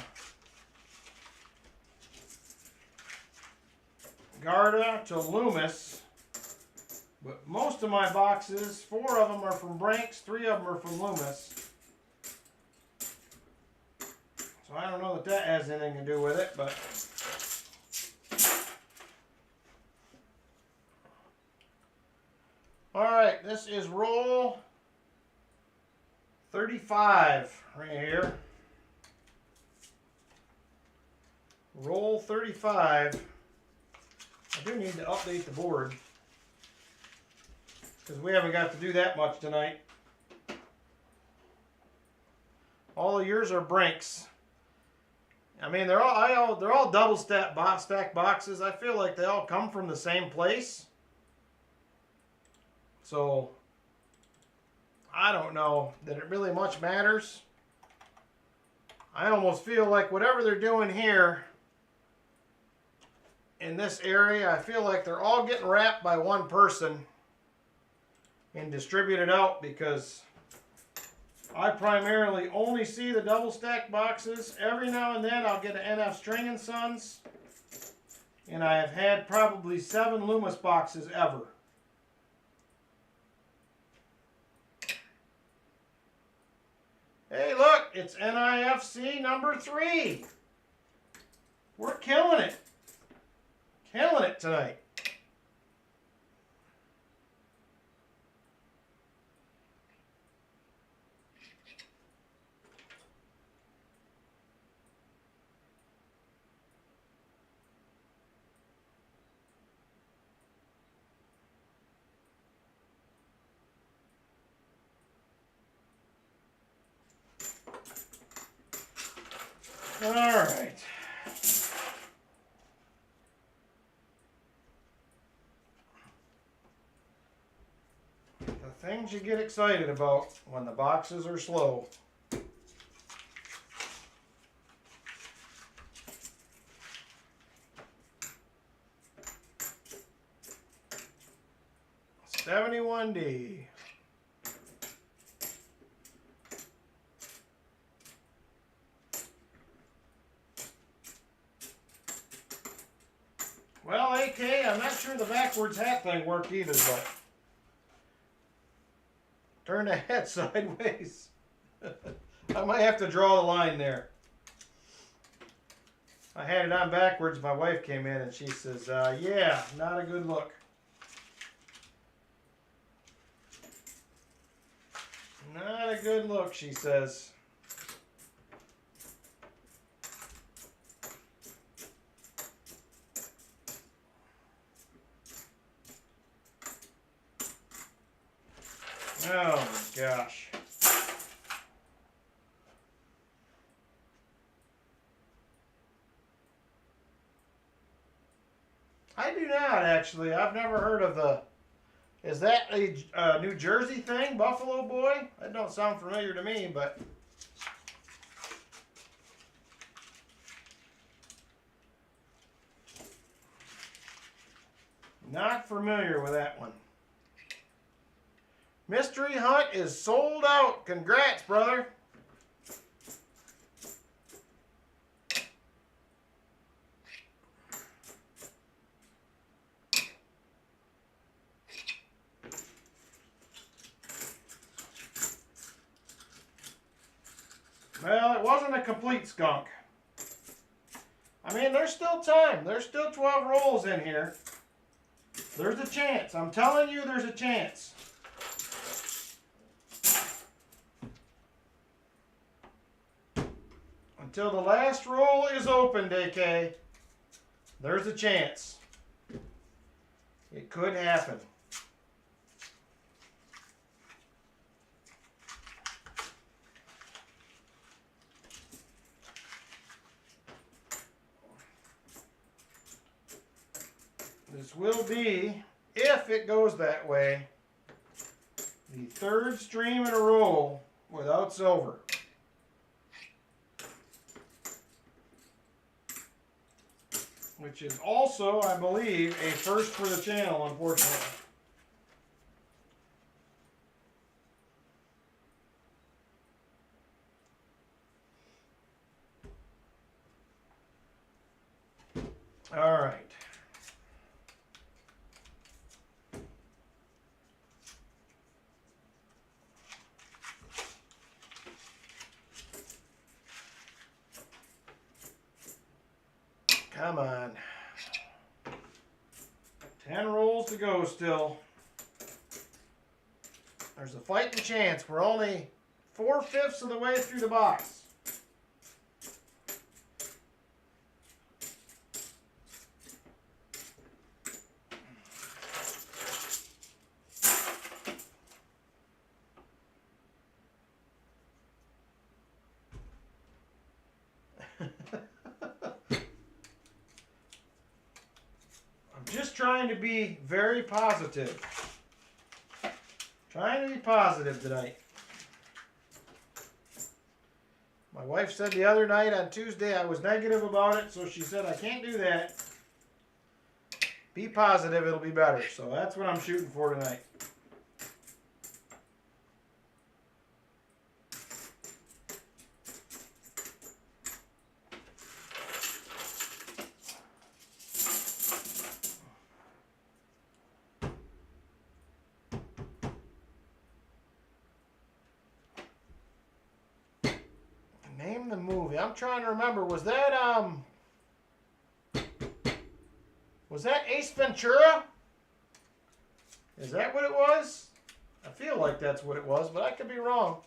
Garda to Loomis. But most of my boxes, 4 of them are from Brinks, 3 of them are from Loomis. So I don't know that that has anything to do with it, but all right, this is roll 35 right here. Roll 35. I do need to update the board because we haven't got to do that much tonight. All of yours are Brinks. I mean, they're all double stack boxes. I feel like they all come from the same place. So I don't know that it really much matters. I almost feel like whatever they're doing here in this area, I feel like they're all getting wrapped by one person and distributed out, because I primarily only see the double stack boxes. Every now and then I'll get an NF String and Sons, and I have had probably 7 Loomis boxes ever. Hey, look, it's NIFC number 3. We're killing it. Killing it tonight. All right. The things you get excited about when the boxes are slow. $71D. Well, AK, I'm not sure the backwards hat thing worked either, but turn the hat sideways. I might have to draw the line there. I had it on backwards. My wife came in and she says, yeah, not a good look. Not a good look, she says. Oh my gosh. I do not actually. I've never heard of the. Is that a New Jersey thing, Buffalo Boy? That don't sound familiar to me, but. Not familiar with that one. Mystery Hunt is sold out. Congrats, brother. Well, it wasn't a complete skunk. I mean, there's still time. There's still 12 rolls in here. There's a chance. I'm telling you, there's a chance. Until the last roll is opened, AK, there's a chance. It could happen. This will be, if it goes that way, the third stream in a row without silver. Which is also, I believe, a first for the channel, unfortunately. All right. Come on. 10 rolls to go still. There's a fighting chance. We're only 4/5 of the way through the box. Just trying to be very positive. Trying to be positive tonight. My wife said the other night on Tuesday I was negative about it, so she said I can't do that. Be positive, it'll be better. So that's what I'm shooting for tonight. Name the movie. I'm trying to remember. Was that Ace Ventura? Is that what it was? I feel like that's what it was, but I could be wrong.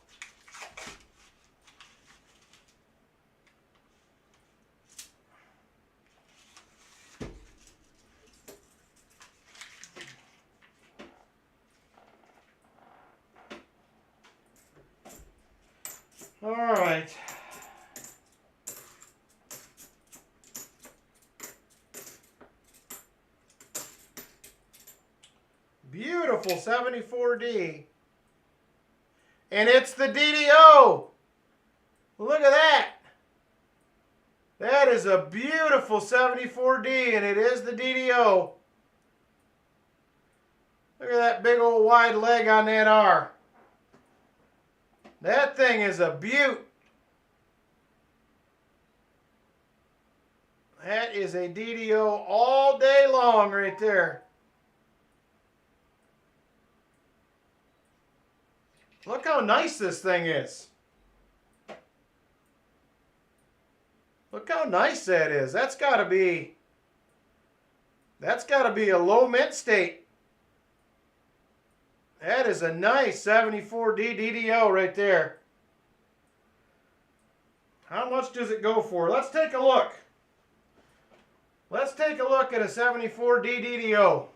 All right. beautiful 74D. And it's the DDO. Look at that. That is a beautiful 74D, and it is the DDO. Look at that big old wide leg on that R. That thing is a beaut. That is a DDO all day long right there. Look how nice this thing is. Look how nice that is. That's got to be a low mint state. That is a nice 74D DDO right there. How much does it go for? Let's take a look. Let's take a look at a 74D DDO.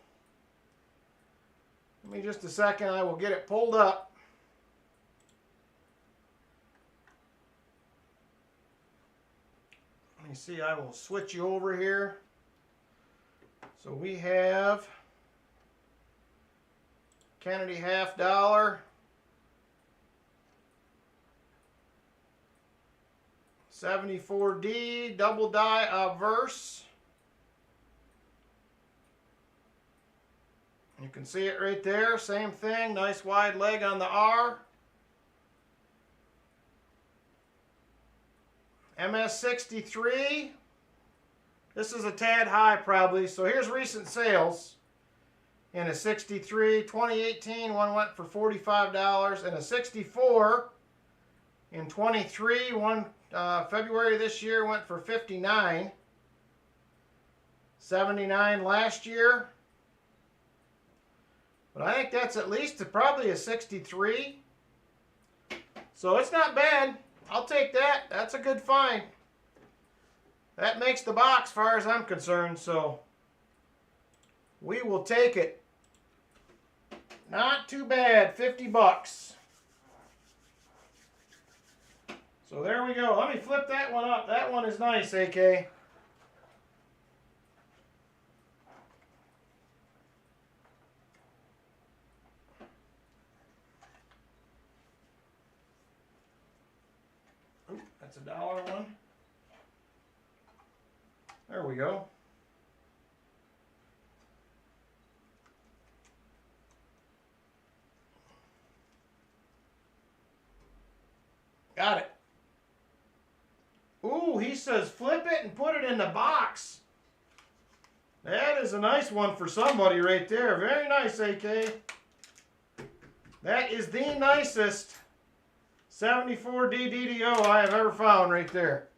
Give me just a second. I will get it pulled up. Let me see. I will switch you over here. So we have Kennedy half dollar, 74D double die obverse. You can see it right there, same thing, nice wide leg on the R. MS63, this is a tad high probably, so here's recent sales. In a 63, 2018, one went for $45, and a 64 in 23, one February this year went for $59. 79 last year. But I think that's at least probably a 63. So it's not bad. I'll take that. That's a good find. That makes the box as far as I'm concerned, so we will take it. Not too bad, 50 bucks. So there we go. Let me flip that one up. That one is nice, AK. Ooh, that's a dollar one. There we go. Got it. Ooh, he says flip it and put it in the box. That is a nice one for somebody right there. Very nice, AK. That is the nicest 74D DDO I have ever found right there.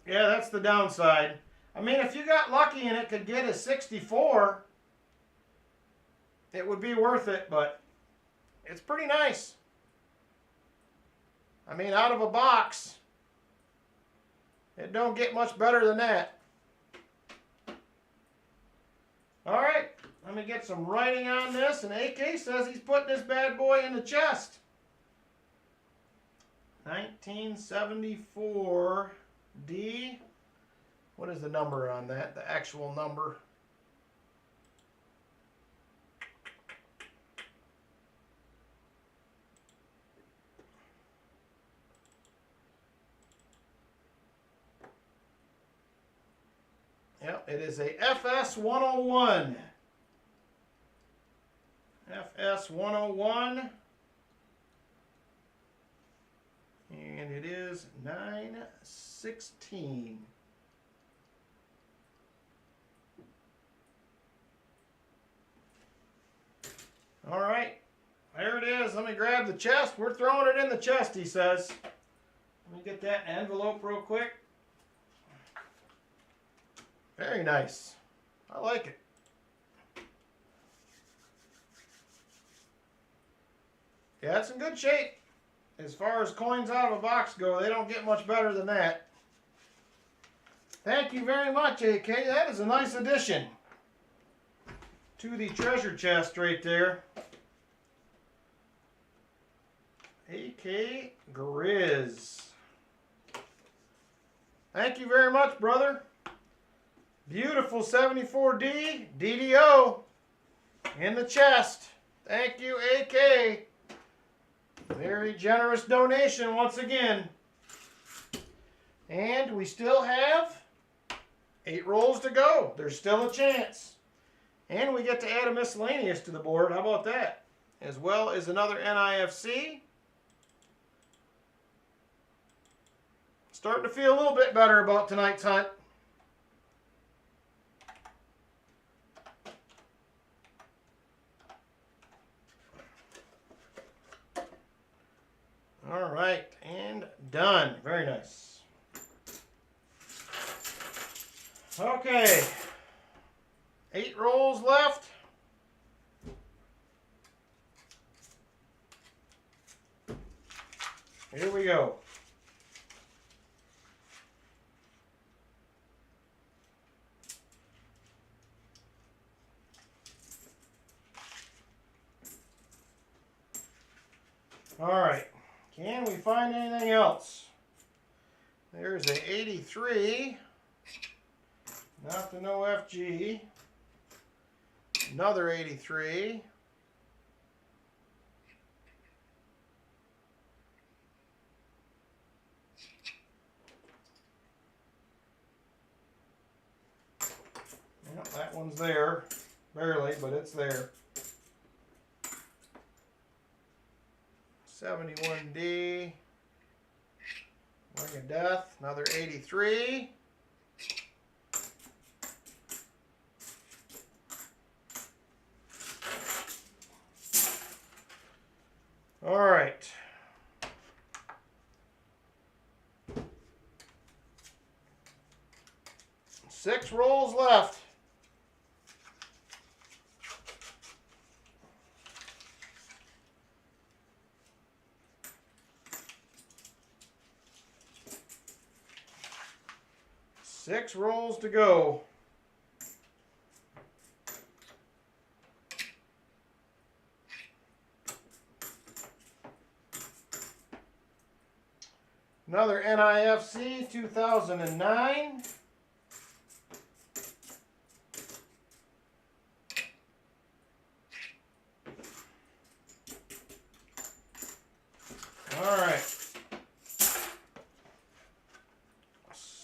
Yeah, that's the downside. I mean, if you got lucky and it could get a 64, it would be worth it, but it's pretty nice. I mean, out of a box, it don't get much better than that. All right, let me get some writing on this, and AK says he's putting this bad boy in the chest. 1974D. What is the number on that? The actual number. Yep, it is a FS 101. FS 101. And it is 916. All right, there it is. Let me grab the chest. We're throwing it in the chest, he says. Let me get that envelope real quick. Very nice. I like it. Yeah, it's in good shape. As far as coins out of a box go, they don't get much better than that. Thank you very much, AK. That is a nice addition to the treasure chest right there. AK Grizz. Thank you very much, brother. Beautiful 74D DDO in the chest. Thank you, AK. Very generous donation once again. And we still have 8 rolls to go. There's still a chance. And we get to add a miscellaneous to the board. How about that? As well as another NIFC. Starting to feel a little bit better about tonight's hunt. All right, and done. Very nice. Okay, 8 rolls left. Here we go. All right. Can we find anything else? There's a 83. Not the no FG. Another 83. Yep, that one's there. Barely, but it's there. 71D. Ring of Death. Another 83. All right. Six rolls left. Six rolls to go. Another NIFC 2009. All right.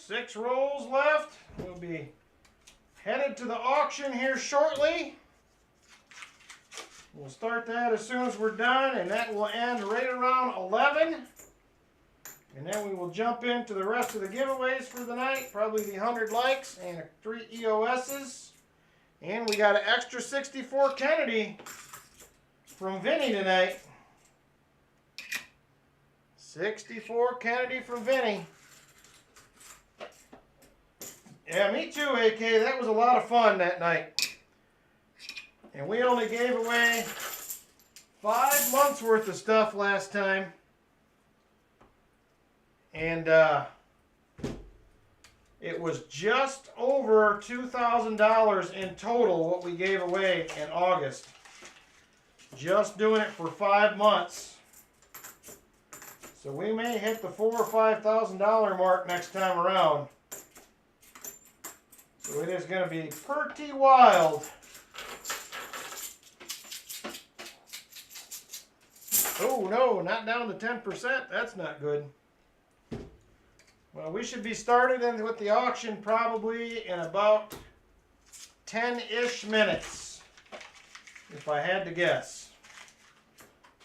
6 rolls left. We'll be headed to the auction here shortly. We'll start that as soon as we're done, and that will end right around 11. And then we will jump into the rest of the giveaways for the night. Probably the 100 likes and 3 EOSs. And we got an extra 64 Kennedy from Vinny tonight. 64 Kennedy from Vinny. Yeah, me too, AK. That was a lot of fun that night. And we only gave away 5 months worth of stuff last time. And it was just over $2,000 in total what we gave away in August. Just doing it for 5 months. So we may hit the $4,000 or $5,000 mark next time around. So it is going to be pretty wild. Oh no, not down to 10%. That's not good. Well, we should be started with the auction probably in about 10-ish minutes, if I had to guess.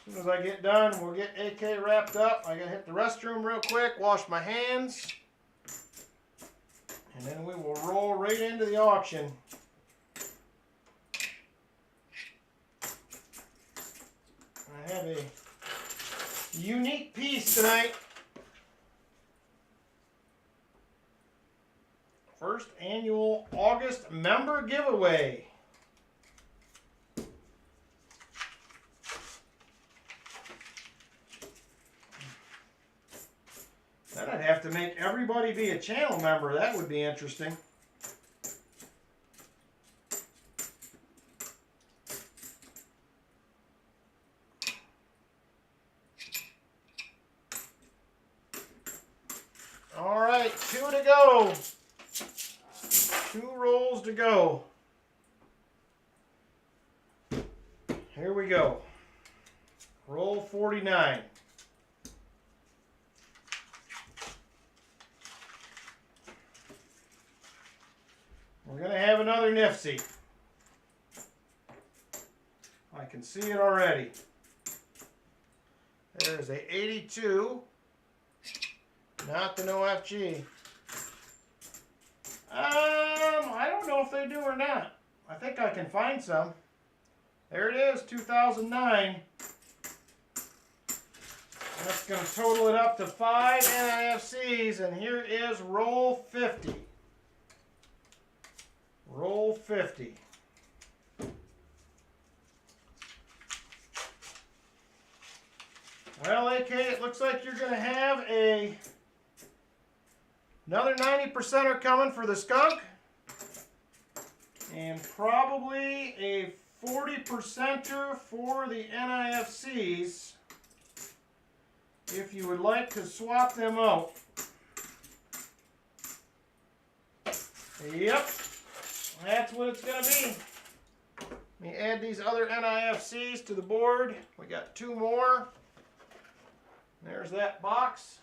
As soon as I get done, we'll get AK wrapped up. I gotta hit the restroom real quick, wash my hands, and then we will roll right into the auction. I have a unique piece tonight. First annual August member giveaway. Then I'd have to make everybody be a channel member. That would be interesting. All right, 2 to go. 2 rolls to go. Here we go. Roll 49. We're going to have another Nifty. I can see it already. There's a 82. Not the no FG. I don't know if they do or not. I think I can find some. There it is, 2009. That's going to total it up to 5 NIFCs, and here is roll 50. Roll 50. Well, AK, it looks like you're going to have another 90%er coming for the skunk, and probably a 40%er for the NIFCs if you would like to swap them out. Yep, that's what it's going to be. Let me add these other NIFCs to the board. We got 2 more. There's that box.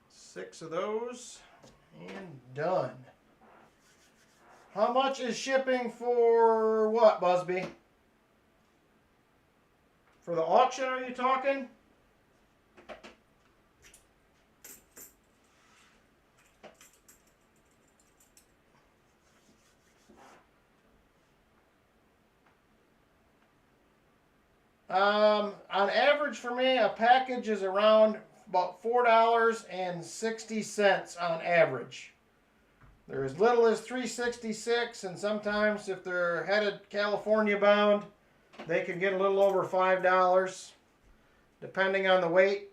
Six of those, and done. How much is shipping for what, Busby? For the auction, are you talking? On average for me, a package is around about $4.60 on average. They're as little as $3.66, and sometimes if they're headed California bound, they can get a little over $5, depending on the weight.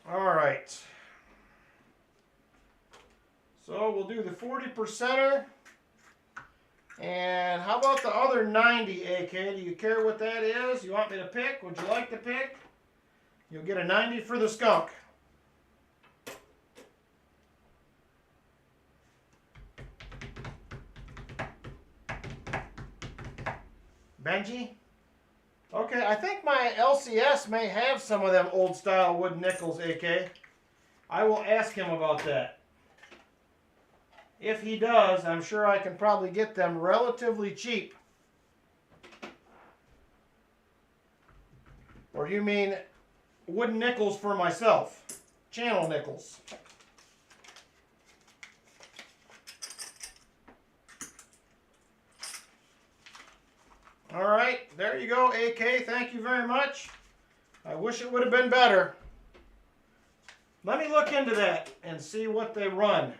All right. So we'll do the 40%er. And how about the other 90, AK? Do you care what that is? You want me to pick? Would you like to pick? You'll get a 90 for the skunk. Benji? Okay, I think my LCS may have some of them old style wooden nickels, AK. I will ask him about that. If he does, I'm sure I can probably get them relatively cheap. Or you mean wooden nickels for myself? Channel nickels. All right, there you go, AK. Thank you very much. I wish it would have been better. Let me look into that and see what they run.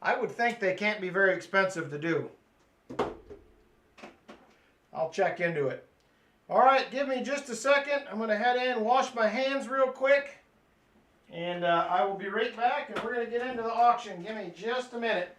I would think they can't be very expensive to do. I'll check into it. All right, give me just a second. I'm going to head in, wash my hands real quick, and I will be right back, and we're going to get into the auction. Give me just a minute.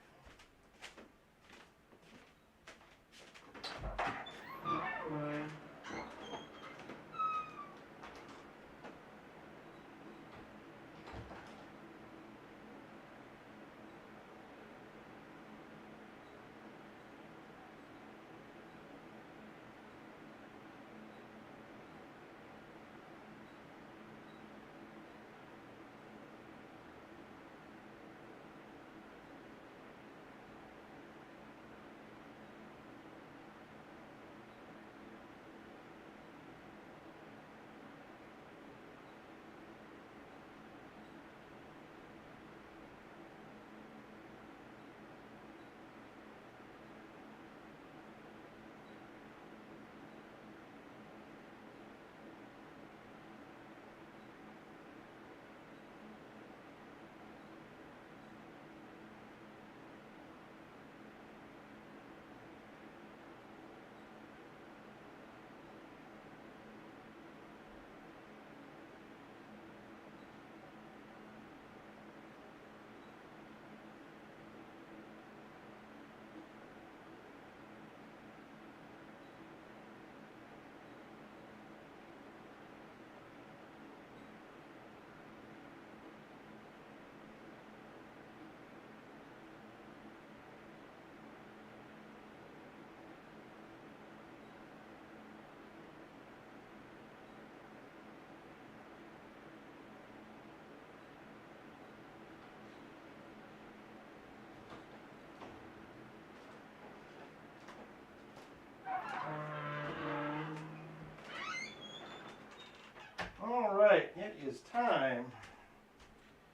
All right, it is time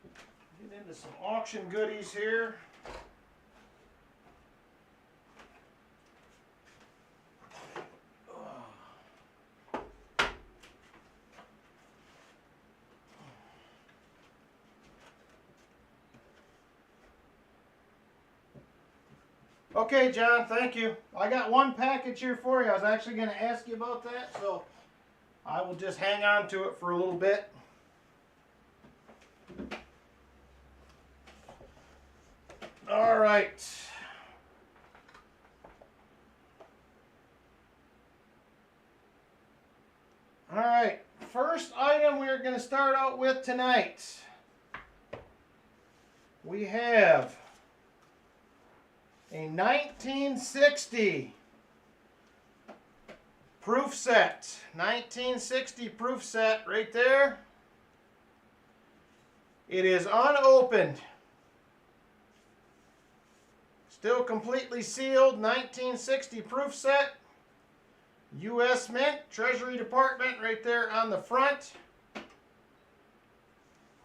to get into some auction goodies here. Okay, John, thank you. I got one package here for you. I was actually going to ask you about that, so I will just hang on to it for a little bit. All right. All right. First item we're going to start out with tonight. We have a 1960 proof set. 1960 proof set right there. It is unopened. Still completely sealed. 1960 proof set. U.S. Mint, Treasury Department right there on the front.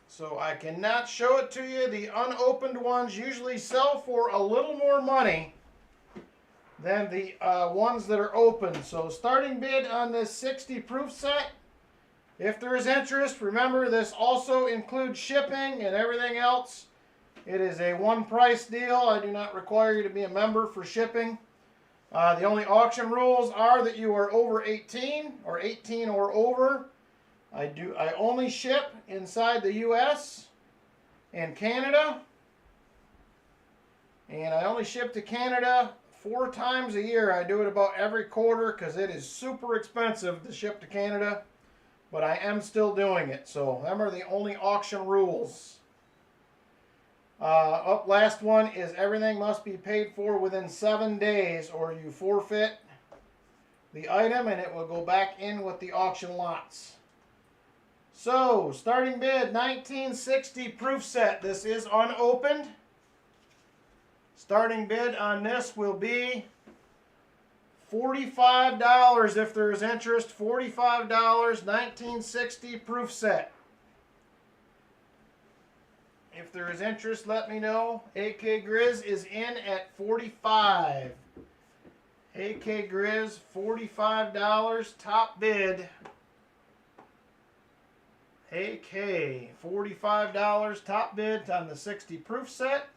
So I cannot show it to you. The unopened ones usually sell for a little more money than the ones that are open. So starting bid on this 60 proof set. If there is interest, remember this also includes shipping and everything else. It is a one price deal. I do not require you to be a member for shipping. The only auction rules are that you are over 18 or 18 or over. I only ship inside the U.S. and Canada. And I only ship to Canada 4 times a year. I do it about every quarter because it is super expensive to ship to Canada. But I am still doing it. So them are the only auction rules. Last one is everything must be paid for within 7 days or you forfeit the item and it will go back in with the auction lots. So, starting bid 1960 proof set. This is unopened. Starting bid on this will be $45 if there is interest. $45, 1960 proof set. If there is interest, let me know. AK Grizz is in at $45. AK Grizz, $45 top bid. AK, $45 top bid on the 60 proof set.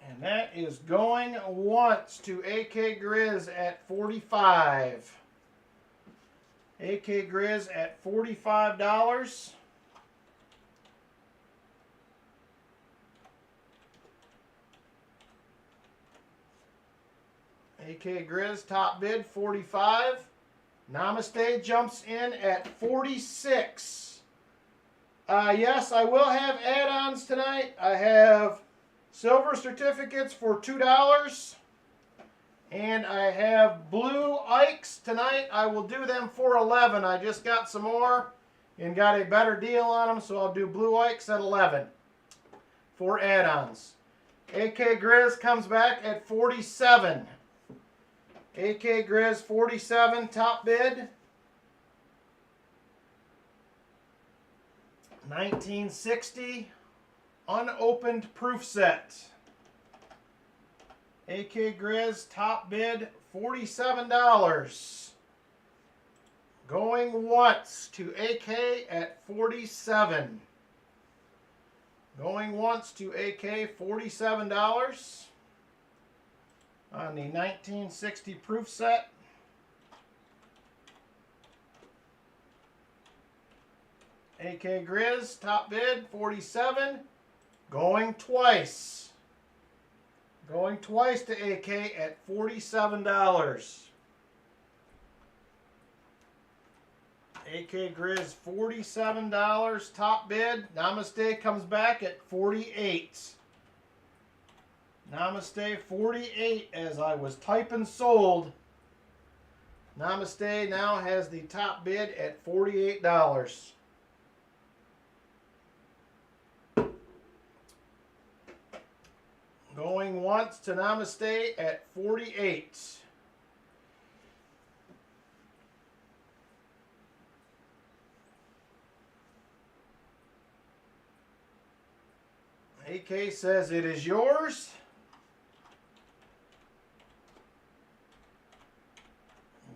And that is going once to AK Grizz at $45. AK Grizz at $45. AK Grizz top bid $45. Namaste jumps in at $46. Yes, I will have add-ons tonight. I have silver certificates for $2. And I have blue Ikes tonight. I will do them for $11. I just got some more and got a better deal on them, so I'll do blue Ikes at $11 for add-ons. AK Grizz comes back at $47. AK Grizz $47 top bid. 1960 unopened proof set. AK Grizz top bid $47. Going once to AK at $47. Going once to AK $47 on the 1960 proof set. AK Grizz top bid $47. Going twice. Going twice to AK at $47. AK Grizz $47 top bid. Namaste comes back at $48. Namaste $48 as I was typing sold. Namaste now has the top bid at $48. Going once to Namaste at $48. AK says it is yours.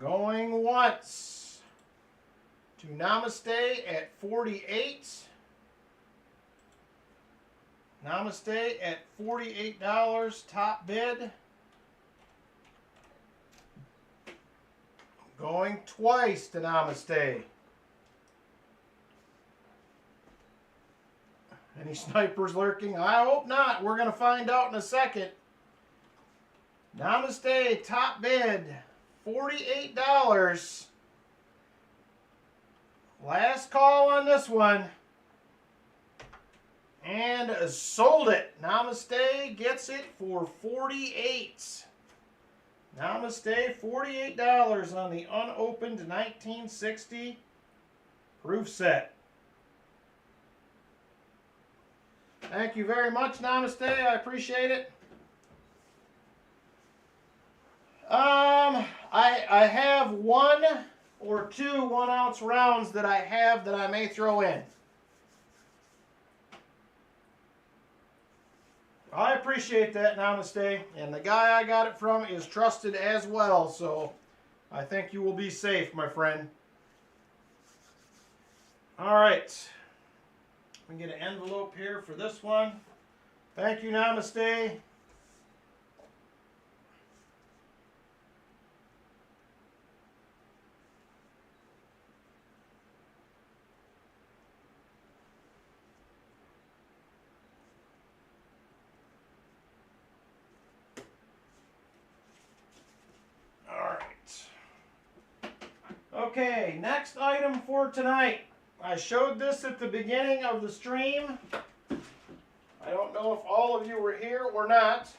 Going once to Namaste at 48. Namaste at $48, top bid. Going twice to Namaste. Any snipers lurking? I hope not. We're going to find out in a second. Namaste, top bid, $48. Last call on this one. And sold it. Namaste gets it for $48. Namaste, $48 on the unopened 1960 proof set. Thank you very much, Namaste. I appreciate it. I have 1 or 2 1-ounce rounds that I may throw in. I appreciate that, Namaste. And the guy I got it from is trusted as well, so I think you will be safe, my friend. All right. We can get an envelope here for this one. Thank you, Namaste. Okay, next item for tonight. I showed this at the beginning of the stream. I don't know if all of you were here or not.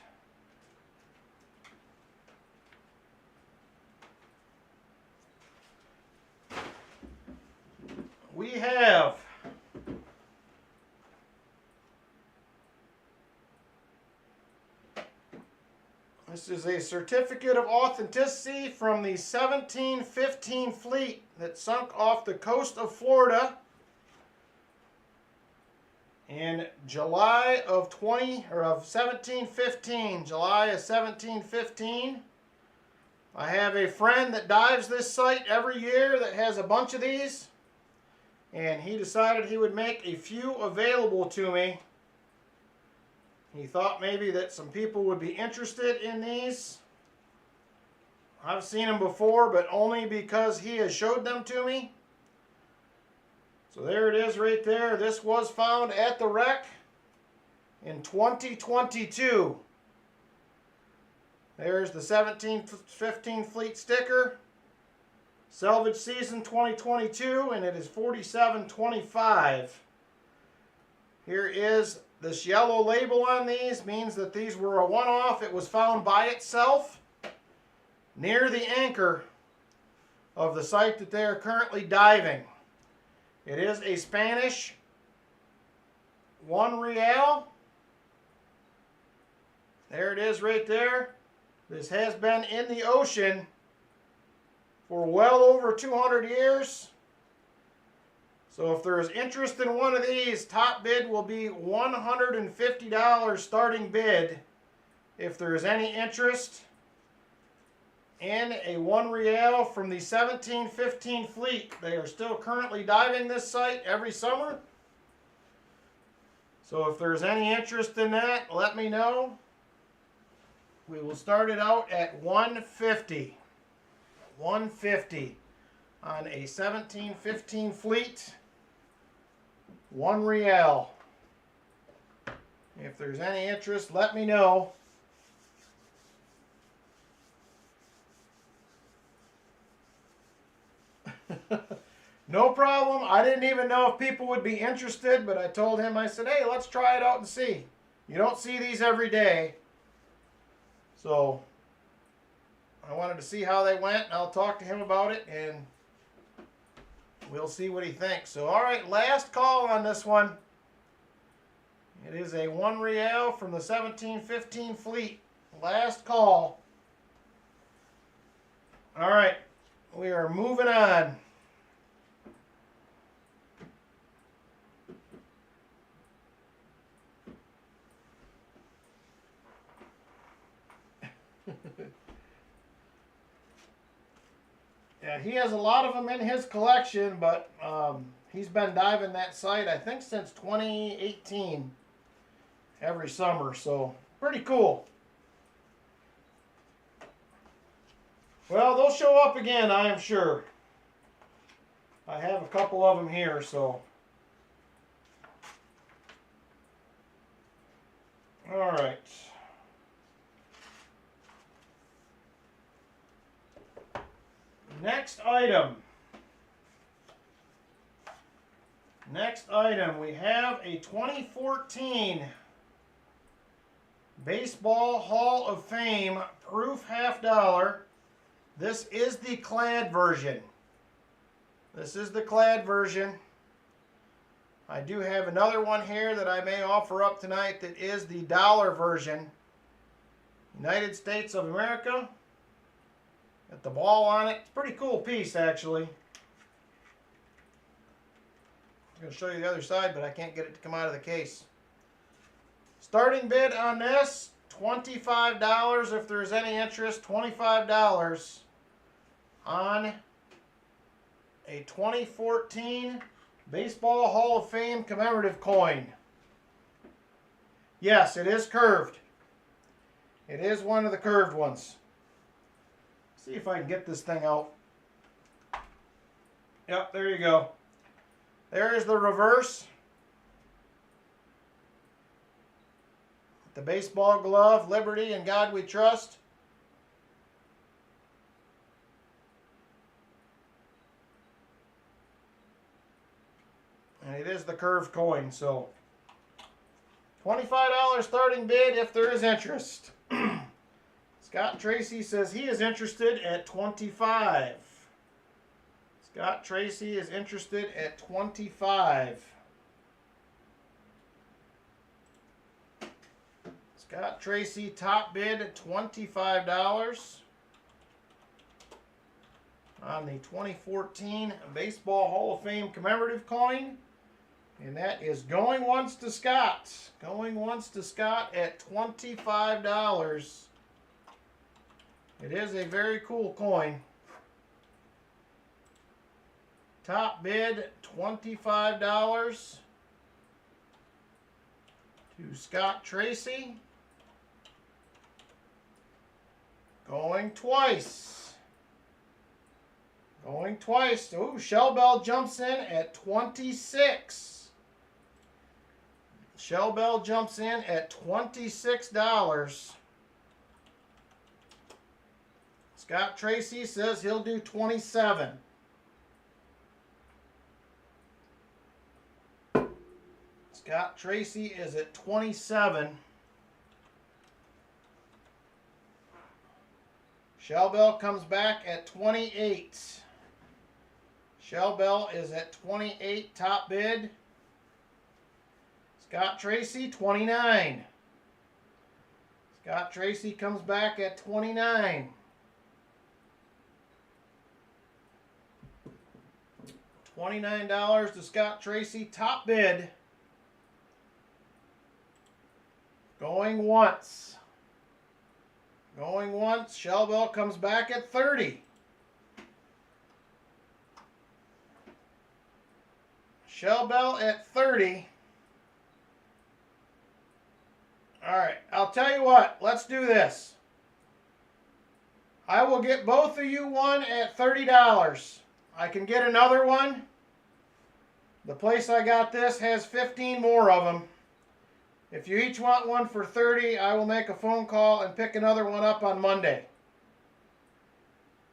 We have this is a certificate of authenticity from the 1715 fleet that sunk off the coast of Florida in July of 1715. July of 1715. I have a friend that dives this site every year that has a bunch of these, and he decided he would make a few available to me. He thought maybe that some people would be interested in these. I've seen them before, but only because he has showed them to me. So there it is right there. This was found at the wreck in 2022. There's the 1715 fleet sticker. Salvage season 2022, and it is $47.25. Here is this yellow label on these, means that these were a one-off. It was found by itself near the anchor of the site that they are currently diving. It is a Spanish $1. There it is right there. This has been in the ocean for well over 200 years. So if there is interest in one of these, top bid will be $150 starting bid. If there is any interest in a $1 from the 1715 fleet. They are still currently diving this site every summer. So if there's any interest in that, let me know. We will start it out at $150. $150 on a 1715 fleet. $1. If there's any interest, let me know. No problem. I didn't even know if people would be interested, but I told him, I said, hey, let's try it out and see. You don't see these every day. So I wanted to see how they went, and I'll talk to him about it, and we'll see what he thinks. So, all right, last call on this one. It is a $1 from the 1715 fleet. Last call. All right, we are moving on. Yeah, he has a lot of them in his collection, but he's been diving that site, I think, since 2018 every summer, so pretty cool. Well, they'll show up again, I am sure. I have a couple of them here, so. All right. Next item. Next item, we have a 2014 Baseball Hall of Fame proof $half. This is the clad version. This is the clad version. I do have another one here that I may offer up tonight that is the dollar version. United States of America. Got the ball on it. It's a pretty cool piece, actually. I'm going to show you the other side, but I can't get it to come out of the case. Starting bid on this, $25 if there's any interest. $25 on a 2014 Baseball Hall of Fame commemorative coin. Yes, it is curved. It is one of the curved ones. See if I can get this thing out. Yep, there you go. There is the reverse. The baseball glove, Liberty, and God We Trust. And it is the curved coin, so $25 starting bid if there is interest. Scott Tracy says he is interested at 25. Scott Tracy is interested at 25. Scott Tracy top bid at $25 on the 2014 Baseball Hall of Fame commemorative coin. And that is going once to Scott. Going once to Scott at $25. It is a very cool coin. Top bid $25 to Scott Tracy. Going twice. Going twice. Ooh, Shell Bell jumps in at 26. Shell Bell jumps in at $26. Scott Tracy says he'll do 27. Scott Tracy is at 27. Shell Bell comes back at 28. Shell Bell is at 28 top bid. Scott Tracy, 29. Scott Tracy comes back at 29. $29 to Scott Tracy, top bid. Going once. Going once. Shell Bell comes back at 30. Shell Bell at 30. All right, I'll tell you what. Let's do this. I will get both of you one at $30. I can get another one. The place I got this has 15 more of them. If you each want one for $30, I will make a phone call and pick another one up on Monday.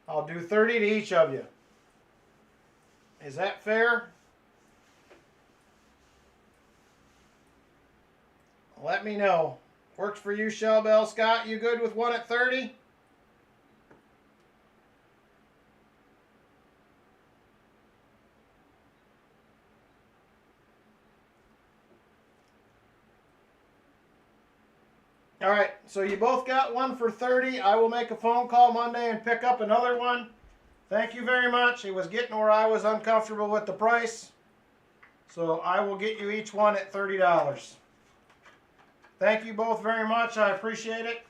I'll do 30 to each of you. Is that fair? Let me know. Works for you, Shell Bell. Scott, you good with one at 30? All right, so you both got one for 30. I will make a phone call Monday and pick up another one. Thank you very much. It was getting where I was uncomfortable with the price. So I will get you each one at $30. Thank you both very much. I appreciate it.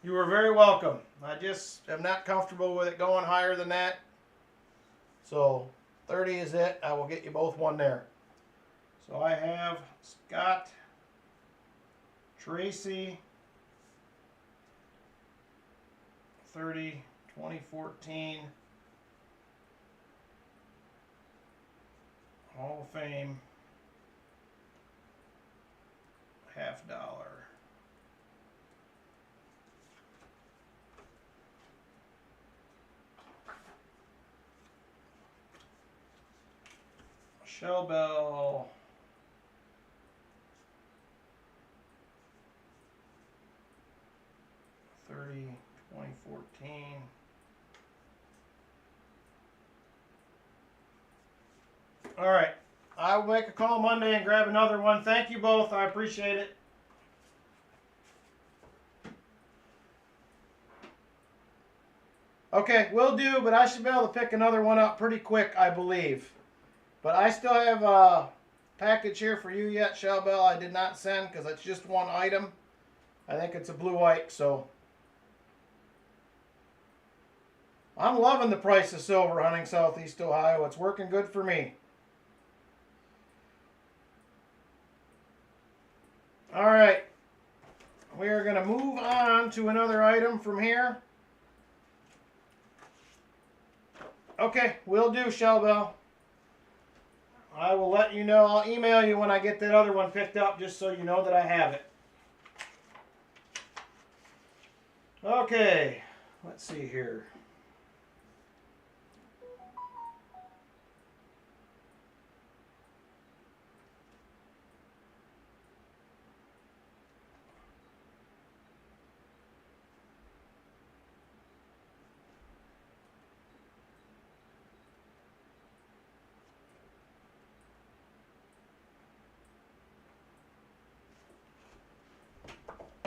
You are very welcome. I just am not comfortable with it going higher than that. So 30 is it. I will get you both one there. So I have Scott, Tracy, 30, 2014, Hall of Fame, $50. Shell Bell, 30, 2014. All right. I will make a call Monday and grab another one. Thank you both. I appreciate it. Okay, will do, but I should be able to pick another one up pretty quick, I believe. But I still have a package here for you yet, Shell Bell. I did not send because it's just one item. I think it's a Blue Ike, so. I'm loving the price of silver hunting Southeast Ohio. It's working good for me. All right. We are going to move on to another item from here. Okay, will do, Shell Bell. I will let you know. I'll email you when I get that other one picked up just so you know that I have it. Okay, let's see here.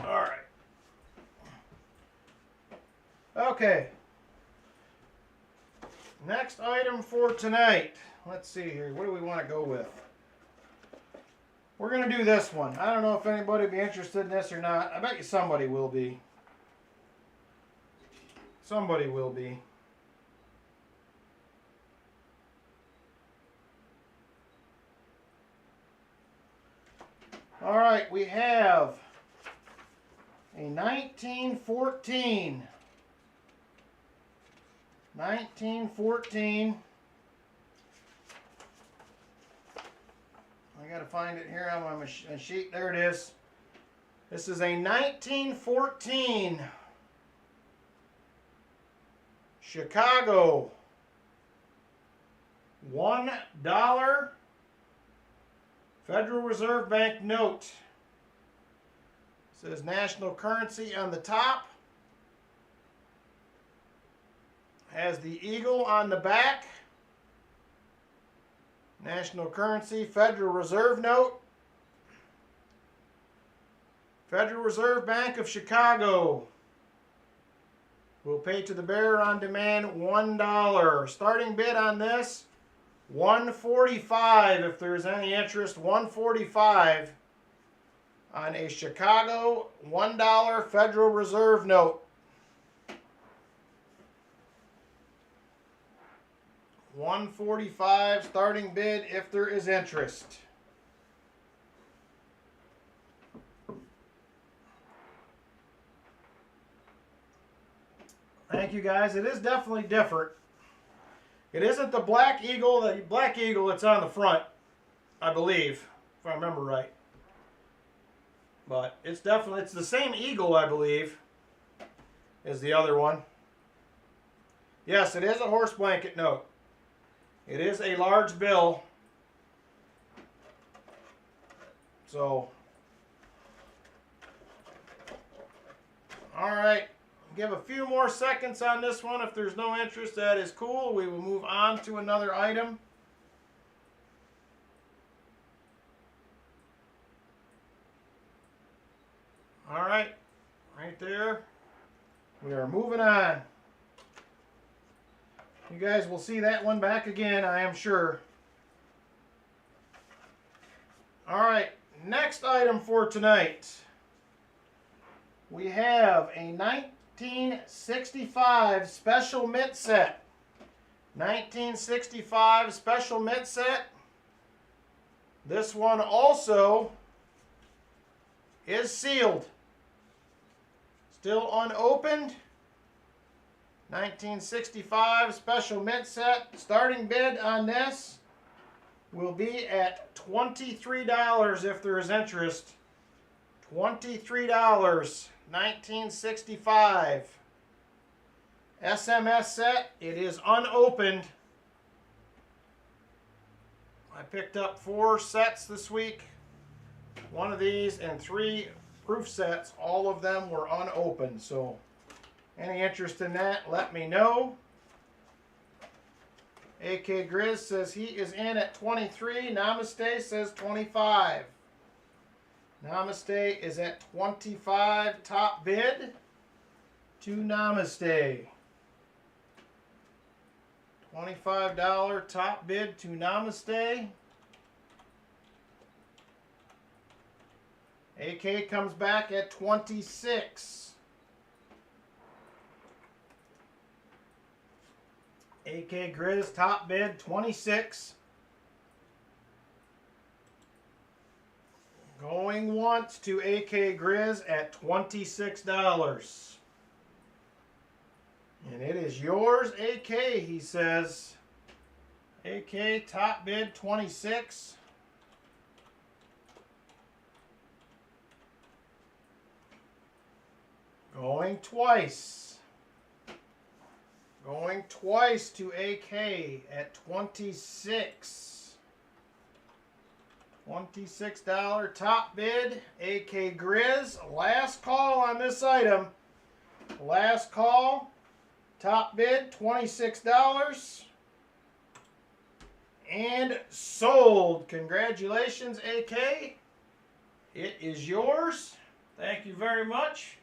All right. Okay. Next item for tonight. Let's see here. What do we want to go with? We're going to do this one. I don't know if anybody will be interested in this or not. I bet you somebody will be. Somebody will be. All right, we have a 1914. 1914. I gotta find it here on my sheet. There it is. This is a 1914 Chicago $1 Federal Reserve Bank note. It says national currency on the top. Has the eagle on the back. National currency, Federal Reserve note. Federal Reserve Bank of Chicago will pay to the bearer on demand $1. Starting bid on this, $145 if there's any interest. $145 on a Chicago $1 Federal Reserve note. $145 starting bid if there is interest. Thank you guys. It is definitely different. It isn't the Black Eagle that's on the front, I believe, if I remember right. But it's the same eagle, I believe, as the other one. Yes, it is a horse blanket note. It is a large bill. So, all right. Give a few more seconds on this one. If there's no interest, that is cool. We will move on to another item. All right. Right there. We are moving on. You guys will see that one back again, I am sure. All right, next item for tonight. we have a 1965 special mint set. 1965 special mint set. This one also is sealed. Still unopened. 1965 special mint set. Starting bid on this will be at $23 if there is interest. $23. 1965 SMS set. It is unopened. I picked up 4 sets this week. One of these and 3 proof sets. All of them were unopened. So any interest in that, let me know. AK Grizz says he is in at 23. Namaste says 25. Namaste is at 25. Top bid to Namaste. $25 top bid to Namaste. AK comes back at 26. AK Grizz top bid 26. Going once to AK Grizz at $26. And it is yours, AK, he says. AK top bid 26. Going twice. Going twice to AK at 26. $26 top bid. AK Grizz. Last call on this item. Last call. Top bid $26. And sold. Congratulations, AK. It is yours. Thank you very much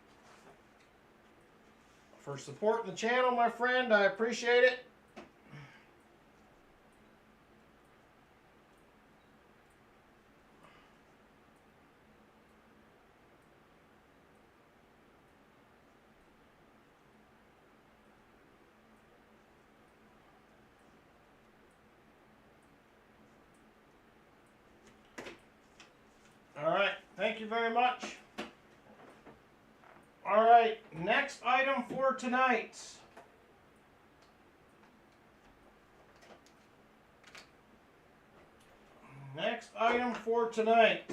for supporting the channel, my friend. I appreciate it. All right, thank you very much. All right, next item for tonight. Next item for tonight.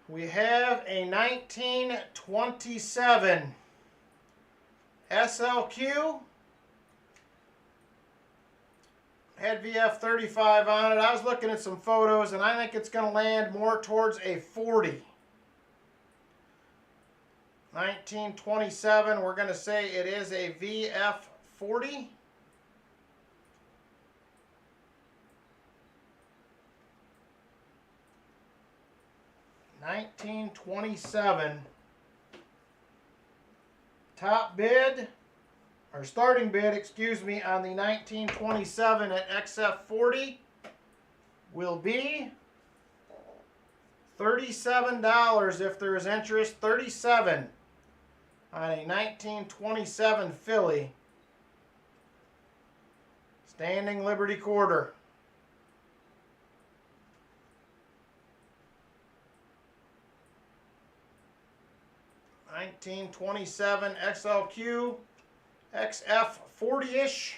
We have a 1927 SLQ. Had VF 35 on it. I was looking at some photos and I think it's going to land more towards a 40. 1927, we're going to say it is a VF 40. $1927. Top bid, or starting bid, excuse me, on the 1927 at XF40 will be $37 if there is interest. 37 on a 1927 Philly. Standing Liberty Quarter. $1927 XLQ XF 40-ish.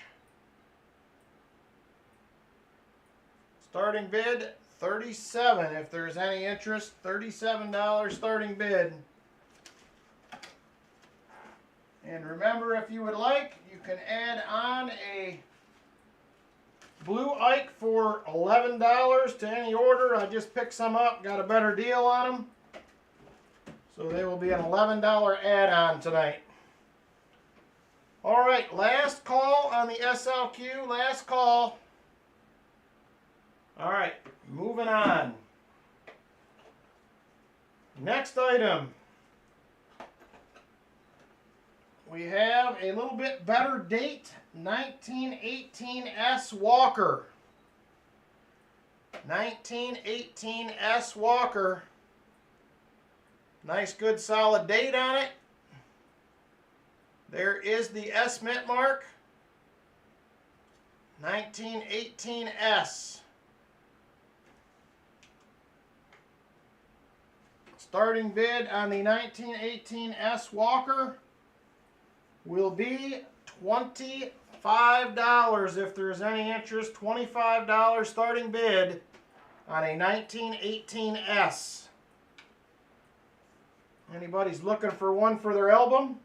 Starting bid $37 if there's any interest. $37 starting bid. And remember, if you would like, you can add on a Blue Ike for $11 to any order. I just picked some up, got a better deal on them. So they will be an $11 add-on tonight. All right, last call on the SLQ, last call. All right, moving on. Next item. We have a little bit better date, 1918 S Walker. 1918 S Walker. Nice, good, solid date on it. There is the S mint mark. 1918S. Starting bid on the 1918S Walker will be $25 if there's any interest. $25 starting bid on a 1918S. Anybody's looking for one for their album?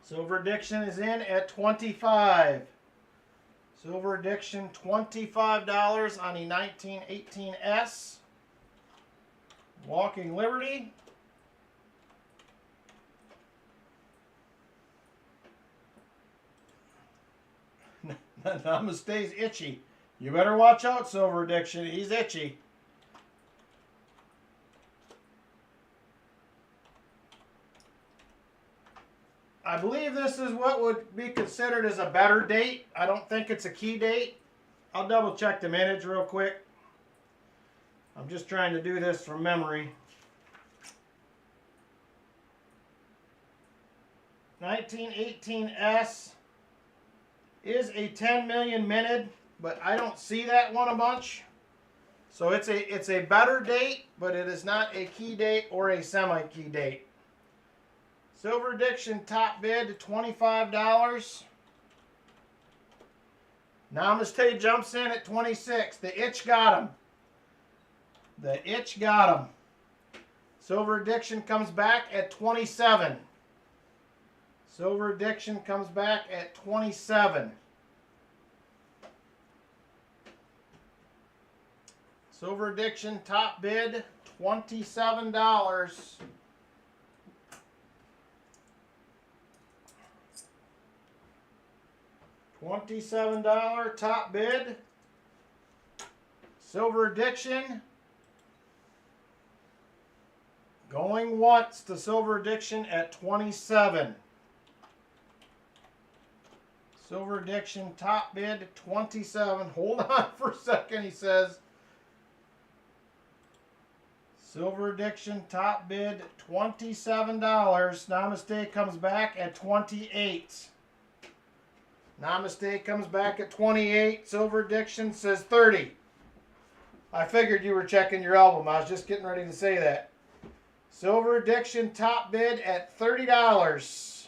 Silver Addiction is in at $25. Silver Addiction, $25 on a 1918S. Walking Liberty. Namaste's itchy. You better watch out, Silver Addiction. He's itchy. I believe this is what would be considered as a better date. I don't think it's a key date. I'll double check the minutes real quick. I'm just trying to do this from memory. 1918S is a 10 million minute, but I don't see that one a bunch. So it's a better date, but it is not a key date or a semi-key date. Silver Addiction top bid to $25. Namaste jumps in at 26. The itch got him. The itch got him. Silver Addiction comes back at 27. Silver Addiction comes back at 27. Silver Addiction top bid $27. $27 top bid. Silver Addiction. Going once to Silver Addiction at 27. Silver Addiction top bid 27. Hold on for a second, he says. Silver Addiction top bid $27. Namaste comes back at 28. Namaste comes back at 28. Silver Addiction says 30. I figured you were checking your album. I was just getting ready to say that. Silver Addiction top bid at $30.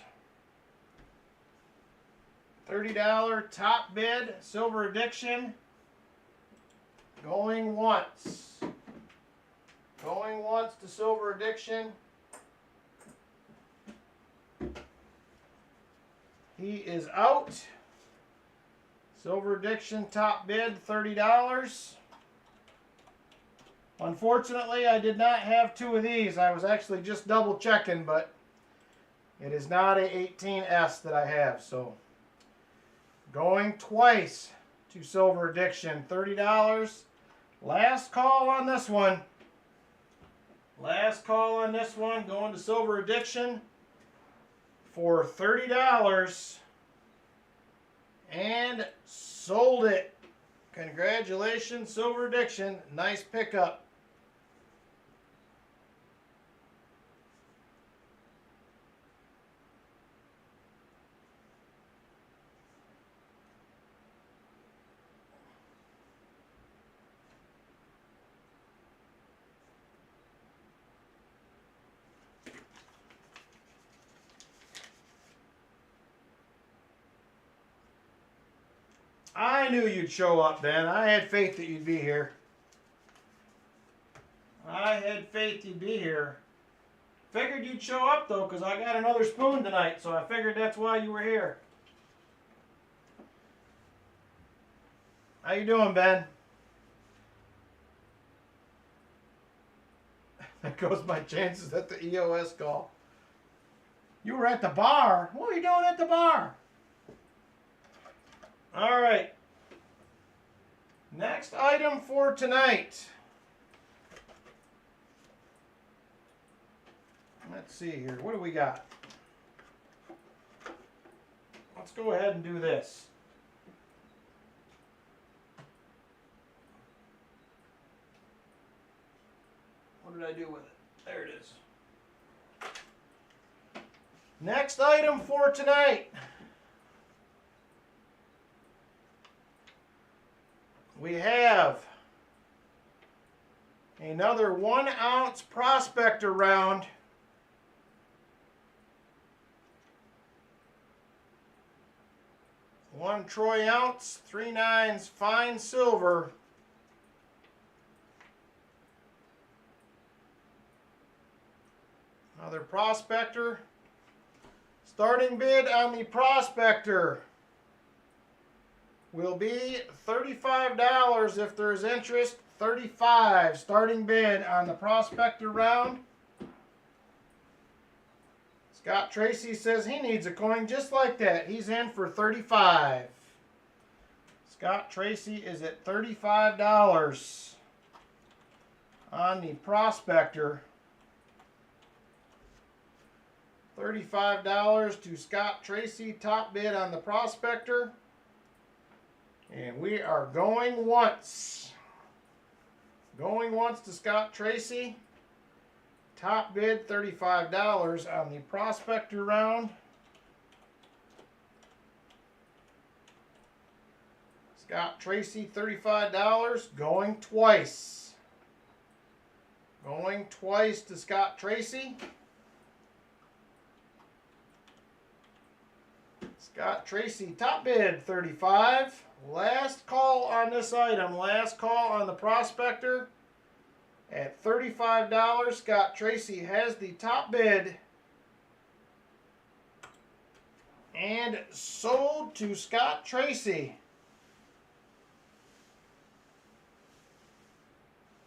$30 top bid. Silver Addiction. Going once. Going once to Silver Addiction. He is out. Silver Addiction top bid $30. Unfortunately, I did not have two of these. I was actually just double checking, but it is not a 18S that I have. So going twice to Silver Addiction, $30. Last call on this one. Last call on this one, going to Silver Addiction for $30. And sold it. Congratulations, Silver Addiction. Nice pickup. I knew you'd show up, Ben. I had faith that you'd be here. I had faith you'd be here. Figured you'd show up, though, because I got another spoon tonight, so I figured that's why you were here. How you doing, Ben? There goes my chances at the EOS call. You were at the bar? What were you doing at the bar? All right. Next item for tonight. Let's see here. What do we got? Let's go ahead and do this. What did I do with it? There it is. Next item for tonight. We have another 1 ounce prospector round. One troy ounce, 3/9 fine silver. Another prospector. Starting bid on the prospector will be $35 if there's interest. $35 starting bid on the prospector round. Scott Tracy says he needs a coin just like that. He's in for $35. Scott Tracy is at $35 on the prospector. $35 to Scott Tracy, top bid on the prospector. And we are going once. Going once to Scott Tracy. Top bid $35 on the prospector round. Scott Tracy $35. Going twice. Going twice to Scott Tracy. Scott Tracy top bid $35. Last call on this item. Last call on the prospector. At $35, Scott Tracy has the top bid. And sold to Scott Tracy.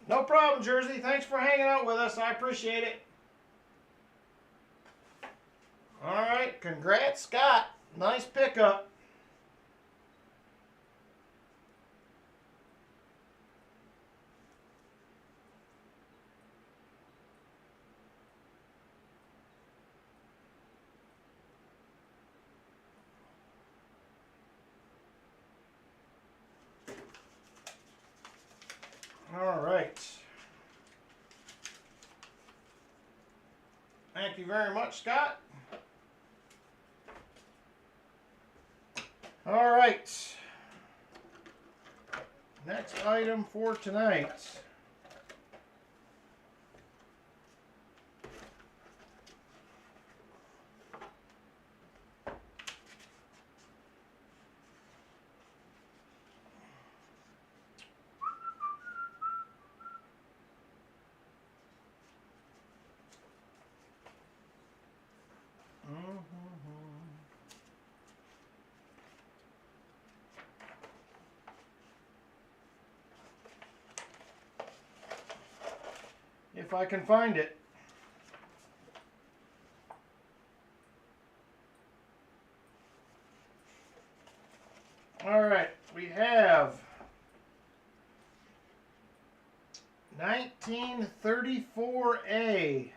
No problem, Jersey. Thanks for hanging out with us. I appreciate it. All right. Congrats, Scott. Nice pickup. All right. Thank you very much, Scott. All right. Next item for tonight. If I can find it. All right, we have 1934A.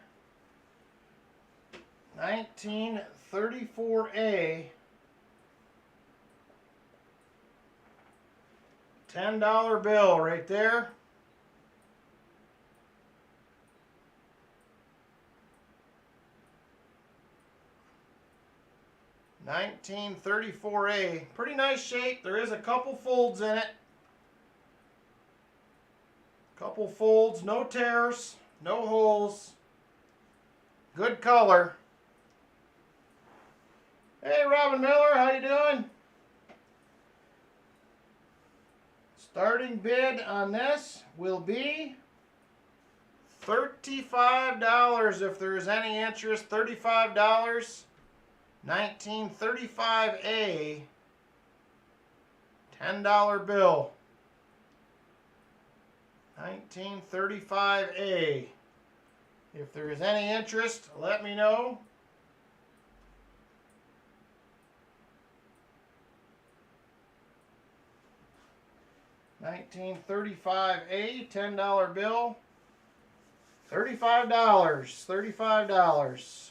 1934A. $10 bill right there. 1934A. Pretty nice shape. There is a couple folds in it. Couple folds, no tears, no holes. Good color. Hey, Robin Miller, how you doing? Starting bid on this will be $35 if there is any interest. $35. 1935A. $10 bill. 1935A. If there is any interest, let me know. $1935A, $10 bill. $35. $35.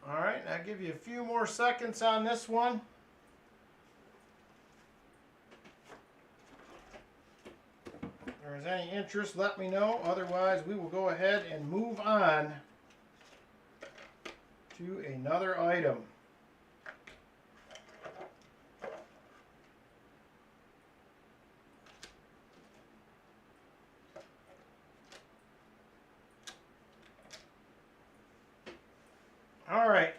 All right, I'll give you a few more seconds on this one. there's any interest, let me know. Otherwise, we will go ahead and move on to another item. All right,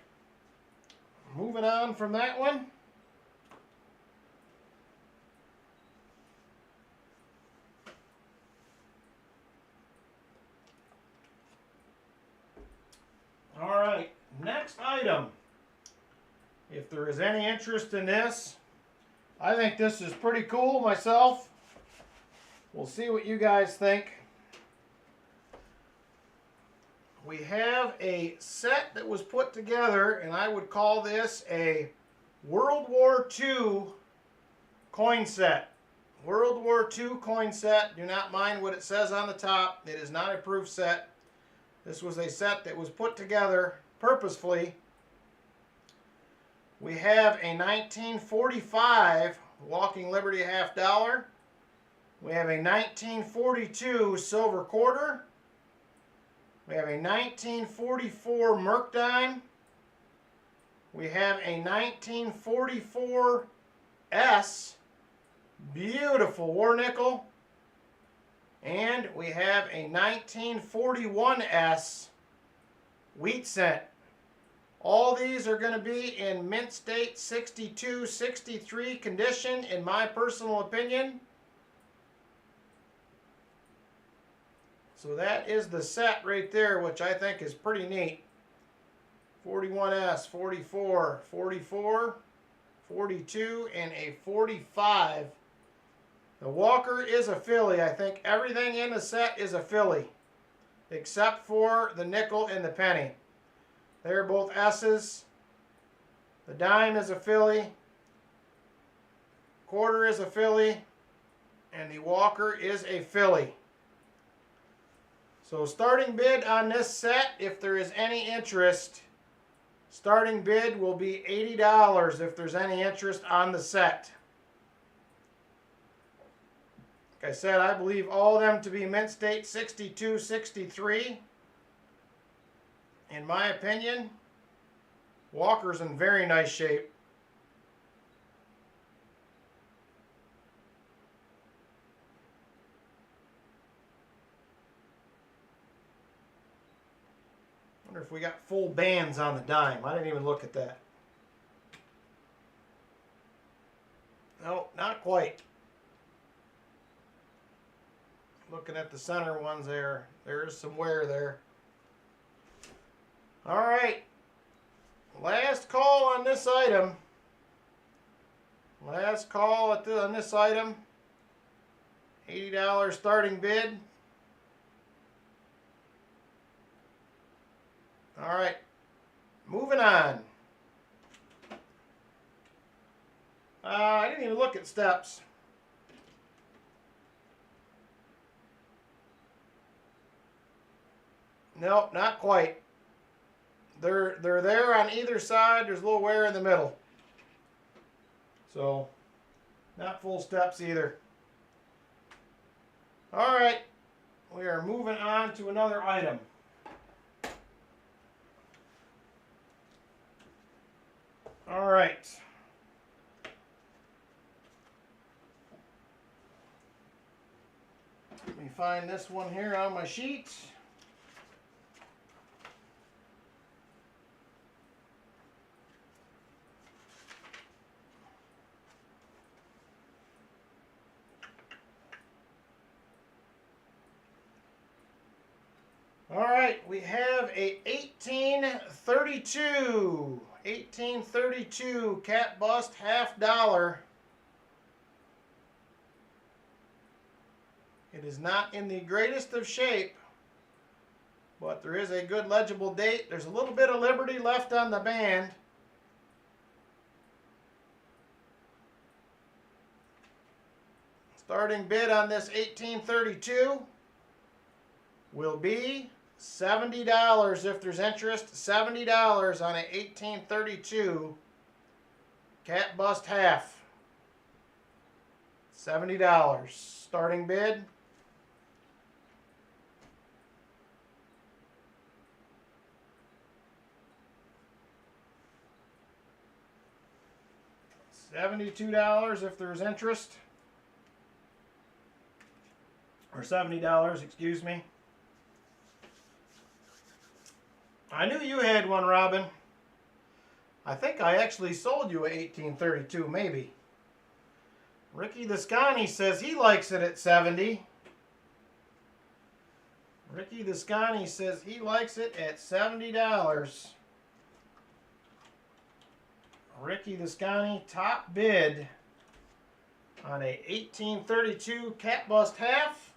moving on from that one. All right, next item. If there is any interest in this, I think this is pretty cool myself. We'll see what you guys think. We have a set that was put together, and I would call this a World War II coin set. World War II coin set. Do not mind what it says on the top. It is not a proof set. This was a set that was put together purposefully. We have a 1945 Walking Liberty $50. We have a 1942 silver quarter. We have a 1944 Merc dime. We have a 1944 S, beautiful war nickel. And we have a 1941 S wheat cent. All these are going to be in mint state 62, 63 condition, in my personal opinion. So that is the set right there, which I think is pretty neat. 41S, 44, 44, 42, and a 45. The Walker is a Philly. I think everything in the set is a Philly, except for the nickel and the penny. They're both S's. The dime is a Philly. Quarter is a Philly. And the Walker is a Philly. So starting bid on this set, if there is any interest, starting bid will be $80 if there's any interest on the set. Like I said, I believe all of them to be mint state 62, 63. In my opinion, Walker's in very nice shape. Wonder if we got full bands on the dime. I didn't even look at that. No, not quite. Looking at the center ones there, there's some wear there. All right, last call on this item. Last call on this item. $80 starting bid. All right, moving on. I didn't even look at steps. Nope, not quite. They're there on either side. There's a little wear in the middle. So, not full steps either. All right, we are moving on to another item. All right. Let me find this one here on my sheet. All right, we have a 1832 cat bust $50. It is not in the greatest of shape, but there is a good legible date. There's a little bit of Liberty left on the band. Starting bid on this 1832 will be $70 if there's interest. $70 on a 1832 cat bust half. $70 starting bid. $72 if there's interest. Or $70, excuse me. I knew you had one, Robin. I think I actually sold you a 1832, maybe. Ricky the Scotty says he likes it at 70. Ricky the Scotty says he likes it at $70. Ricky the Scotty, top bid on a 1832 cat bust half.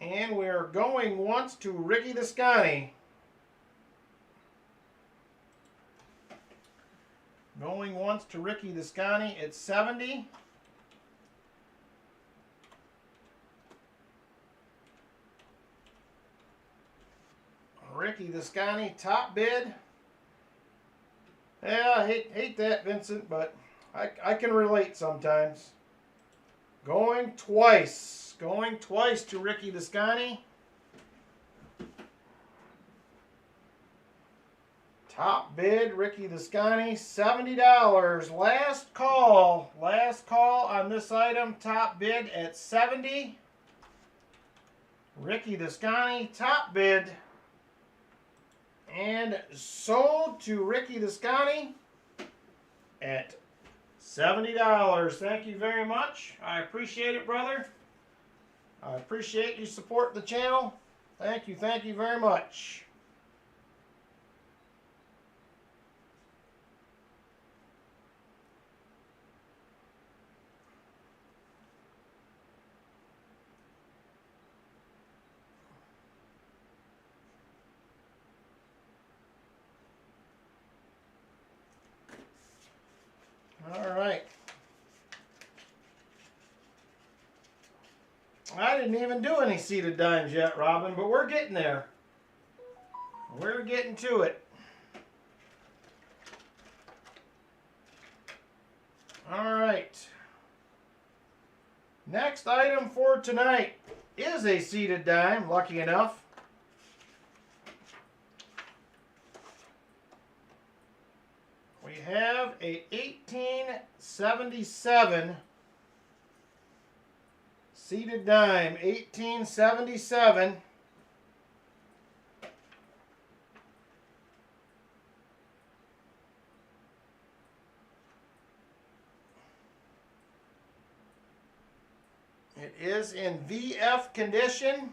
And we're going once to Ricky the Scotty. Going once to Ricky the Scotty at 70. Ricky the Scotty, top bid. Yeah, I hate that, Vincent, but I can relate sometimes. Going twice. Going twice to Ricky the Scotty. Top bid, Ricky the Scotty, $70. Last call. Last call on this item. Top bid at 70. Ricky the Scotty, top bid. And sold to Ricky the Scotty at $70. Thank you very much. I appreciate it, brother. I appreciate you support the channel. Thank you very much. All right. I didn't even do any seated dimes yet, Robin, but we're getting there. We're getting to it. All right. Next item for tonight is a seated dime, lucky enough. We have a 1877 seated dime, 1877. It is in VF condition,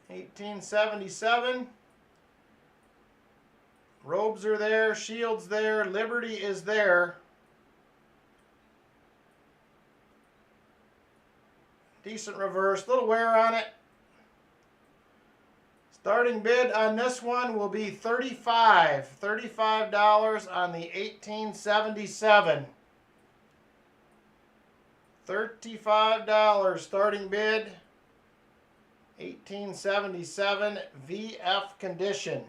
1877. Robes are there, shields there, Liberty is there. Decent reverse, little wear on it. Starting bid on this one will be $35 on the 1877. $35 starting bid, 1877 VF condition.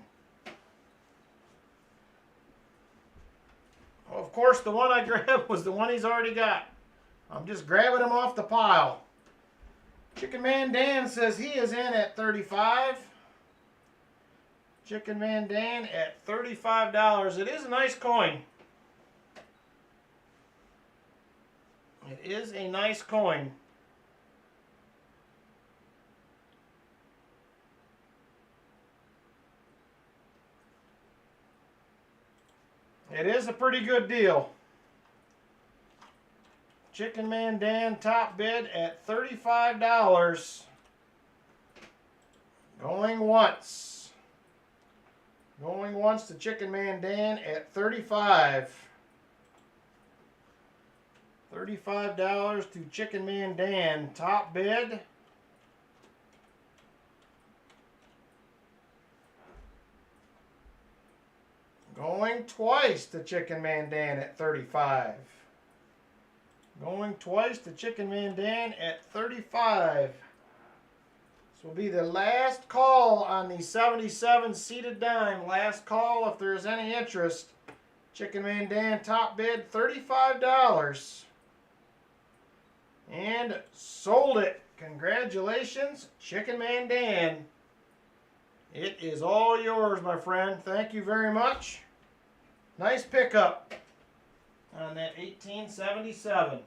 Well, of course, the one I grabbed was the one he's already got. I'm just grabbing him off the pile. Chicken Man Dan says he is in at $35. Chicken Man Dan at $35. It is a nice coin. It is a nice coin. It is a pretty good deal. Chicken Man Dan top bid at $35. Going once. Going once to Chicken Man Dan at $35. $35 to Chicken Man Dan top bid. Going twice to Chicken Man Dan at $35. Going twice to Chicken Man Dan at $35. This will be the last call on the 77 seated dime. Last call if there is any interest. Chicken Man Dan top bid $35. And sold it. Congratulations, Chicken Man Dan. It is all yours, my friend. Thank you very much. Nice pickup on that 1877.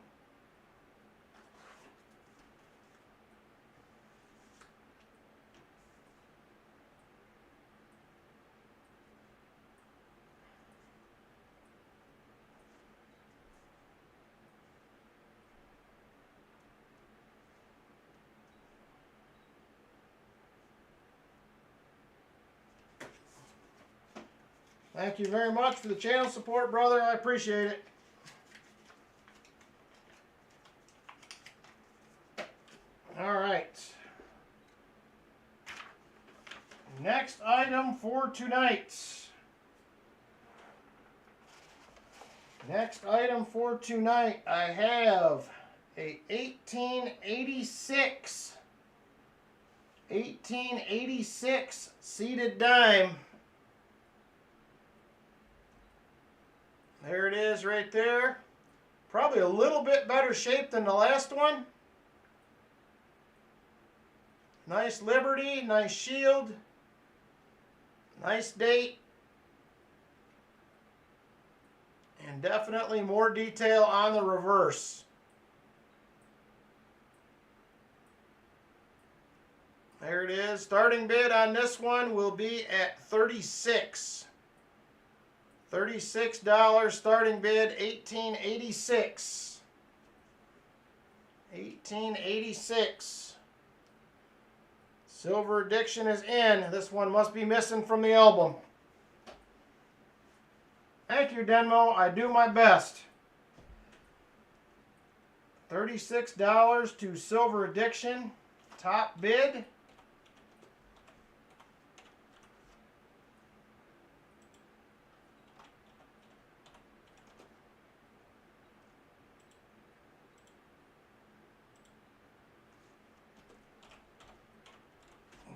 Thank you very much for the channel support, brother. I appreciate it. All right. Next item for tonight. Next item for tonight, I have a 1886 seated dime. There it is right there. Probably a little bit better shape than the last one. Nice Liberty, nice shield, nice date, and definitely more detail on the reverse. There it is. Starting bid on this one will be at $36. $36 starting bid, 1886. 1886. Silver Addiction is in. This one must be missing from the album. Thank you, Denmo. I do my best. $36 to Silver Addiction. Top bid.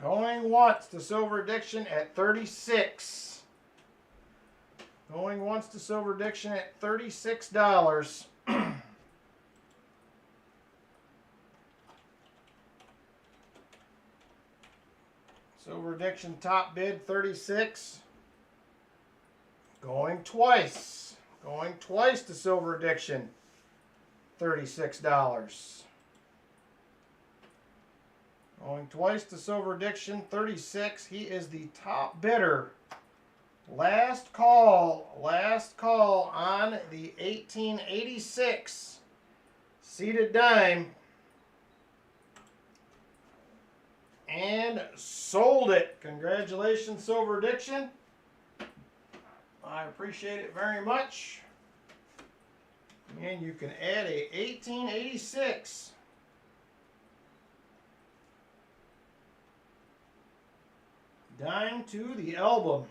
Going once to Silver Addiction at 36. Going once to Silver Addiction at $36. Silver Addiction top bid 36. Going twice. Going twice to Silver Addiction. $36. Going twice to Silver Addiction, 36. He is the top bidder. Last call on the 1886 seated dime. And sold it. Congratulations, Silver Addiction. I appreciate it very much. And you can add a 1886 dime to the album.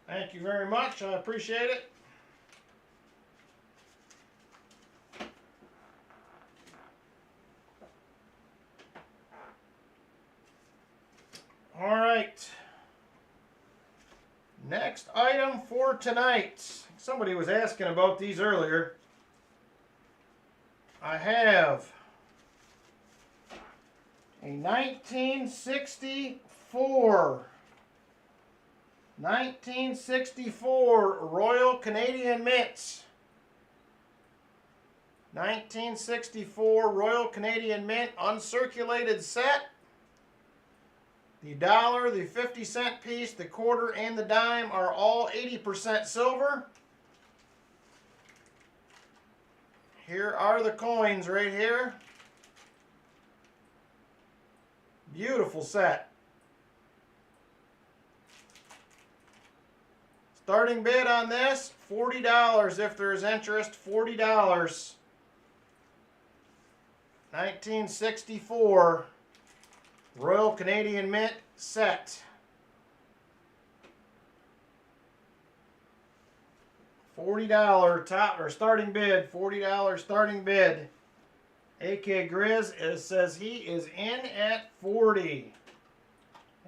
Thank you very much. I appreciate it. All right. Next item for tonight. Somebody was asking about these earlier. I have a 1964 Royal Canadian Mint. 1964 Royal Canadian Mint uncirculated set. The dollar, the 50-cent piece, the quarter, and the dime are all 80% silver. Here are the coins right here. Beautiful set. Starting bid on this, $40 if there is interest, $40. 1964 Royal Canadian Mint set. $40 top or starting bid, $40 starting bid. AK Grizz says he is in at 40.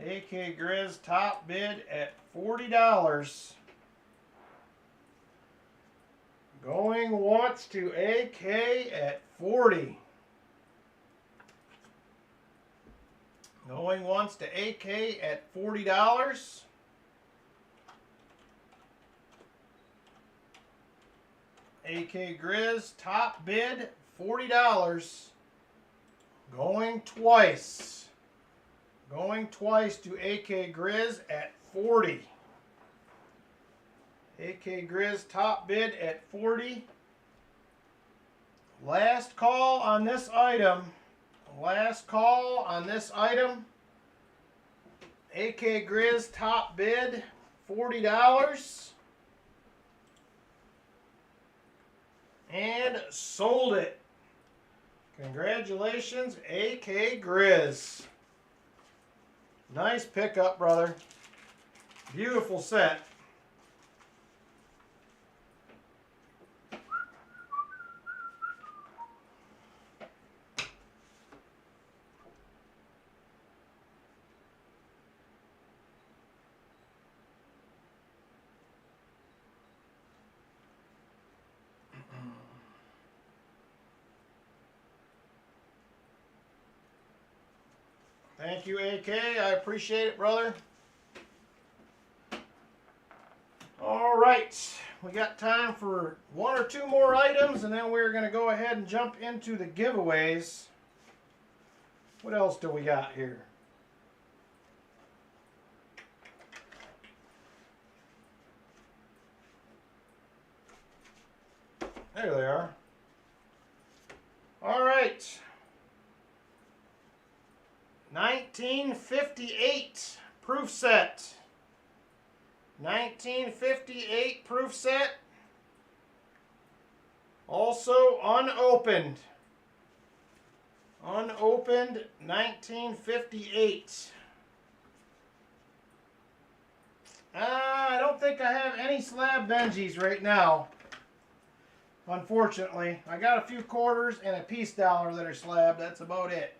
AK Grizz top bid at $40. Going once to AK at 40. Going once to AK at $40. AK Grizz top bid $40. Going twice. Going twice to AK Grizz at 40. AK Grizz top bid at 40. Last call on this item. Last call on this item. AK Grizz top bid $40. And sold it. Congratulations, AK Grizz. Nice pickup, brother. Beautiful set. Thank you, AK. I appreciate it, brother. All right. We got time for one or two more items, and then we're going to go ahead and jump into the giveaways. What else do we got here? There they are. All right. 1958 proof set. 1958 proof set. Also unopened. Unopened 1958. I don't think I have any slab Benjis right now. Unfortunately. I got a few quarters and a piece dollar that are slab. That's about it.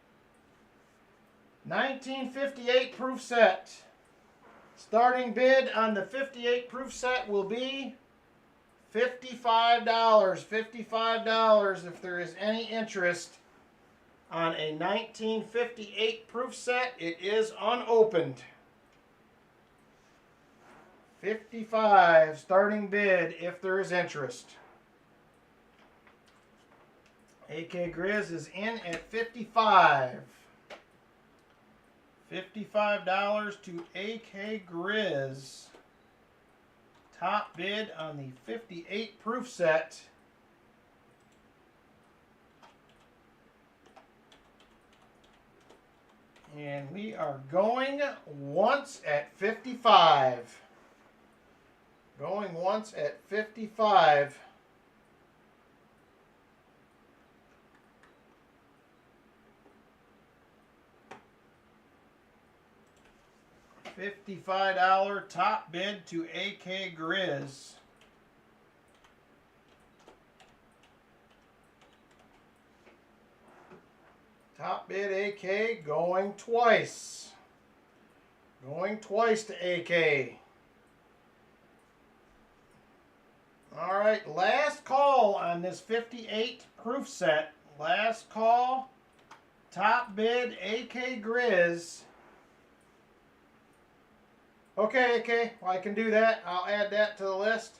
1958 proof set. Starting bid on the 58 proof set will be $55. $55 if there is any interest on a 1958 proof set. It is unopened. $55 starting bid if there is interest. AK Grizz is in at $55. $55 to AK Grizz. Top bid on the 58 proof set. And we are going once at 55. Going once at 55. $55 top bid to AK Grizz. Top bid AK going twice. Going twice to AK. All right, last call on this 58 proof set. Last call. Top bid AK Grizz. Okay, AK, well, I can do that. I'll add that to the list.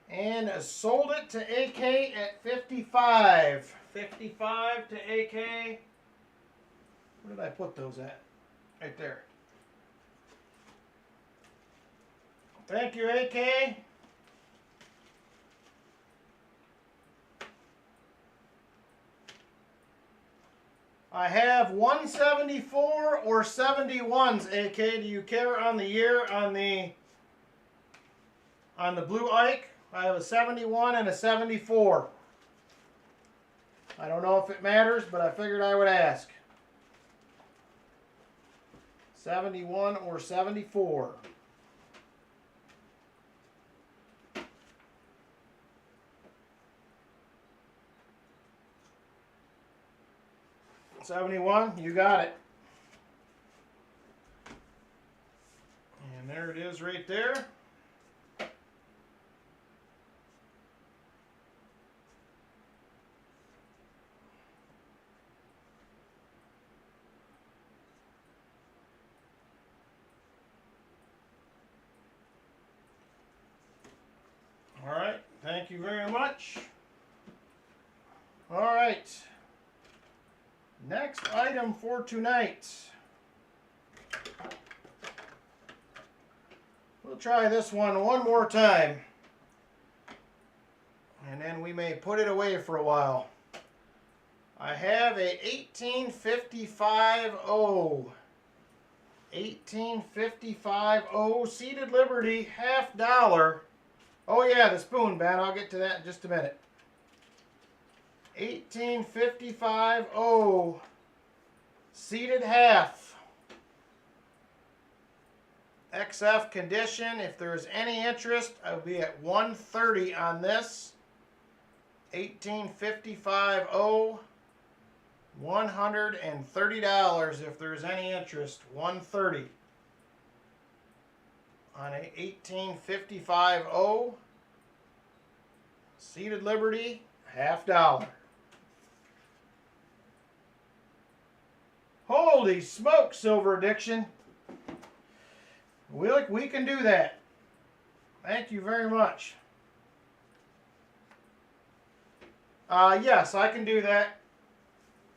And sold it to AK at 55. 55 to AK. Where did I put those at? Right there. Thank you, AK. I have 174 or 71s, AK. Do you care on the year on the blue Ike? I have a 71 and a 74. I don't know if it matters, but I figured I would ask. 71 or 74. $71, you got it. And there it is right there. Thank you very much. All right. Next item for tonight. We'll try this one more time. And then we may put it away for a while. I have a 1855 Seated Liberty $half. Oh yeah, the spoon, Ben. I'll get to that in just a minute. 1855 Seated half. XF condition. If there's any interest, I'll be at $130 on this. 1855 $130 if there's any interest. $130 on a 1855 Seated Liberty $half. Holy smoke, Silver Addiction. We can do that. Thank you very much. Yes, I can do that.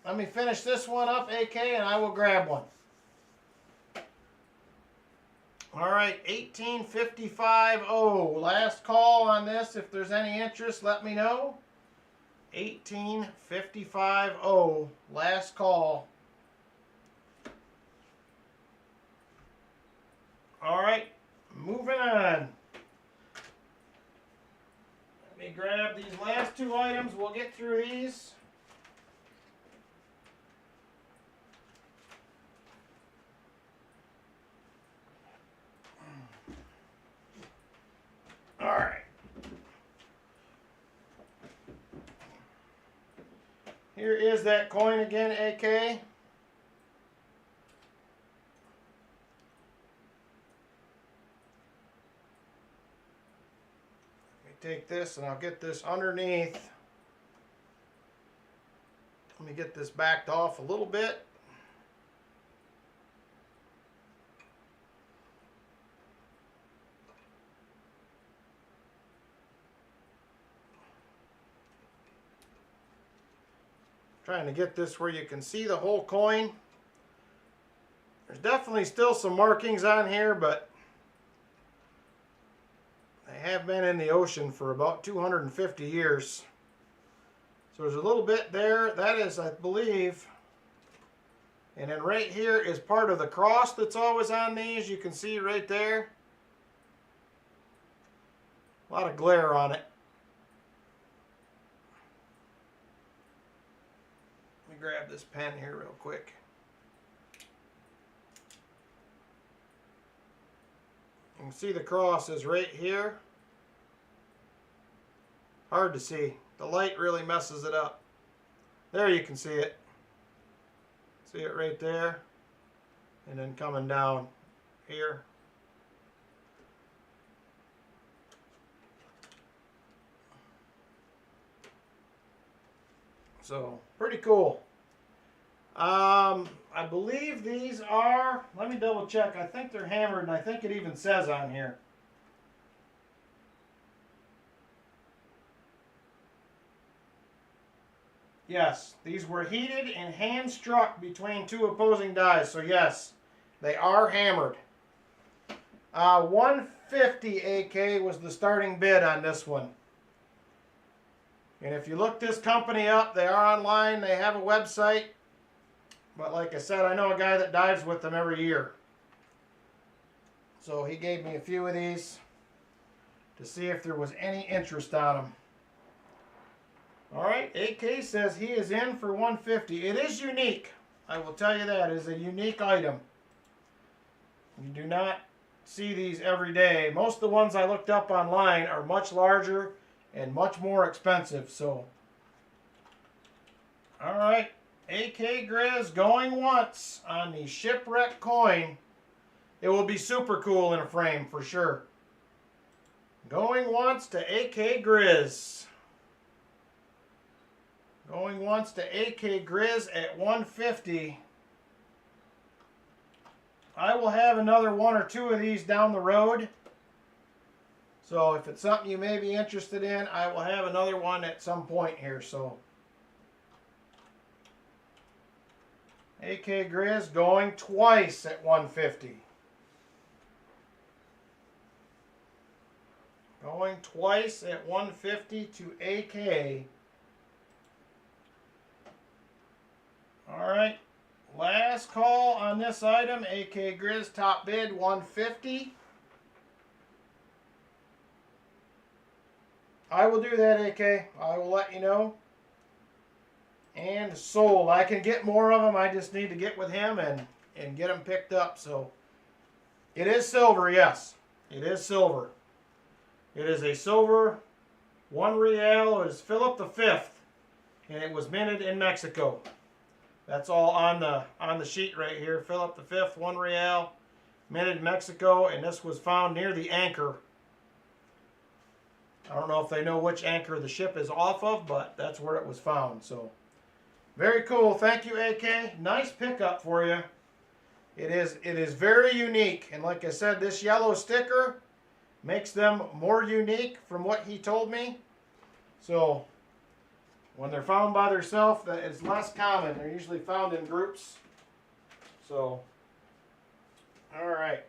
Let me finish this one up, AK, and I will grab one. All right, 1855 Last call on this. If there's any interest, let me know. 1855 Last call. All right, moving on. Let me grab these last two items. We'll get through these. All right. Here is that coin again, AK. Take this and I'll get this underneath. Let me get this backed off a little bit. Trying to get this where you can see the whole coin. There's definitely still some markings on here, but they have been in the ocean for about 250 years. So there's a little bit there. That is, I believe. And then right here is part of the cross that's always on these. You can see right there. A lot of glare on it. Let me grab this pen here real quick. You can see the cross is right here. Hard to see. The light really messes it up. There you can see it. See it right there. And then coming down here. So, pretty cool. I believe these are, let me double check, I think they're hammered and I think it even says on here. Yes, these were heated and hand struck between two opposing dies. So yes, they are hammered. 150 AK was the starting bid on this one. And if you look this company up, they are online, they have a website. But like I said, I know a guy that dives with them every year. So he gave me a few of these to see if there was any interest on them. Alright, AK says he is in for 150. It is unique. I will tell you that. It is a unique item. You do not see these every day. Most of the ones I looked up online are much larger and much more expensive. So, alright. AK Grizz going once on the shipwreck coin. It will be super cool in a frame for sure. Going once to AK Grizz. Going once to AK Grizz at 150. I will have another one or two of these down the road. So if it's something you may be interested in, I will have another one at some point here. So AK Grizz going twice at 150. Going twice at 150 to AK. All right. Last call on this item. AK Grizz top bid 150. I will do that, AK. I will let you know. And sold. I can get more of them. I just need to get with him and get them picked up. So it is silver, yes. It is silver. It is a silver 1 real. It is Philip V, and it was minted in Mexico. That's all on the sheet right here. Philip V, 1 real, minted in Mexico, and this was found near the anchor. I don't know if they know which anchor the ship is off of, but that's where it was found. So very cool. Thank you, AK. Nice pickup for you. It is very unique, and like I said, this yellow sticker makes them more unique from what he told me. So when they're found by themselves, that is less common. They're usually found in groups. So, all right.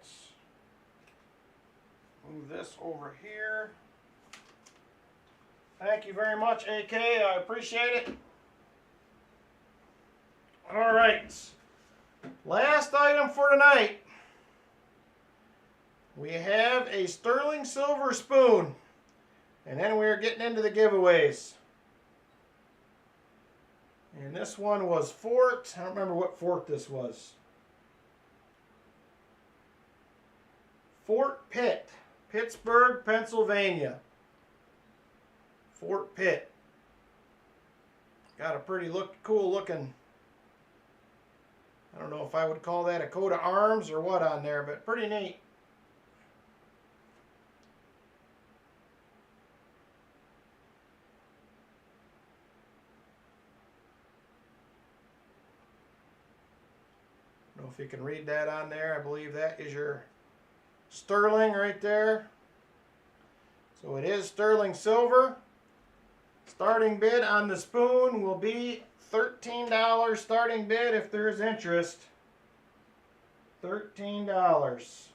Move this over here. Thank you very much, AK. I appreciate it. All right. Last item for tonight. We have a sterling silver spoon. And then we're getting into the giveaways. And this one was Fort. I don't remember what fort this was. Fort Pitt, Pittsburgh, Pennsylvania. Fort Pitt. Got a pretty cool looking, I don't know if I would call that a coat of arms or what on there, but pretty neat. I don't know if you can read that on there. I believe that is your sterling right there. So it is sterling silver. Starting bid on the spoon will be $13 starting bid if there is interest. $13.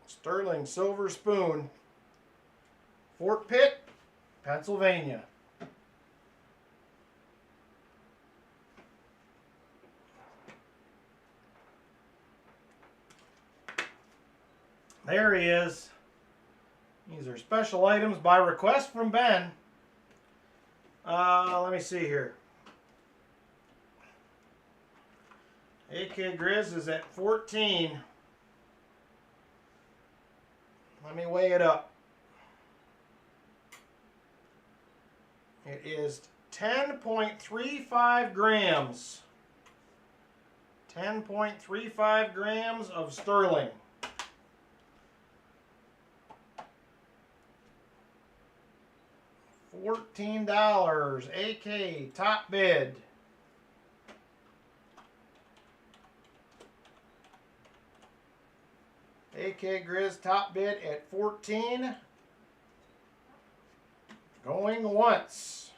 Sterling silver spoon. Fort Pitt, Pennsylvania. There he is. These are special items by request from Ben. Let me see here. AK Grizz is at 14. Let me weigh it up. It is 10.35 grams. 10.35 grams of sterling. $14. AK top bid. AK Grizz top bid at 14. Going once.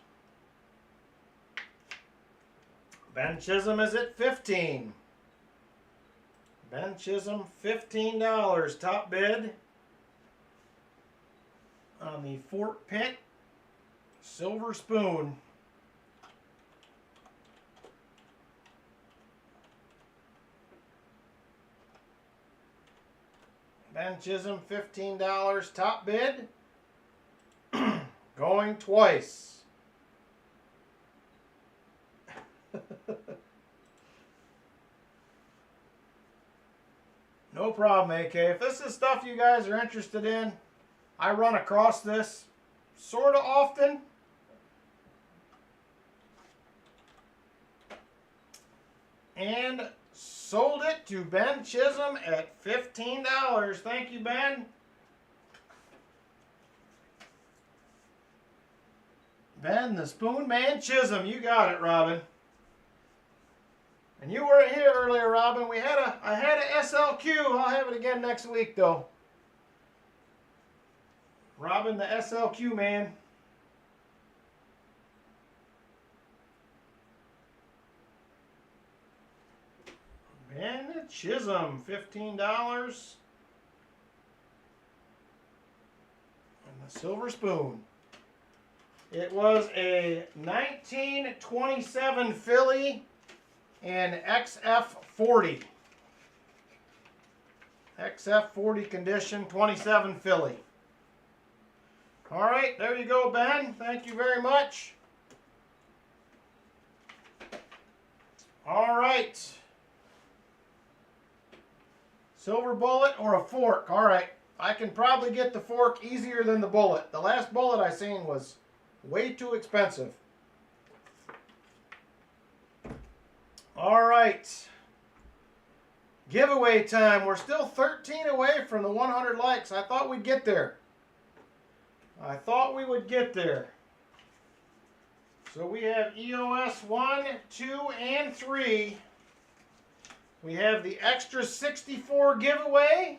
Ben Chisholm is at 15. Ben Chisholm, $15 top bid on the Fort Pitt silver spoon. Ben Chisholm, $15 top bid. Going twice. No problem, AK. If this is stuff you guys are interested in, I run across this sort of often. And sold it to Ben Chisholm at $15. Thank you, Ben. Ben, the Spoon Man Chisholm. You got it, Robin. And you weren't here earlier, Robin. I had a SLQ. I'll have it again next week, though. Robin, the SLQ man. Ben Chisholm, $15. And the silver spoon. It was a 1927 Philly and XF40. XF40 condition, 27 Philly. All right, there you go, Ben. Thank you very much. All right. Silver bullet or a fork? All right. I can probably get the fork easier than the bullet. The last bullet I seen was way too expensive. All right. Giveaway time. We're still 13 away from the 100 likes. I thought we'd get there. I thought we would get there. So we have EOS 1, 2, and 3. We have the extra 64 giveaway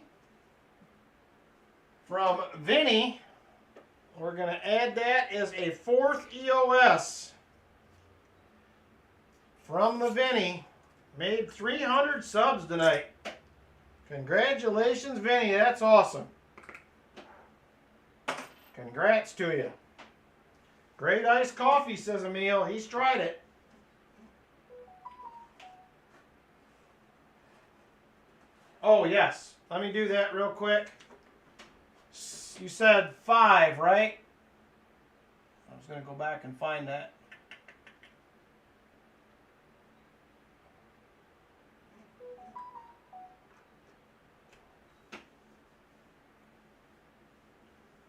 from Vinny. We're going to add that as a 4th EOS from the Vinny. Made 300 subs tonight. Congratulations, Vinny. That's awesome. Congrats to you. Great iced coffee, says Emil. He's tried it. Oh, yes. Let me do that real quick. You said 5, right? I was going to go back and find that.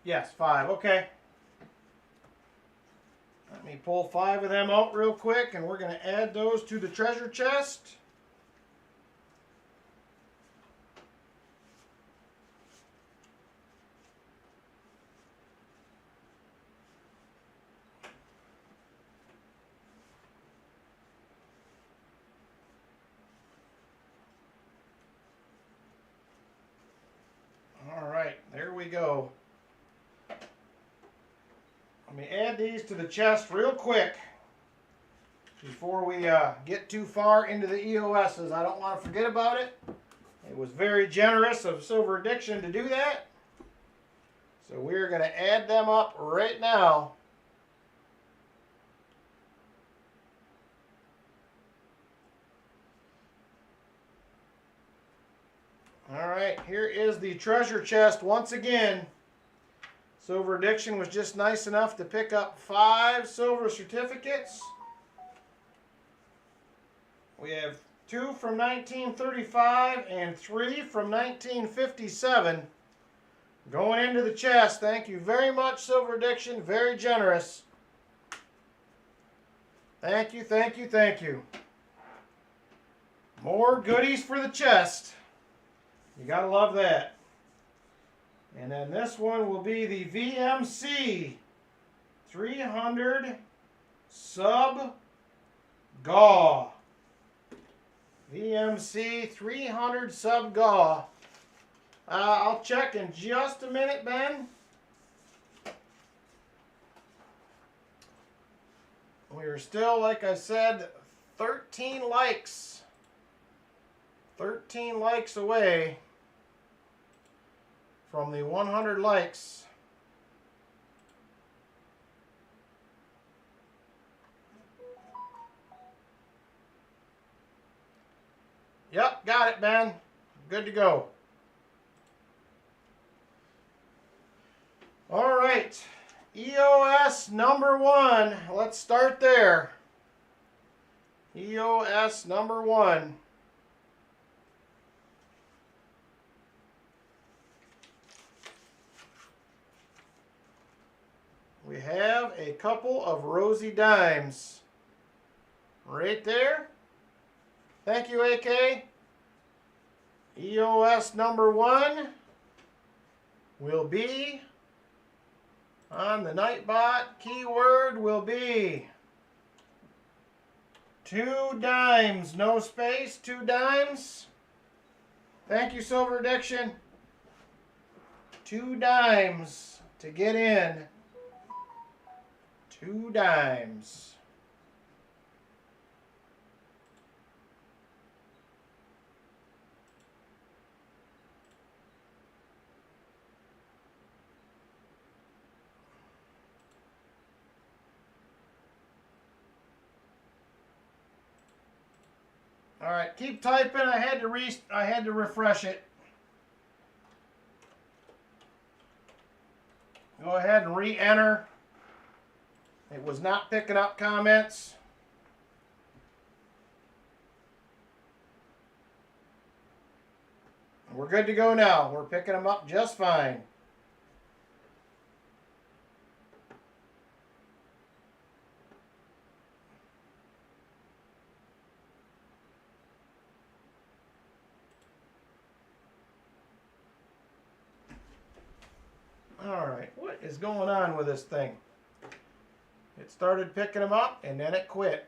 Yes, 5. Okay. Let me pull 5 of them out real quick, and we're going to add those to the treasure chest. All right, there we go. Let me add these to the chest real quick before we get too far into the EOSs. I don't want to forget about it. It was very generous of Silver Addiction to do that. So we're going to add them up right now. All right, here is the treasure chest once again. Silver Addiction was just nice enough to pick up 5 silver certificates. We have 2 from 1935 and 3 from 1957 going into the chest. Thank you very much, Silver Addiction. Very generous. Thank you, thank you, thank you. More goodies for the chest. You gotta love that. And then this one will be the VMC 300 Sub Gaw. VMC 300 Sub Gaw. I'll check in just a minute, Ben. We are still, like I said, 13 likes. 13 likes away from the 100 likes. Yep, got it, Ben. Good to go. All right, EOS number 1. Let's start there. EOS number 1. We have a couple of rosy dimes right there. Thank you, AK. EOS number 1 will be on the Nightbot. Keyword will be 2 dimes, no space, 2 dimes. Thank you, Silver Addiction. 2 dimes to get in. 2 dimes. All right, keep typing. I had to refresh it. Go ahead and re-enter. It was not picking up comments. We're good to go now. We're picking them up just fine. All right, what is going on with this thing? It started picking them up and then it quit.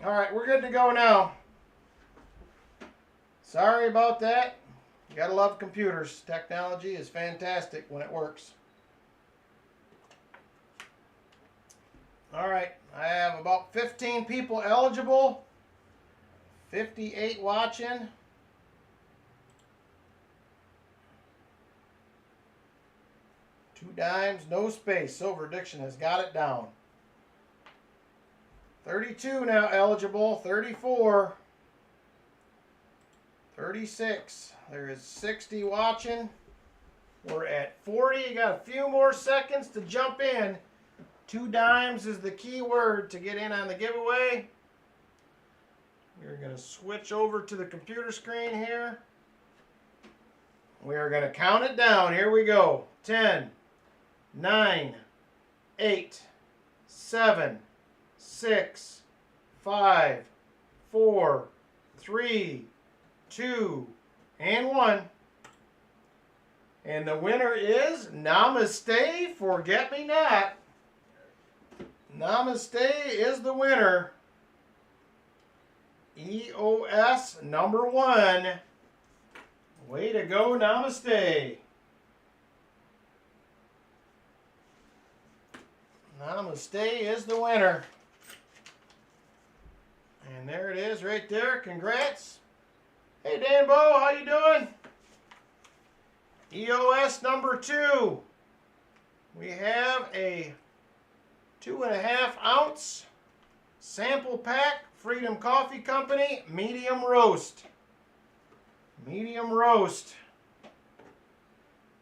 All right, we're good to go now. Sorry about that. You gotta love computers. Technology is fantastic when it works. All right, I have about 15 people eligible, 58 watching. Two dimes, no space. Silver Addiction has got it down. 32 now eligible, 34, 36. There is 60 watching. We're at 40. You got a few more seconds to jump in. 2 dimes is the key word to get in on the giveaway. We're going to switch over to the computer screen here. We are going to count it down. Here we go. 10, 9, 8, 7, 6, 5, 4, 3, 2, and 1. And the winner is Namaste Forget Me Not. Namaste is the winner. EOS number 1. Way to go, Namaste. Namaste is the winner. And there it is right there. Congrats. Hey, Danbo, how you doing? EOS number 2. We have a 2.5 ounce sample pack, Freedom Coffee Company, medium roast. Medium roast.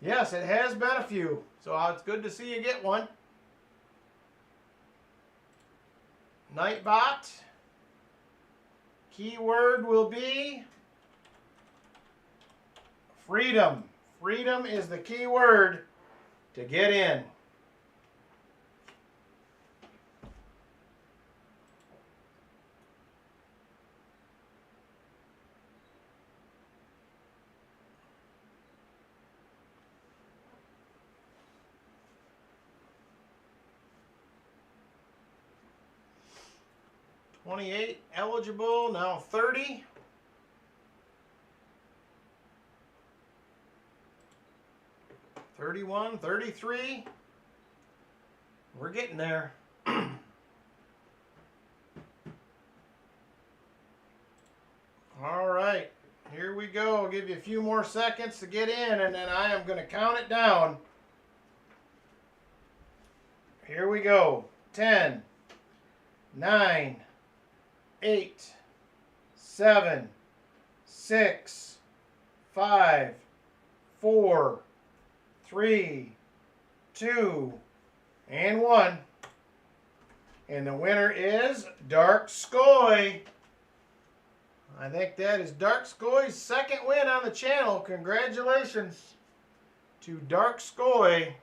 Yes, it has been a few, so it's good to see you get one. Nightbot. Keyword will be freedom. Freedom is the key word to get in. $28 eligible, now 30. $31, $33. We're getting there. All right, here we go. I'll give you a few more seconds to get in, and then I am going to count it down. Here we go. 10, 9, 8, 7, 6, 5, 4, 3, 2, and 1. And the winner is Dark Skoy. I think that is Dark Skoy's second win on the channel. Congratulations. to Dark Skoy.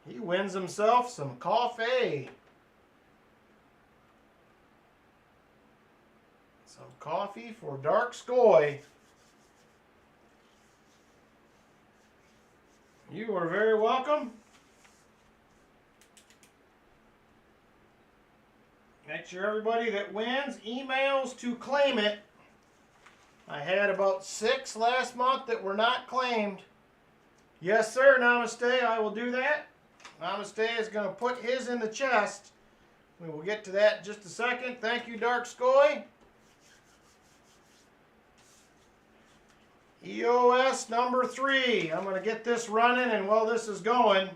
He wins himself some coffee. Some coffee for Dark Skoy. You are very welcome. Make sure everybody that wins emails to claim it. I had about 6 last month that were not claimed. Yes, sir, Namaste, I will do that. Namaste is going to put his in the chest. We will get to that in just a second. Thank you, Dark Skoy. EOS number 3. I'm going to get this running, and while this is going,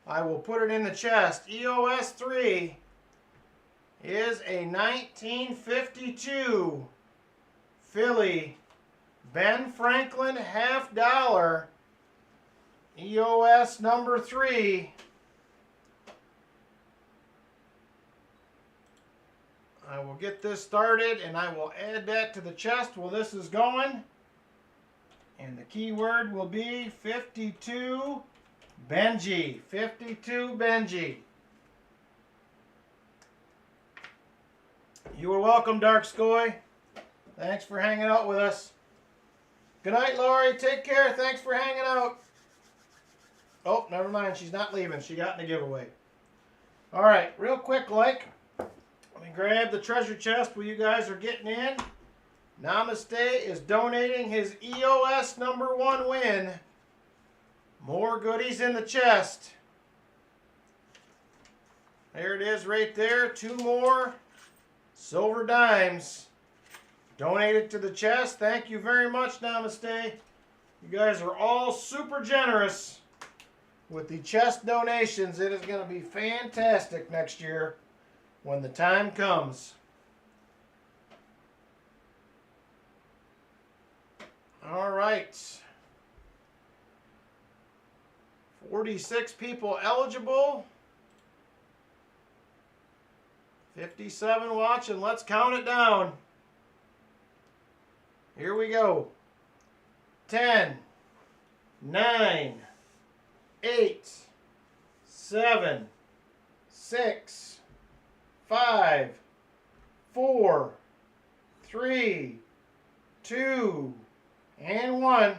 I will put it in the chest. EOS 3 is a 1952 Philly Ben Franklin $50. EOS number 3. I will get this started, and I will add that to the chest while this is going. And the keyword will be 52 Benji. 52 Benji. You are welcome, Dark Skoy. Thanks for hanging out with us. Good night, Lori. Take care. Thanks for hanging out. Oh, never mind. She's not leaving. She got in the giveaway. All right, real quick, let me grab the treasure chest while you guys are getting in. Namaste is donating his EOS number 1 win. More goodies in the chest. There it is right there. 2 more silver dimes. Donated to the chest. Thank you very much, Namaste. You guys are all super generous with the chest donations. It is going to be fantastic next year when the time comes. All right. 46 people eligible. 57 watching. Let's count it down. Here we go. 10, 9, 8, 7, 6, 5, 4, 3, 2, and 1.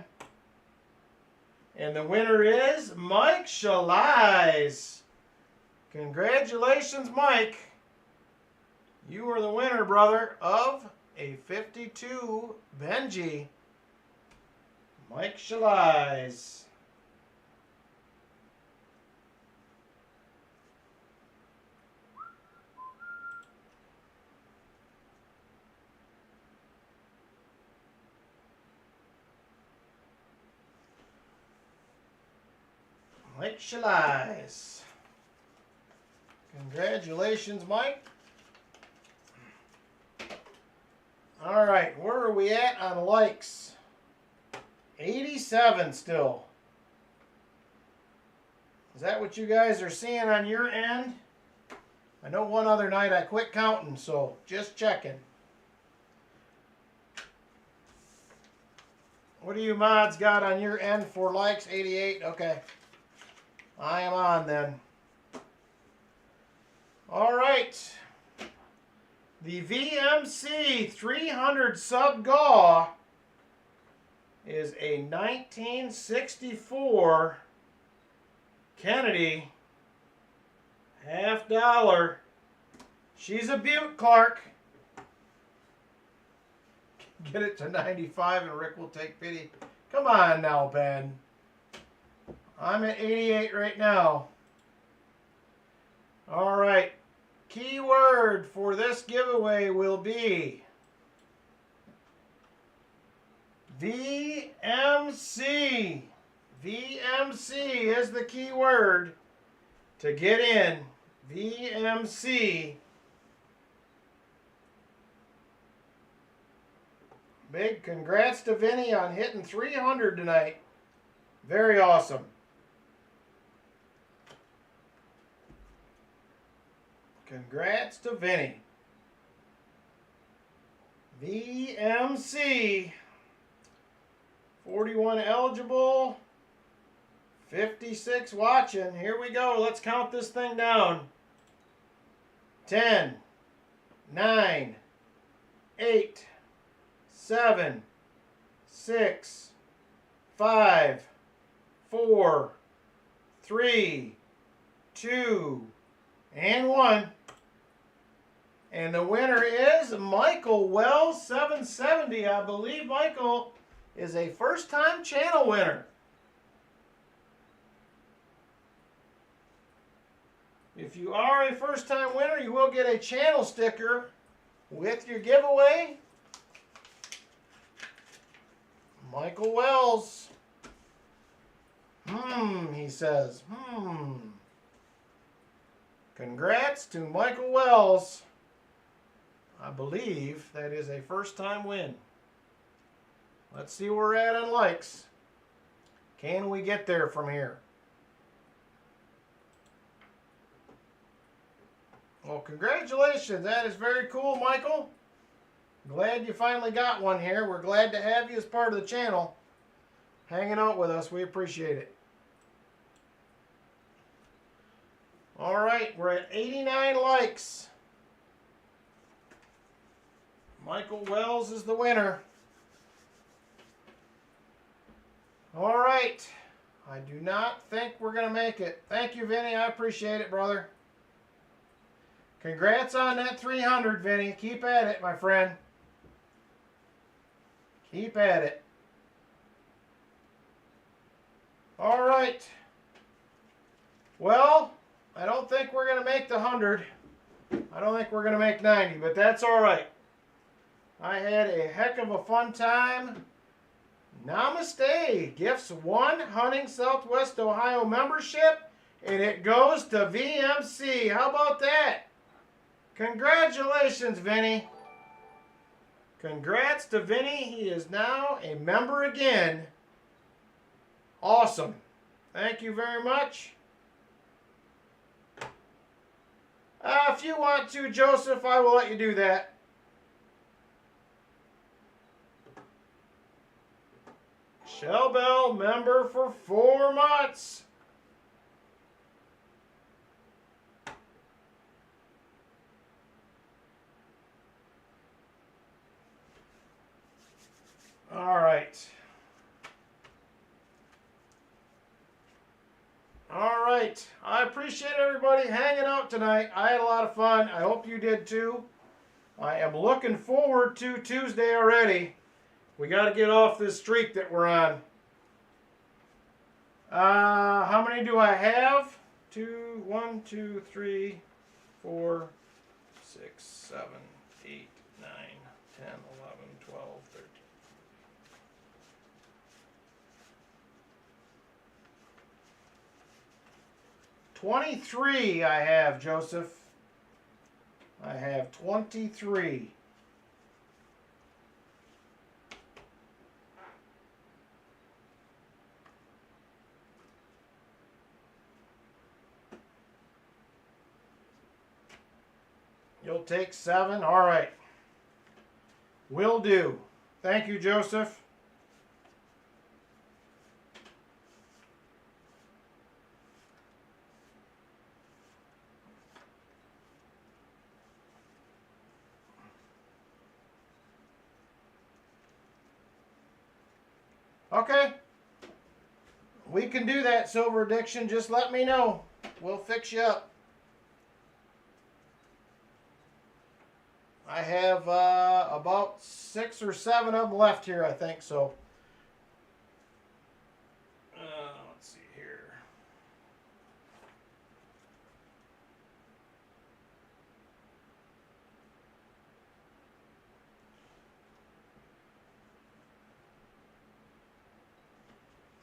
And the winner is Mike Shalais. Congratulations, Mike. You are the winner, brother, of a 52 Benji. Mike Shalais. Mike Shalais. Congratulations, Mike. All right, where are we at on likes? 87 still. Is that what you guys are seeing on your end? I know one other night I quit counting, so just checking. What do you mods got on your end for likes? 88? Okay. I am on then. All right. The VMC 300 sub GAW is a 1964 Kennedy $50. She's a beaut, Clark. Get it to 95 and Rick will take pity. Come on now, Ben. I'm at 88 right now. All right. Keyword for this giveaway will be VMC. VMC is the keyword to get in. VMC. Big congrats to Vinny on hitting 300 tonight. Very awesome. Congrats to Vinny. VMC. 41 eligible. 56 watching. Here we go. Let's count this thing down. 10, 9, 8, 7, 6, 5, 4, 3, 2, and 1. And the winner is Michael Wells 770. I believe Michael is a first-time channel winner. If you are a first-time winner, you will get a channel sticker with your giveaway. Michael Wells. He says. Congrats to Michael Wells. I believe that is a first-time win. Let's see where we're at on likes. Can we get there from here? Well, congratulations. That is very cool, Michael. Glad you finally got one here. We're glad to have you as part of the channel. Hanging out with us. We appreciate it. All right, we're at 89 likes. Michael Wells is the winner. All right. I do not think we're going to make it. Thank you, Vinny. I appreciate it, brother. Congrats on that 300, Vinny. Keep at it, my friend. Keep at it. All right. Well, I don't think we're going to make the 100. I don't think we're going to make 90, but that's all right. I had a heck of a fun time. Namaste. Gifts 1 Hunting Southwest Ohio membership, and it goes to VMC. How about that? Congratulations, Vinny. Congrats to Vinny. He is now a member again. Awesome. Thank you very much. If you want to, Joseph, I will let you do that. Shell Bell member for 4 months. All right. All right. I appreciate everybody hanging out tonight. I had a lot of fun. I hope you did too. I am looking forward to Tuesday already. We got to get off this streak that we're on. How many do I have? 1, 2, 3, 4, 6, 7, 8, 9, 10, 11, 12, 13. 23 I have, Joseph. I have 23. You'll take 7? All right. Will do. Thank you, Joseph. Okay. We can do that, Silver Addiction. Just let me know. We'll fix you up. I have about 6 or 7 of them left here, I think so. Let's see here.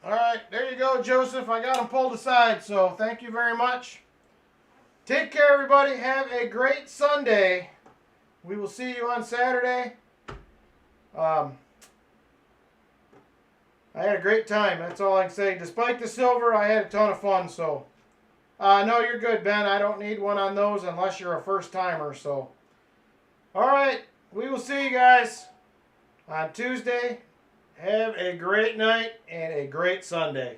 All right, there you go, Joseph. I got them pulled aside, so thank you very much. Take care, everybody. Have a great Sunday. We will see you on Saturday. I had a great time. That's all I can say. Despite the silver, I had a ton of fun. So, no, you're good, Ben. I don't need one on those unless you're a first-timer. So, all right. We will see you guys on Tuesday. Have a great night and a great Sunday.